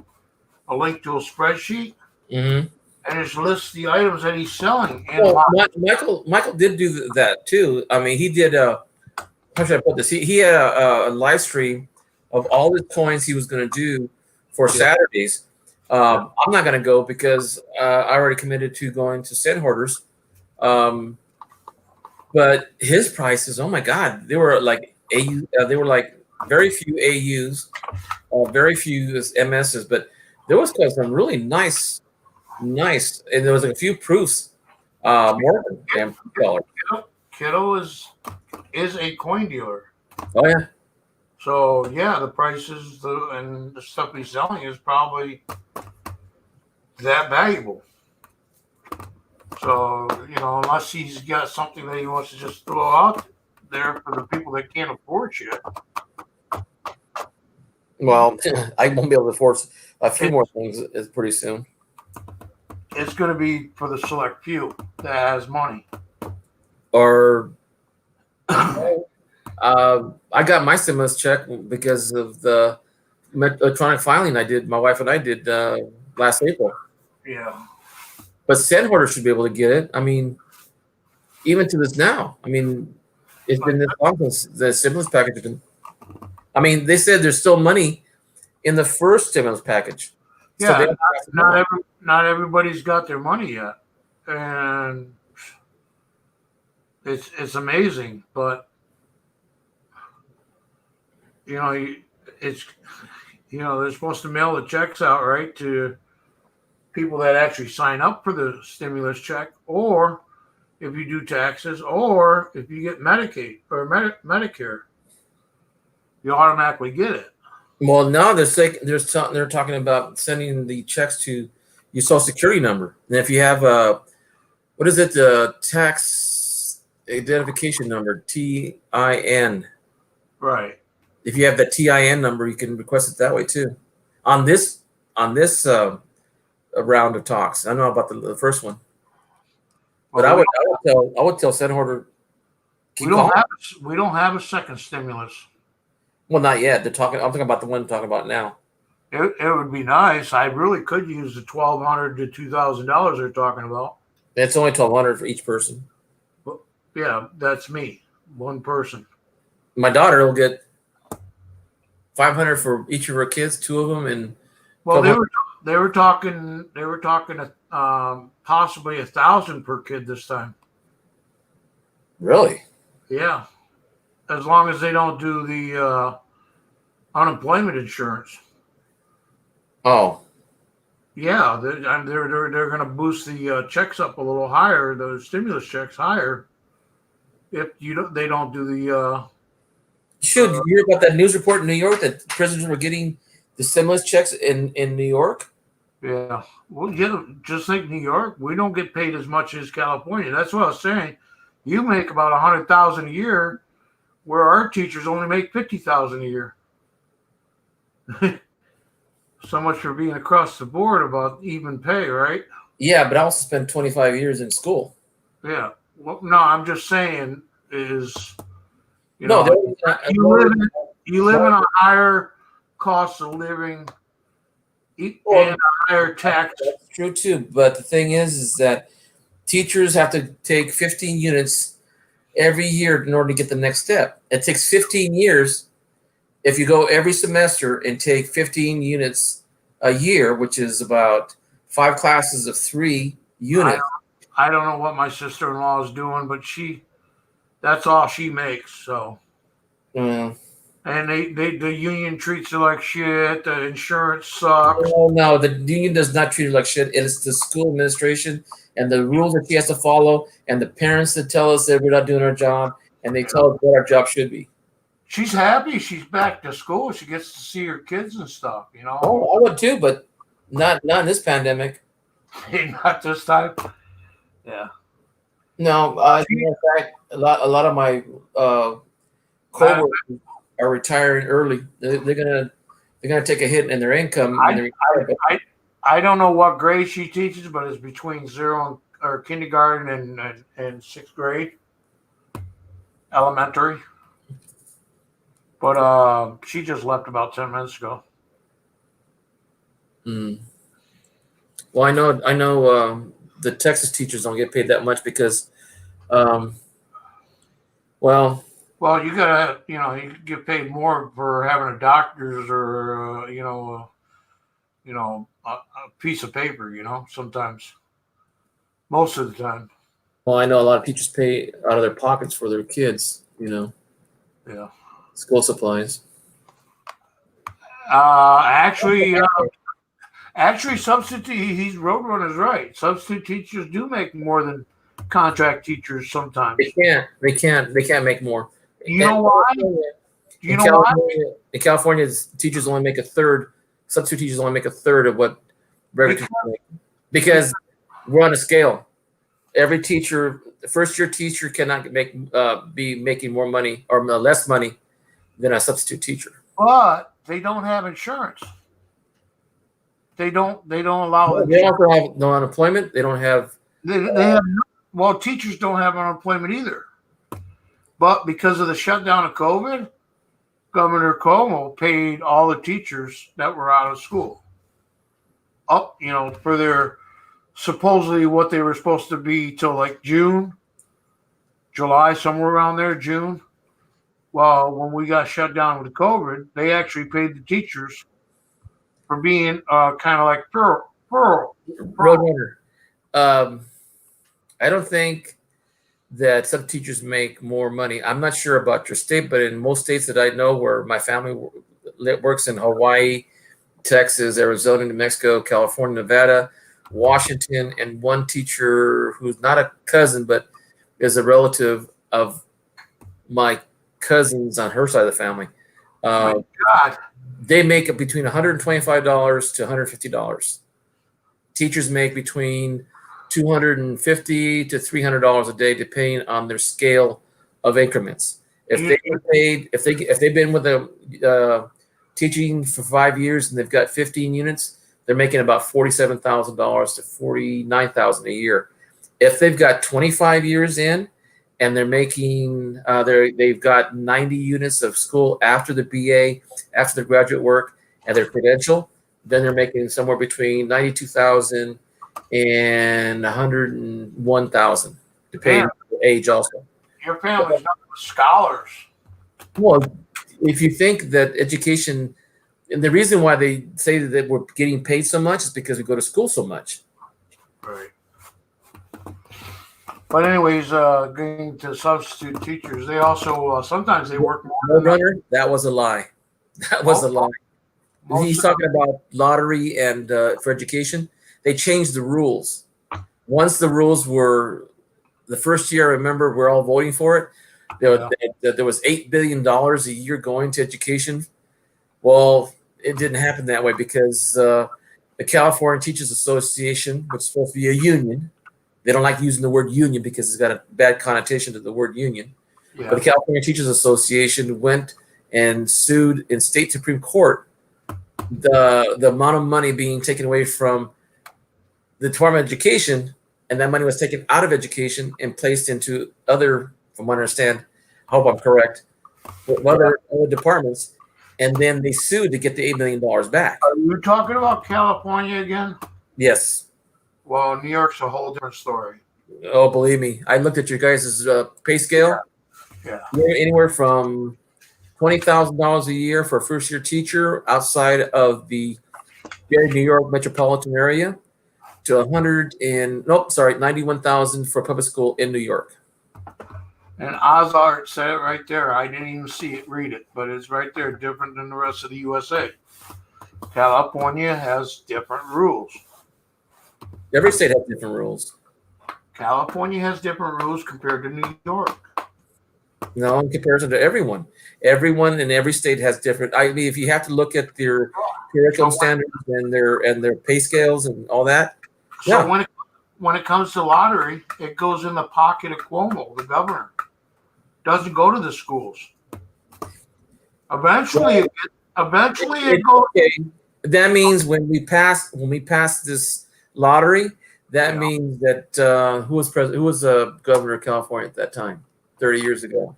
a link to a spreadsheet. Mm-hmm. And it lists the items that he's selling. Well, Michael did do that too. I mean, he did. How should I put this? He had a live stream of all the coins he was going to do for Saturdays. I'm not going to go because I already committed to going to Sen Hoarders. But his prices, oh my God, they were like they were like very few AUs, very few MSs, but there was some really nice, and there was a few proofs. More than $10. Kittle is a coin dealer. Oh yeah. So yeah, the prices and the stuff he's selling is probably that valuable. So unless he's got something that he wants to just throw out there for the people that can't afford shit. Well, I won't be able to afford a few more things pretty soon. It's going to be for the select few that has money. Or I got my stimulus check because of the electronic filing my wife and I did last April. Yeah. But Sen Hoarder should be able to get it. I mean, even to this now. I mean, it's been this long since the stimulus package has been. I mean, they said there's still money in the first stimulus package. So Yeah, they don't have to know. not everybody's got their money yet, and it's amazing. But it's they're supposed to mail the checks out, right, to people that actually sign up for the stimulus check, or if you do taxes, or if you get Medicaid or Medicare, you automatically get it. Well, now they're talking about sending the checks to your social security number. And if you have what is it, the tax identification number, TIN. Right. If you have the TIN number, you can request it that way too. On this round of talks, I don't know about the first one, but Well, I would tell Senator. we don't have a second stimulus. Well, not yet. I'm talking about the one I'm talking about now. It would be nice. I really could use the $1,200 to $2,000 they're talking about. It's only $1,200 for each person. Yeah, that's me, one person. My daughter will get $500 for each of her kids, two of them, and Well, they were talking possibly $1,000 per kid this time. really. Yeah, as long as they don't do the unemployment insurance. Oh, Yeah, they're going to boost the checks up a little higher, the stimulus checks higher, if they don't do the. shoot! Did you hear about that news report in New York that prisoners were getting the stimulus checks in New York? Yeah, well, yeah, just like New York, we don't get paid as much as California. That's what I was saying. You make about $100,000 a year, where our teachers only make $50,000 a year. So much for being across the board about even pay, right? Yeah, but I also spent 25 years in school. Yeah. Well, no, I'm just saying is, No, you live in a higher cost of living and a higher tax. That's true too. But the thing is that teachers have to take 15 units every year in order to get the next step. It takes 15 years if you go every semester and take 15 units a year, which is about 5 classes of 3 units. I don't know what my sister-in-law is doing, but that's all she makes. So, and the union treats her like shit. The insurance sucks. No, the union does not treat her like shit. It is the school administration and the rules that she has to follow, and the parents that tell us that we're not doing our job, and they tell us what our job should be. She's happy. She's back to school. She gets to see her kids and stuff. Oh, I would too, but not in this pandemic. Not this time. Yeah. No, in fact, a lot of my coworkers are retiring early. They're gonna take a hit in their income when they retire. I don't know what grade she teaches, but it's between or kindergarten and 6th grade, elementary. But she just left about 10 minutes ago. Well, I know the Texas teachers don't get paid that much because, well, you gotta, you get paid more for having a doctor's or a piece of paper. Sometimes, most of the time. Well, I know a lot of teachers pay out of their pockets for their kids. Yeah. School supplies. Actually, substitute. He's Roadrunner's right. Substitute teachers do make more than contract teachers sometimes. They can't make more. You know why? In California, teachers only make a third. Substitute teachers only make a third of what regular teachers make because we're on a scale. Every teacher, first-year teacher, cannot be making more money or less money than a substitute teacher. But they don't have insurance. They don't allow. They also have no unemployment. They don't have. They have. Well, teachers don't have unemployment either. But because of the shutdown of COVID, Governor Cuomo paid all the teachers that were out of school up, for their supposedly what they were supposed to be till like June. July, somewhere around there, June. Well, when we got shut down with COVID, they actually paid the teachers for being kind of like pearl. Roadrunner. I don't think that some teachers make more money. I'm not sure about your state, but in most states that I know, where my family works, in Hawaii, Texas, Arizona, New Mexico, California, Nevada, Washington, and one teacher who's not a cousin but is a relative of my cousins on her side of the family. My God. They make between $125 to $150. Teachers make between $250 to $300 a day, depending on their scale of increments. If they get paid, if they've been with the teaching for 5 years and they've got 15 units, they're making about $47,000 to $49,000 a year. If they've got 25 years in and they're making, they've got 90 units of school after the BA, after the graduate work, and their credential, then they're making somewhere between $92,000 and $101,000, depending on the age also. Your family's not scholars. Well, if you think that education, and the reason why they say that we're getting paid so much is because we go to school so much. Right. But anyways, getting to substitute teachers, they also sometimes they work more. Roadrunner, that was a lie. That was a lie. He's talking about lottery and for education. They changed the rules. Once the rules were, the first year I remember we're all voting for it. There was $8 billion a year going to education. Well, it didn't happen that way because the California Teachers Association, which is supposed to be a union, they don't like using the word union because it's got a bad connotation to the word union. Yeah. But the California Teachers Association went and sued in state Supreme Court the amount of money being taken away from the Department of Education, and that money was taken out of education and placed into other, from what I understand, I hope I'm correct, other departments, and then they sued to get the $8 million back. Are you talking about California again? Yes. Well, New York's a whole different story. Oh, believe me, I looked at your guys' pay scale. Yeah. Anywhere from $20,000 a year for a first-year teacher outside of the New York metropolitan area, to $91,000 for public school in New York. And Ozart said it right there. I didn't even see it, read it, but it's right there, different than the rest of the USA. California has different rules. Every state has different rules. California has different rules compared to New York. No, in comparison to everyone. Everyone in every state has different. I mean, if you have to look at their curriculum standards and their pay scales and all that. So Yeah. when it comes to lottery, it goes in the pocket of Cuomo, the governor. Doesn't go to the schools. Eventually it goes. Okay. That means when we pass this lottery, that means that who was president? Who was governor of California at that time? 30 years ago.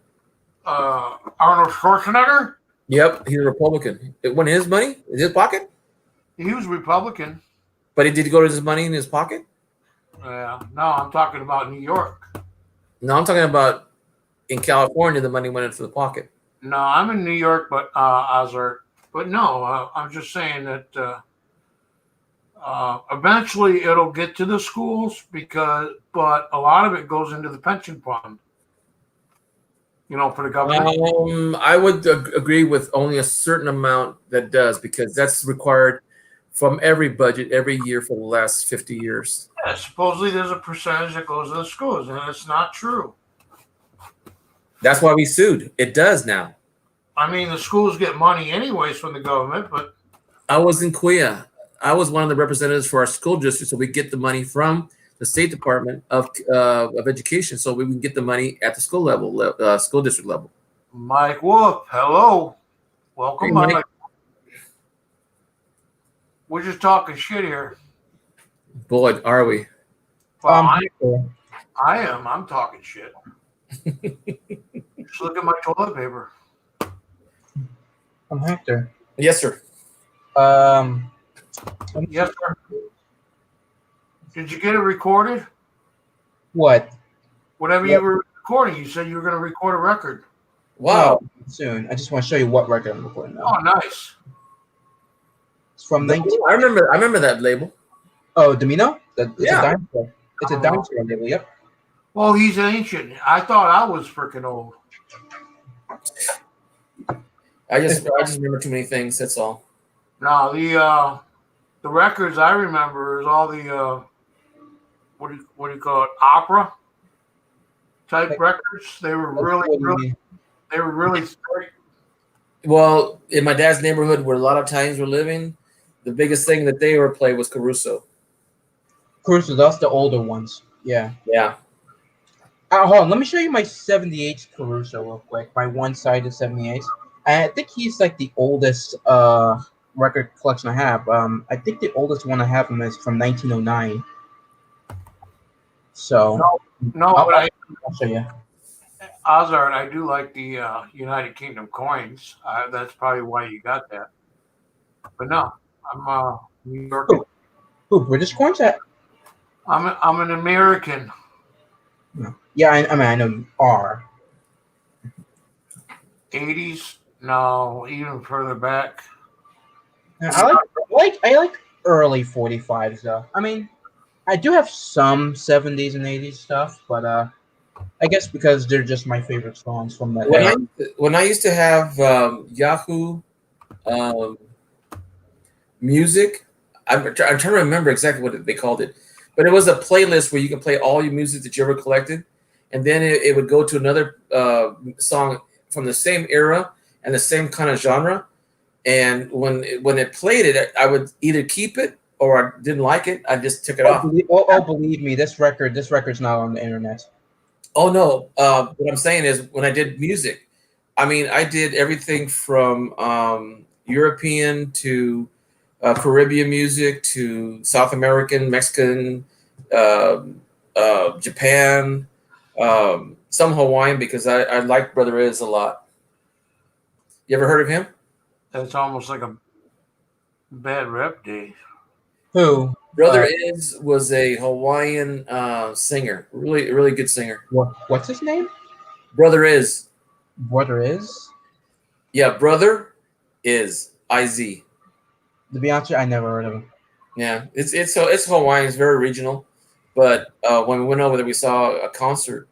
Arnold Schwarzenegger. Yep, he's a Republican. It went in his money in his pocket, He was Republican. but he did go to his money in his pocket. No, I'm talking about New York. No, I'm talking about in California. The money went into the pocket. No, I'm in New York, but Ozark. But no, I'm just saying that eventually it'll get to the schools but a lot of it goes into the pension fund. For the government. I would agree with only a certain amount that does, because that's required from every budget every year for the last 50 years. Yeah, supposedly there's a percentage that goes to the schools, and it's not true. That's why we sued. It does now. I mean, the schools get money anyways from the government, but I was in Kuya. I was one of the representatives for our school district, so we get the money from the State Department of Education, so we can get the money at the school level, school district level. Mike Wolf, hello. Welcome, Hey, Mike. Mike. We're just talking shit here. Boy, are we? Well, I am. I'm talking shit. Just look at my toilet paper. I'm Hector. Yes, sir. Yes, sir. Did you get it recorded? What? Whatever Yep. recording. You said you were going to record a record. Wow. No, soon. I just want to show you what record I'm recording now. Oh, nice. It's from 19. I remember that label. Oh, Domino. It's Yeah. a dinosaur. It's a dinosaur label. Yep. Oh, he's ancient. I thought I was freaking old. I just remember too many things. That's all. No, the records I remember is all the what do you call it, opera type records. They were really straight. Well, in my dad's neighborhood, where a lot of Italians were living, the biggest thing that they were playing was Caruso. Caruso, that's the older ones. Yeah. Yeah. Hold on. Let me show you my 78 Caruso real quick. My one-sided 78. I think he's like the oldest record collection I have. I think the oldest one I have him is from 1909. So No, but I'll show you. Ozard, I do like the United Kingdom coins. That's probably why you got that. But no, I'm New York. Who, British coins? I'm an American. Yeah, I mean, I know you are. 80s? No, even further back. I like early 45s though. I mean, I do have some 70s and 80s stuff, but I guess because they're just my favorite songs from that era. When I used to have Yahoo Music, I'm trying to remember exactly what they called it, but it was a playlist where you can play all your music that you ever collected, and then it would go to another song from the same era and the same kind of genre. And when it played it, I would either keep it or I didn't like it. I just took it off. Believe me, this record's not on the internet. Oh no! What I'm saying is, when I did music, I mean, I did everything from European to Caribbean music to South American, Mexican, Japan, some Hawaiian, because I like Brother Is a lot. You ever heard of him? That's almost like a bad rep day. Who? Brother Is was a Hawaiian singer, really good singer. What's his name? Brother Is. Brother Is? Yeah, Brother Is IZ. To be honest, I never heard of him. Yeah, it's Hawaiian. It's very regional. But when we went over there, we saw a concert,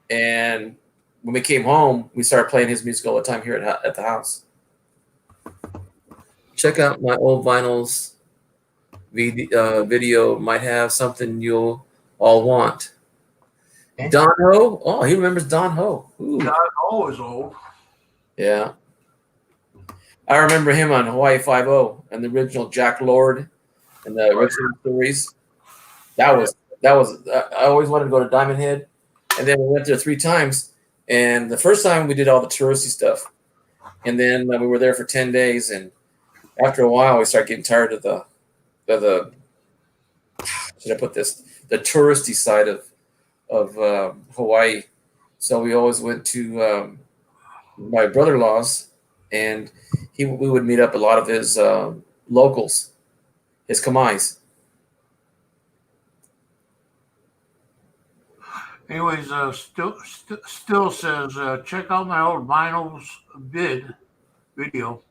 and when we came home, we started playing his music all the time here at the house. Check out my old vinyls. Video might have something you'll all want. Okay. Don Ho. Oh, he remembers Don Ho. Ooh. Not always old. Yeah. I remember him on Hawaii Five-0 and the original Jack Lord and the original series. That was. I always wanted to go to Diamond Head, and then we went there 3 times. And the first time we did all the touristy stuff, and then we were there for 10 days. And after a while, we started getting tired of the should I put this, the touristy side of Hawaii. So we always went to my brother-in-law's, and we would meet up a lot of his locals, his kamais. Anyways, still says check out my old vinyls video.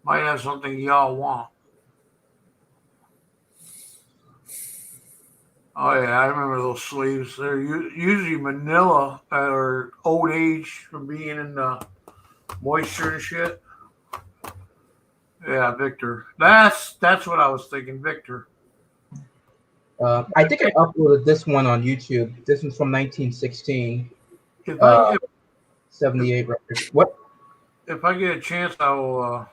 Might have something y'all want. Oh yeah, I remember those sleeves. They're usually manila that are old age from being in the moisture and shit. Yeah, Victor. That's what I was thinking, Victor. I think I uploaded this one on YouTube. This one's from 1916. If I 78 record. What? if I get a chance, I will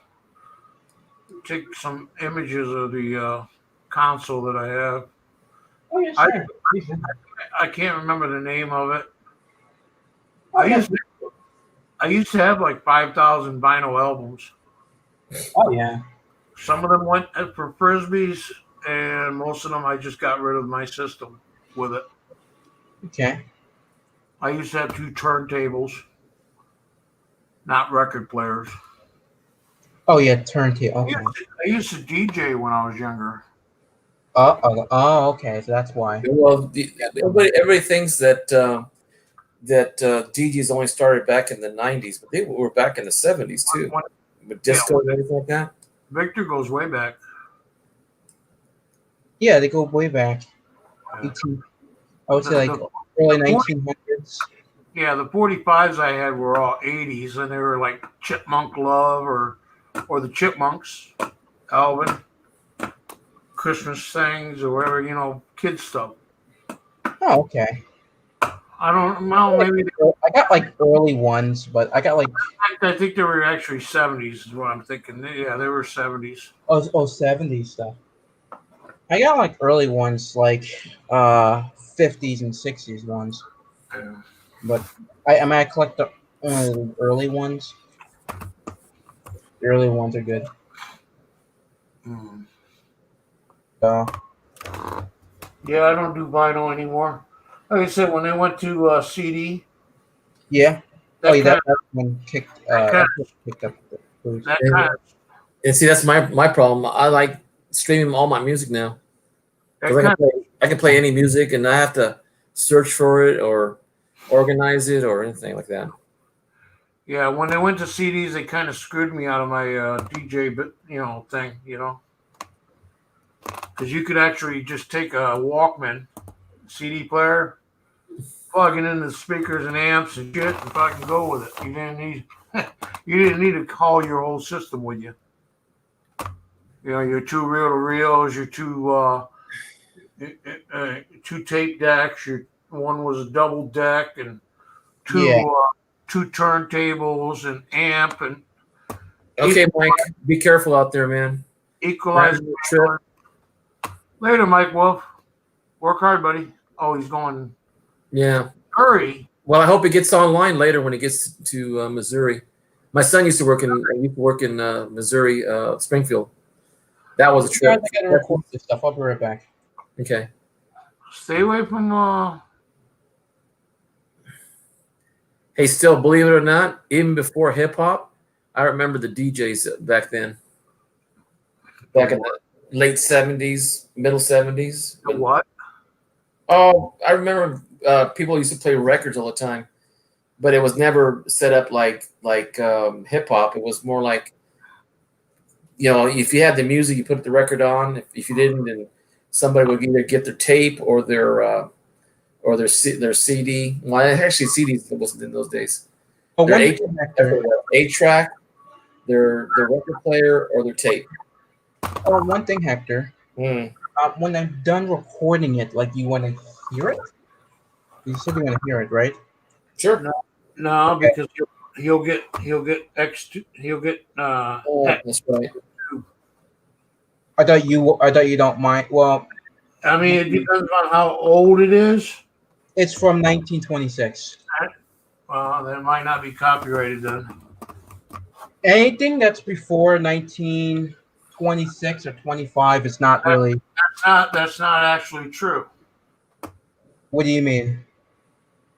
take some images of the console that I have. Oh yeah, sure. I can't remember the name of it. Oh, I used to have like 5,000 vinyl albums. Oh yeah. Some of them went for frisbees, and most of them I just got rid of my system with it. Okay. I used to have 2 turntables, not record players. Oh yeah, turntable. Okay. I used to DJ when I was younger. Oh, okay. So that's why. Well, everybody thinks that that DJs only started back in the '90s, but they were back in the '70s too, with disco and everything like that. Victor goes way back. Yeah, they go way back. Yeah. 18, I would say like early 1900s. Yeah, the 45s I had were all 80s, and they were like Chipmunk Love or the Chipmunks, Alvin, Christmas things or whatever, kid stuff. Oh, okay. I don't know, maybe I got like early ones, but I got like I think they were actually 70s is what I'm thinking. Yeah, they were 70s. 70s stuff. I got like early ones, like 50s and 60s ones. Yeah. But I collect the early ones. The early ones are good. Hmm. So Yeah, I don't do vinyl anymore. Like I said, when they went to CD, yeah. that Yeah, kind that one kicked picked up the blues. that kind of And see, that's my problem. I like streaming all my music now that because kind I can play any music, and I have to search for it or organize it or anything like that. yeah, when they went to CDs, they kind of screwed me out of my DJ, thing, because you could actually just take a Walkman CD player, plug it into the speakers and amps and shit, and fucking go with it. You didn't need to call your whole system with you. Your two reel-to-reels, your two tape decks. One was a double deck, and two turntables, and amp, and Okay, Mike, be careful out there, man. equalizer. Trip. Later, Mike Wolf. Work hard, buddy. Oh, he's going. Yeah. Hurry. Well, I hope it gets online later when it gets to Missouri. My son used to work in Missouri, Springfield. That was a Guys, trip. I gotta record this stuff. I'll be right back. Okay. Stay away from. Hey, still, believe it or not, even before hip hop, I remember the DJs back then. Back in the late '70s, middle '70s. What? Oh, I remember people used to play records all the time, but it was never set up like hip hop. It was more like, if you had the music, you put the record on. If you didn't, then somebody would either get their tape or their CD. Well, actually, CDs wasn't in those days. But Their one eight- thing, Hector, 8-track, their record player, or their tape. one thing, Hector. Mm. When I'm done recording it, like you want to hear it? You said you want to hear it, right? Sure. No, because he'll get Oh, that's right. I thought you don't mind. Well, I mean, it depends on how old it is. it's from 1926. Well, that might not be copyrighted then. Anything that's before 1926 or 25 is not really. That's not actually true. What do you mean?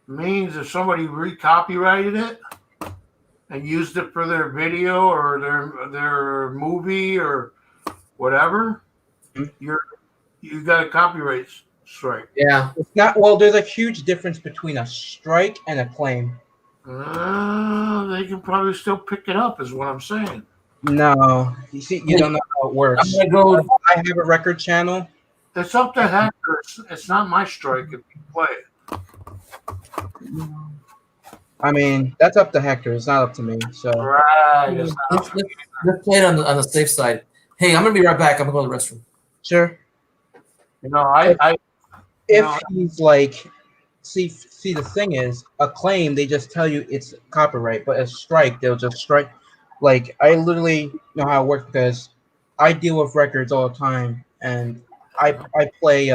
It means if somebody recopyrighted it and used it for their video or their movie or whatever, you got a copyright strike. Yeah. It's not. Well, there's a huge difference between a strike and a claim. They can probably still pick it up, is what I'm saying. No, you see, you don't know how it works. I'm gonna go. I have a record channel. It's up to hackers. It's not my strike if you play it. I mean, that's up to Hector. It's not up to me. So Right. It's not Let's play it on the safe side. Hey, I'm gonna be right back. I'm gonna go to the restroom. sure. If If he's like, see, the thing is, a claim they just tell you it's copyright, but a strike they'll just strike. Like I literally know how it works because I deal with records all the time, and I play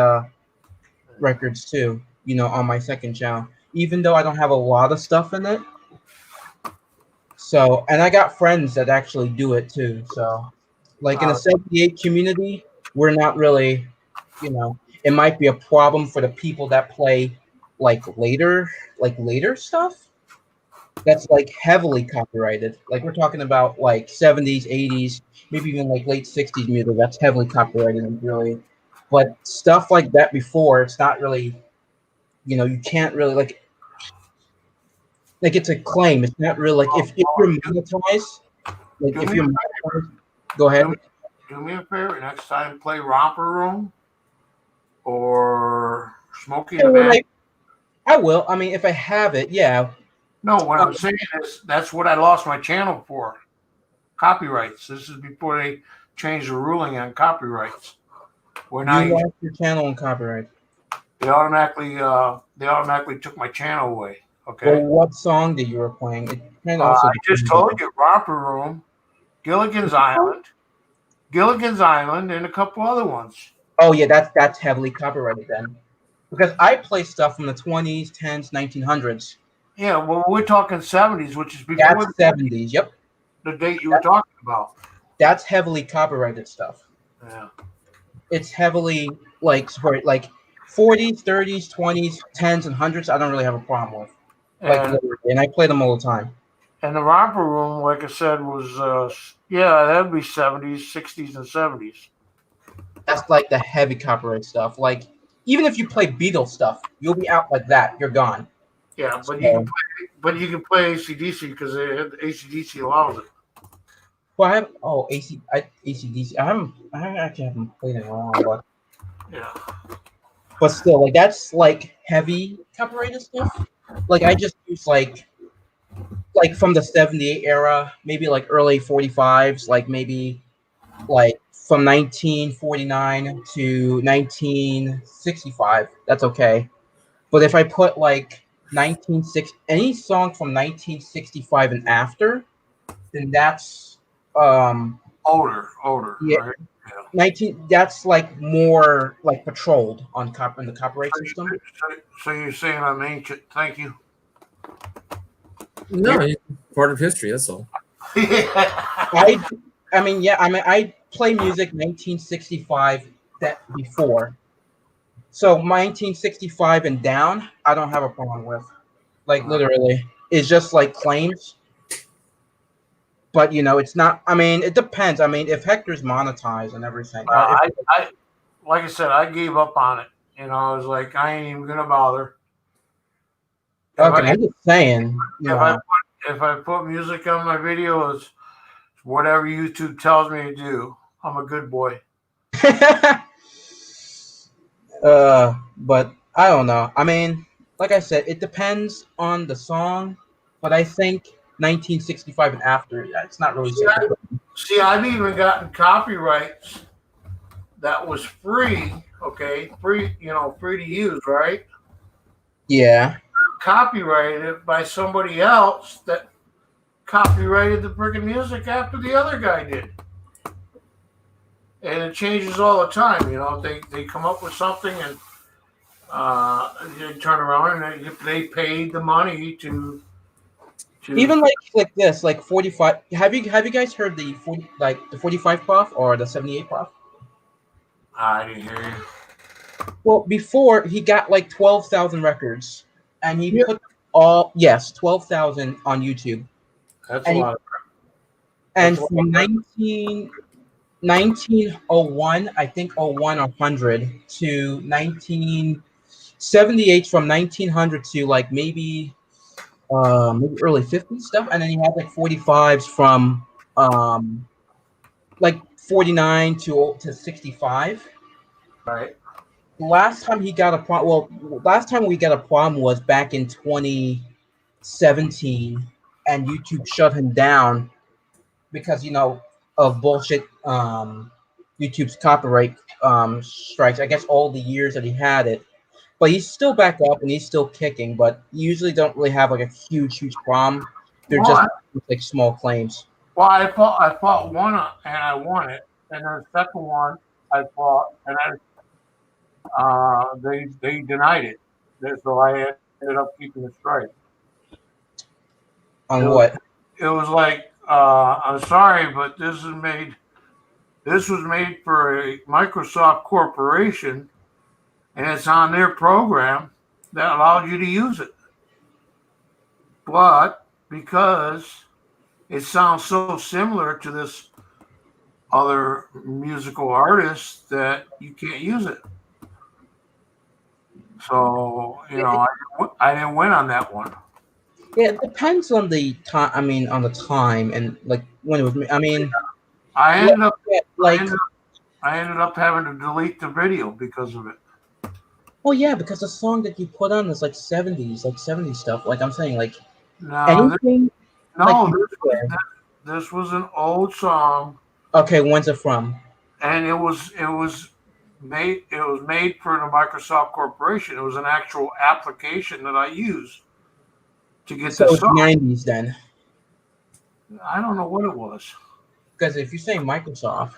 records too. On my second channel, even though I don't have a lot of stuff in it. So, and I got friends that actually do it too. So, like in the 78 community, we're not really, it might be a problem for the people that play like later stuff. That's like heavily copyrighted. Like we're talking about like 70s, 80s, maybe even like late 60s music. That's heavily copyrighted, really. But stuff like that before, it's not really. You can't really Like it's a claim. It's not real. Like if you're monetized, like Do if me you're a monetized, go ahead. Do me a favor. Next time, play Romper Room or Smokey and Yeah, the well, Bandit. I will. I mean, if I have it, yeah. No, what I'm saying is that's what I lost my channel for. Copyrights. This is before they changed the ruling on copyrights. Where now You lost your channel on copyright. they automatically took my channel away. Okay. Well, what song that you were playing? It can also. I just told you Romper Room, Gilligan's Island, and a couple other ones. Oh yeah, that's heavily copyrighted then, because I play stuff from the 20s, 10s, 1900s. Yeah, well, we're talking 70s, which is before That's 70s. Yep, the date you were talking about. that's heavily copyrighted stuff. Yeah. It's heavily like 40s, 30s, 20s, 10s, and hundreds. I don't really have a problem with. Like, And, literally, and I play them all the time. and the Romper Room, like I said, was that'd be 70s, 60s, and 70s. That's like the heavy copyright stuff. Like, even if you play Beatles stuff, you'll be out like that. You're gone. Yeah, but So- you can play ACDC because ACDC allows it. Well, I have ACDC. I actually haven't played it in a while, but Yeah. still, like that's like heavy copyrighted stuff. Like I just use like from the 78 era, maybe like early 45s, like maybe like from 1949 to 1965. That's okay. But if I put like 1960 any song from 1965 and after, then that's Older, Yeah. right? 19 that's like more like patrolled on in the copyright system. So you're saying I'm ancient? Thank you. No, it's part of history. That's all. I I play music 1965 that before. So 1965 and down, I don't have a problem with. Like literally. It's just like claims. But it's not. I mean, it depends. I mean, if Hector's monetized and everything, I like I said, I gave up on it. I was like, I ain't even gonna bother. okay, I'm just saying. If I put music on my videos, whatever YouTube tells me to do, I'm a good boy. But I don't know. I mean, like I said, it depends on the song. But I think 1965 and after, it's not really. See, I've even gotten copyrights that was free. Okay, free to use, right? Yeah. Copyrighted by somebody else that copyrighted the freaking music after the other guy did. And it changes all the time. They come up with something and they turn around and they paid the money to Even like this, like 45. Have you guys heard the 45 Prof or the 78 Prof? I didn't hear you. Well, before he got like 12,000 records, and he put 12,000 on YouTube. That's a lot. And from 1901, I think 01 or 100 to 1978, from 1900 to like maybe early 50s stuff, and then he had like 45s from like 49 to 65. Right. Last time we got a problem was back in 2017, and YouTube shut him down because of bullshit YouTube's copyright strikes. I guess all the years that he had it, but he's still back up and he's still kicking. But you usually don't really have like a huge problem. They're just like small claims. Well, I fought one and I won it, and then the second one I fought and they denied it, so I ended up keeping the strike. On what? It was like, I'm sorry, but this was made for a Microsoft corporation, and it's on their program that allowed you to use it. But because it sounds so similar to this other musical artist that you can't use it. So, I didn't win on that one. Yeah, it depends on the time. I mean, on the time and like when it was. I mean, I ended up, yeah, I like, ended, I ended up having to delete the video because of it. well, yeah, because the song that you put on is like 70s, like 70s stuff. Like I'm saying, like No, anything like no, before. this was an old song, Okay, when's it from? and it was made for the Microsoft Corporation. It was an actual application that I used to get So the it's song. 90s then, I don't know what it was. because if you say Microsoft,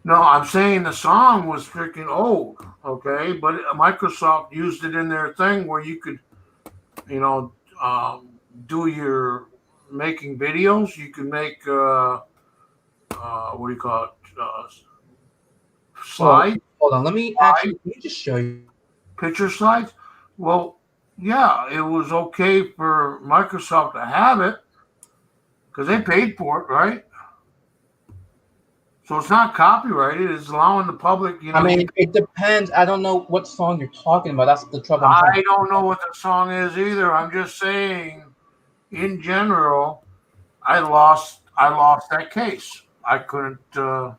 No, I'm saying the song was freaking old, okay? But Microsoft used it in their thing where you could, you know, do your making videos. You could make what do you call it? well, Slide, hold on, let me just show you. picture slides. Well, yeah, it was okay for Microsoft to have it because they paid for it, right? So it's not copyrighted. It's allowing the public, I mean, it depends. I don't know what song you're talking about. That's the trouble. I don't know what the song is either. I'm just saying, in general, I lost that case. I couldn't, what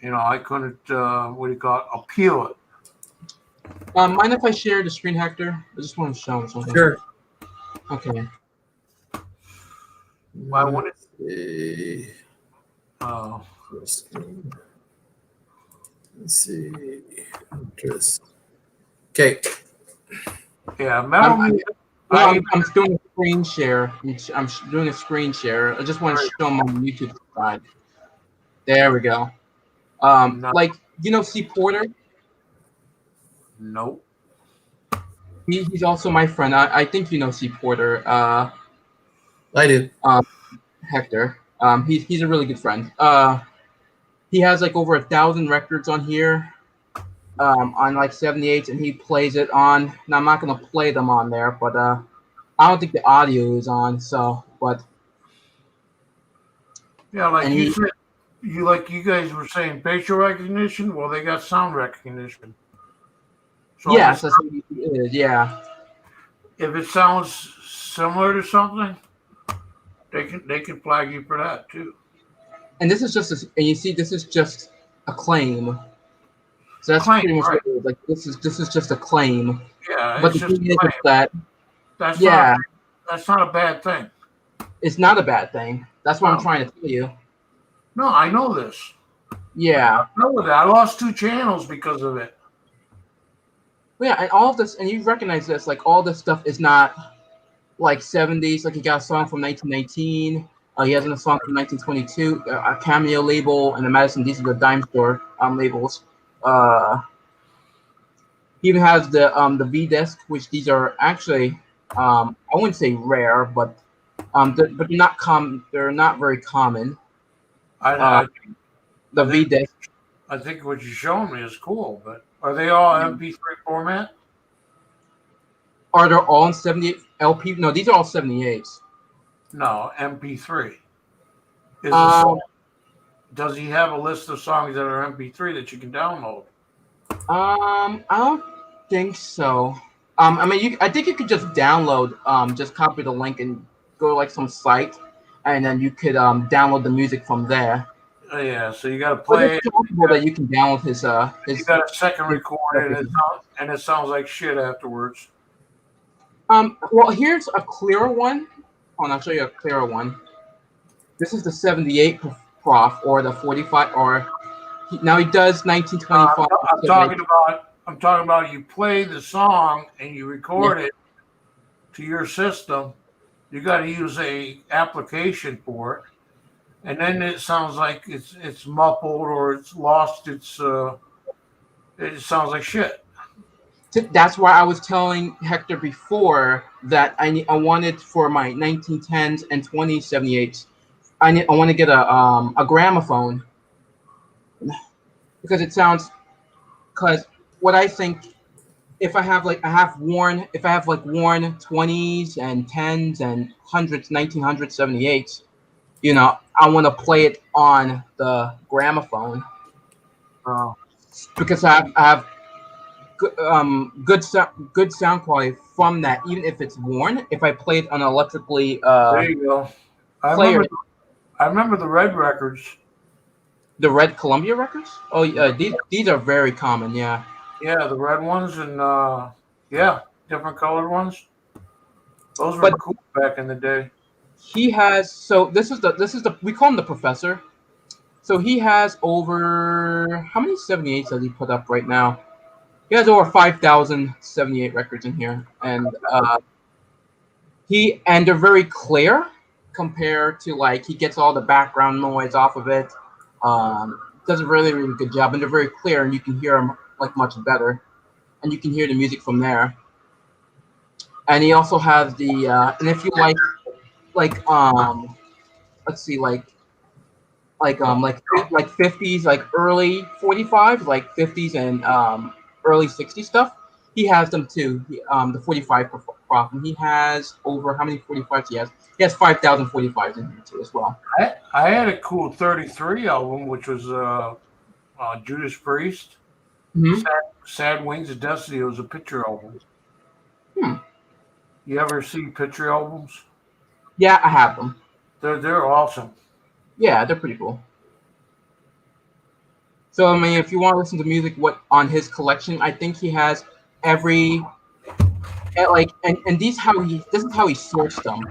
do you call it, appeal it. Mind if I share the screen, Hector? I just want to show him something. Sure. Okay. I wanted, see. uh, Let's see. Interest. Okay. yeah, Metal I'm- Music. Well, I'm doing a screen share. I'm doing a screen share. I just want to show them on the YouTube side. There we go. No. Like C Porter. Nope. He's also my friend. I think you know C Porter. I do. Hector. He's a really good friend. He has like over 1,000 records on here. On like 78s, and he plays it on. Now I'm not gonna play them on there, but I don't think the audio is on. So, but Yeah, like And you he- said, you guys were saying facial recognition. Well, they got sound recognition. So yes, that's what it is. Yeah. if it sounds similar to something, they can flag you for that too. And this is and you see, this is just a claim. So that's Claim, pretty much right. what it is. Like this is just a claim. Yeah, But it's the just thing is claim. that That's yeah, that's not a bad thing. it's not a bad thing. That's what I'm No. trying to tell you. No, I know this. Yeah. I know that. I lost 2 channels because of it. Yeah, and all of this, and you recognize this, like all this stuff is not like 70s. Like he got a song from 1919. He has a song from 1922, a Cameo label, and the Madison Diesel Dime Store labels. He even has the V disc, which these are actually I wouldn't say rare, but they're not common. They're not very common. I The V disc. I think what you're showing me is cool, but are they all MP3 format? Are they all in 78 LP? No, these are all 78s. No, MP3. Does he have a list of songs that are MP3 that you can download? I don't think so. I mean, I think you could just download, just copy the link and go to like some site, and then you could download the music from there. Yeah, so you got to But play it. it's possible that you can download his You got a second record, and it sounds like shit afterwards. Well, here's a clearer one. I'll show you a clearer one. This is the 78 prof or the 45 or now he does 1925. I'm talking about you play the song and you record it to your system. You got to use a application for it, and then it sounds like it's muffled or it's lost. It sounds like shit. That's why I was telling Hector before that I wanted for my 1910s and 2078s. I want to get a gramophone because it sounds. Because what I think, if I have like worn 20s and 10s and 1978s, I want to play it on the gramophone Oh. because I have good sound quality from that, even if it's worn. If I played an electrically There you go. player, I remember the Red records. the Red Columbia records. Oh, yeah, these are very common. Yeah. Yeah, the red ones and yeah, different colored ones. Those were But- cool back in the day. He has this is the we call him the professor. So he has over how many 78s does he put up right now? He has over 5,000 78 records in here, and they're very clear compared to like he gets all the background noise off of it. Does a really good job, and they're very clear, and you can hear them like much better, and you can hear the music from there. And he also has the and if you like let's see like 50s, like early 45s, like 50s and early 60s stuff. He has them too. The 45 prop, and he has over how many 45s he has? He has 5,000 45s in here too as well. I had a cool 33 album, which was Judas Priest. Mhm. Sad Wings of Destiny. It was a picture album. Hmm. You ever see picture albums? Yeah, I have them. They're awesome. Yeah, they're pretty cool. So I mean, if you want to listen to music, what on his collection, I think he has every and this is how he sorts them.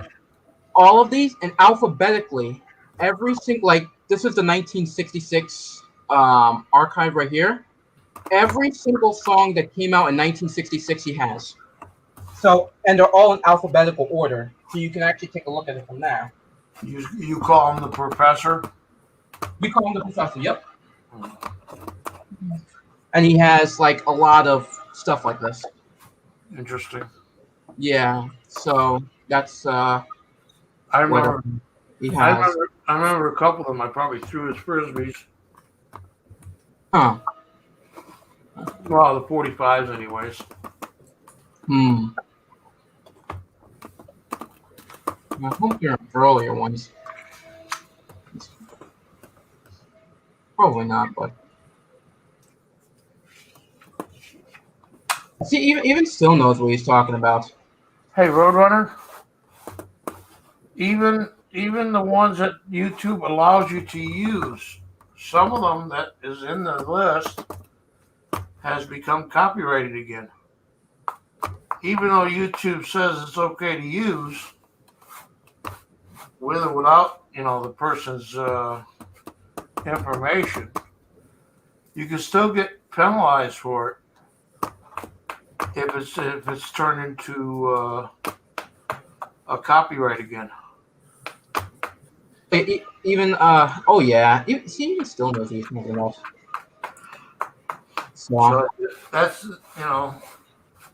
All of these and alphabetically, every single this is the 1966 archive right here. Every single song that came out in 1966 he has. So and they're all in alphabetical order, so you can actually take a look at it from there. You call him the professor? We call him the professor. Yep. And he has like a lot of stuff like this. Interesting. Yeah. So that's I remember. he I has. remember a couple of them. I probably threw as frisbees. Huh. Well, the 45s, anyways. I hope they're earlier ones. Probably not, but see, even still knows what he's talking about. Hey, Roadrunner. Even the ones that YouTube allows you to use, some of them that is in the list has become copyrighted again. Even though YouTube says it's okay to use, with or without, the person's information, you can still get penalized for it if it's turned into a copyright again. Even oh yeah, even still knows what he's talking about. So that's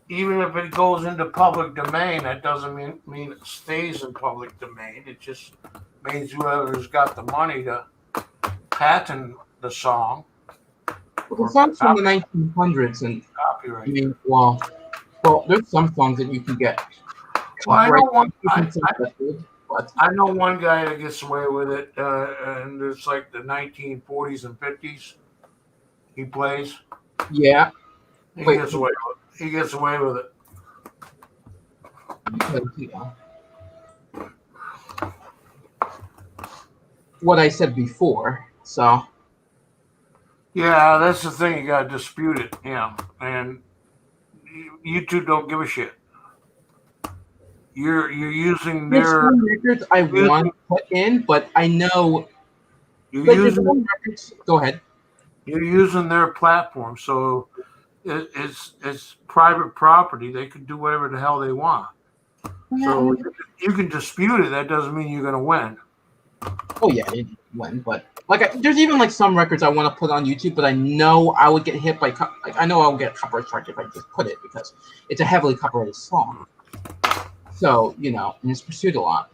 even if it goes into public domain, that doesn't mean it stays in public domain. It just means whoever's got the money to patent the song. The songs from the 1900s, and Copyright. I mean, well, there's some songs that you can get. Well, I know one. But I know one guy that gets away with it, and it's like the 1940s and 50s. He plays. yeah, He Wait. gets away with it. He gets away with it. what I said before. So Yeah, that's the thing. You got to dispute it. Yeah, and YouTube don't give a shit. You're using there's their some records I want to put in, but I know you're like, there's using some records. Go ahead. you're using their platform, so it's private property. They can do whatever the hell they want. So you can dispute it. That doesn't mean you're going to win. Oh yeah, it went, but there's even like some records I want to put on YouTube, but I know I would get hit by I know I would get a copyright strike if I just put it because it's a heavily copyrighted song. So and it's pursued a lot.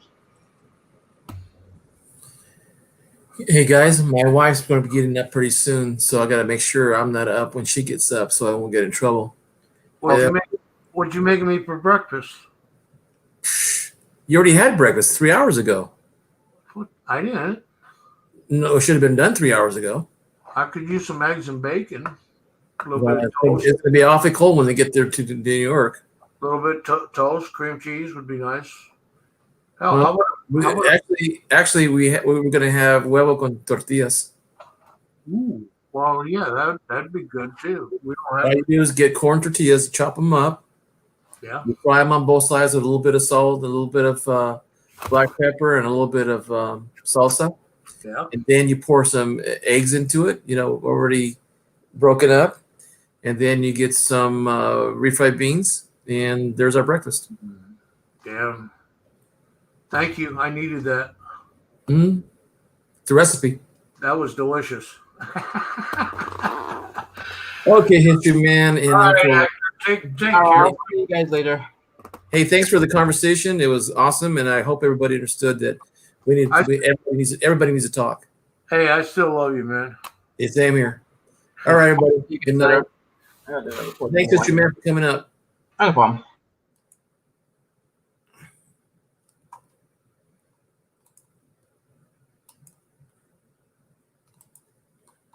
Hey guys, my wife's going to be getting up pretty soon, so I got to make sure I'm not up when she gets up, so I won't get in trouble. What'd you make me for breakfast? You already had breakfast 3 hours ago. I didn't. No, it should have been done 3 hours ago. I could use some eggs and bacon. A little bit of It's toast. going to be awfully cold when they get there to New York. A little bit toast, cream cheese would be nice. Hell, Well, how about- Actually, we were going to have huevo con tortillas. Ooh, well, yeah, that'd be good too. We don't All have. you do is get corn tortillas, chop them up, Yeah. you fry them on both sides with a little bit of salt, a little bit of black pepper, and a little bit of salsa. Yeah. And then you pour some eggs into it, already broken up. And then you get some refried beans, and there's our breakfast. Yeah. Thank you. I needed that. Mm-hmm. It's a recipe. That was delicious. Okay, History Man. And All right, Uncle- Hector, take care. I'll see you guys later. Hey, thanks for the conversation. It was awesome, and I hope everybody understood that everybody needs to talk. Hey, I still love you, man. It's Sam here. All right, everybody. Good night. Later. Thanks, History Man, for coming up. No problem.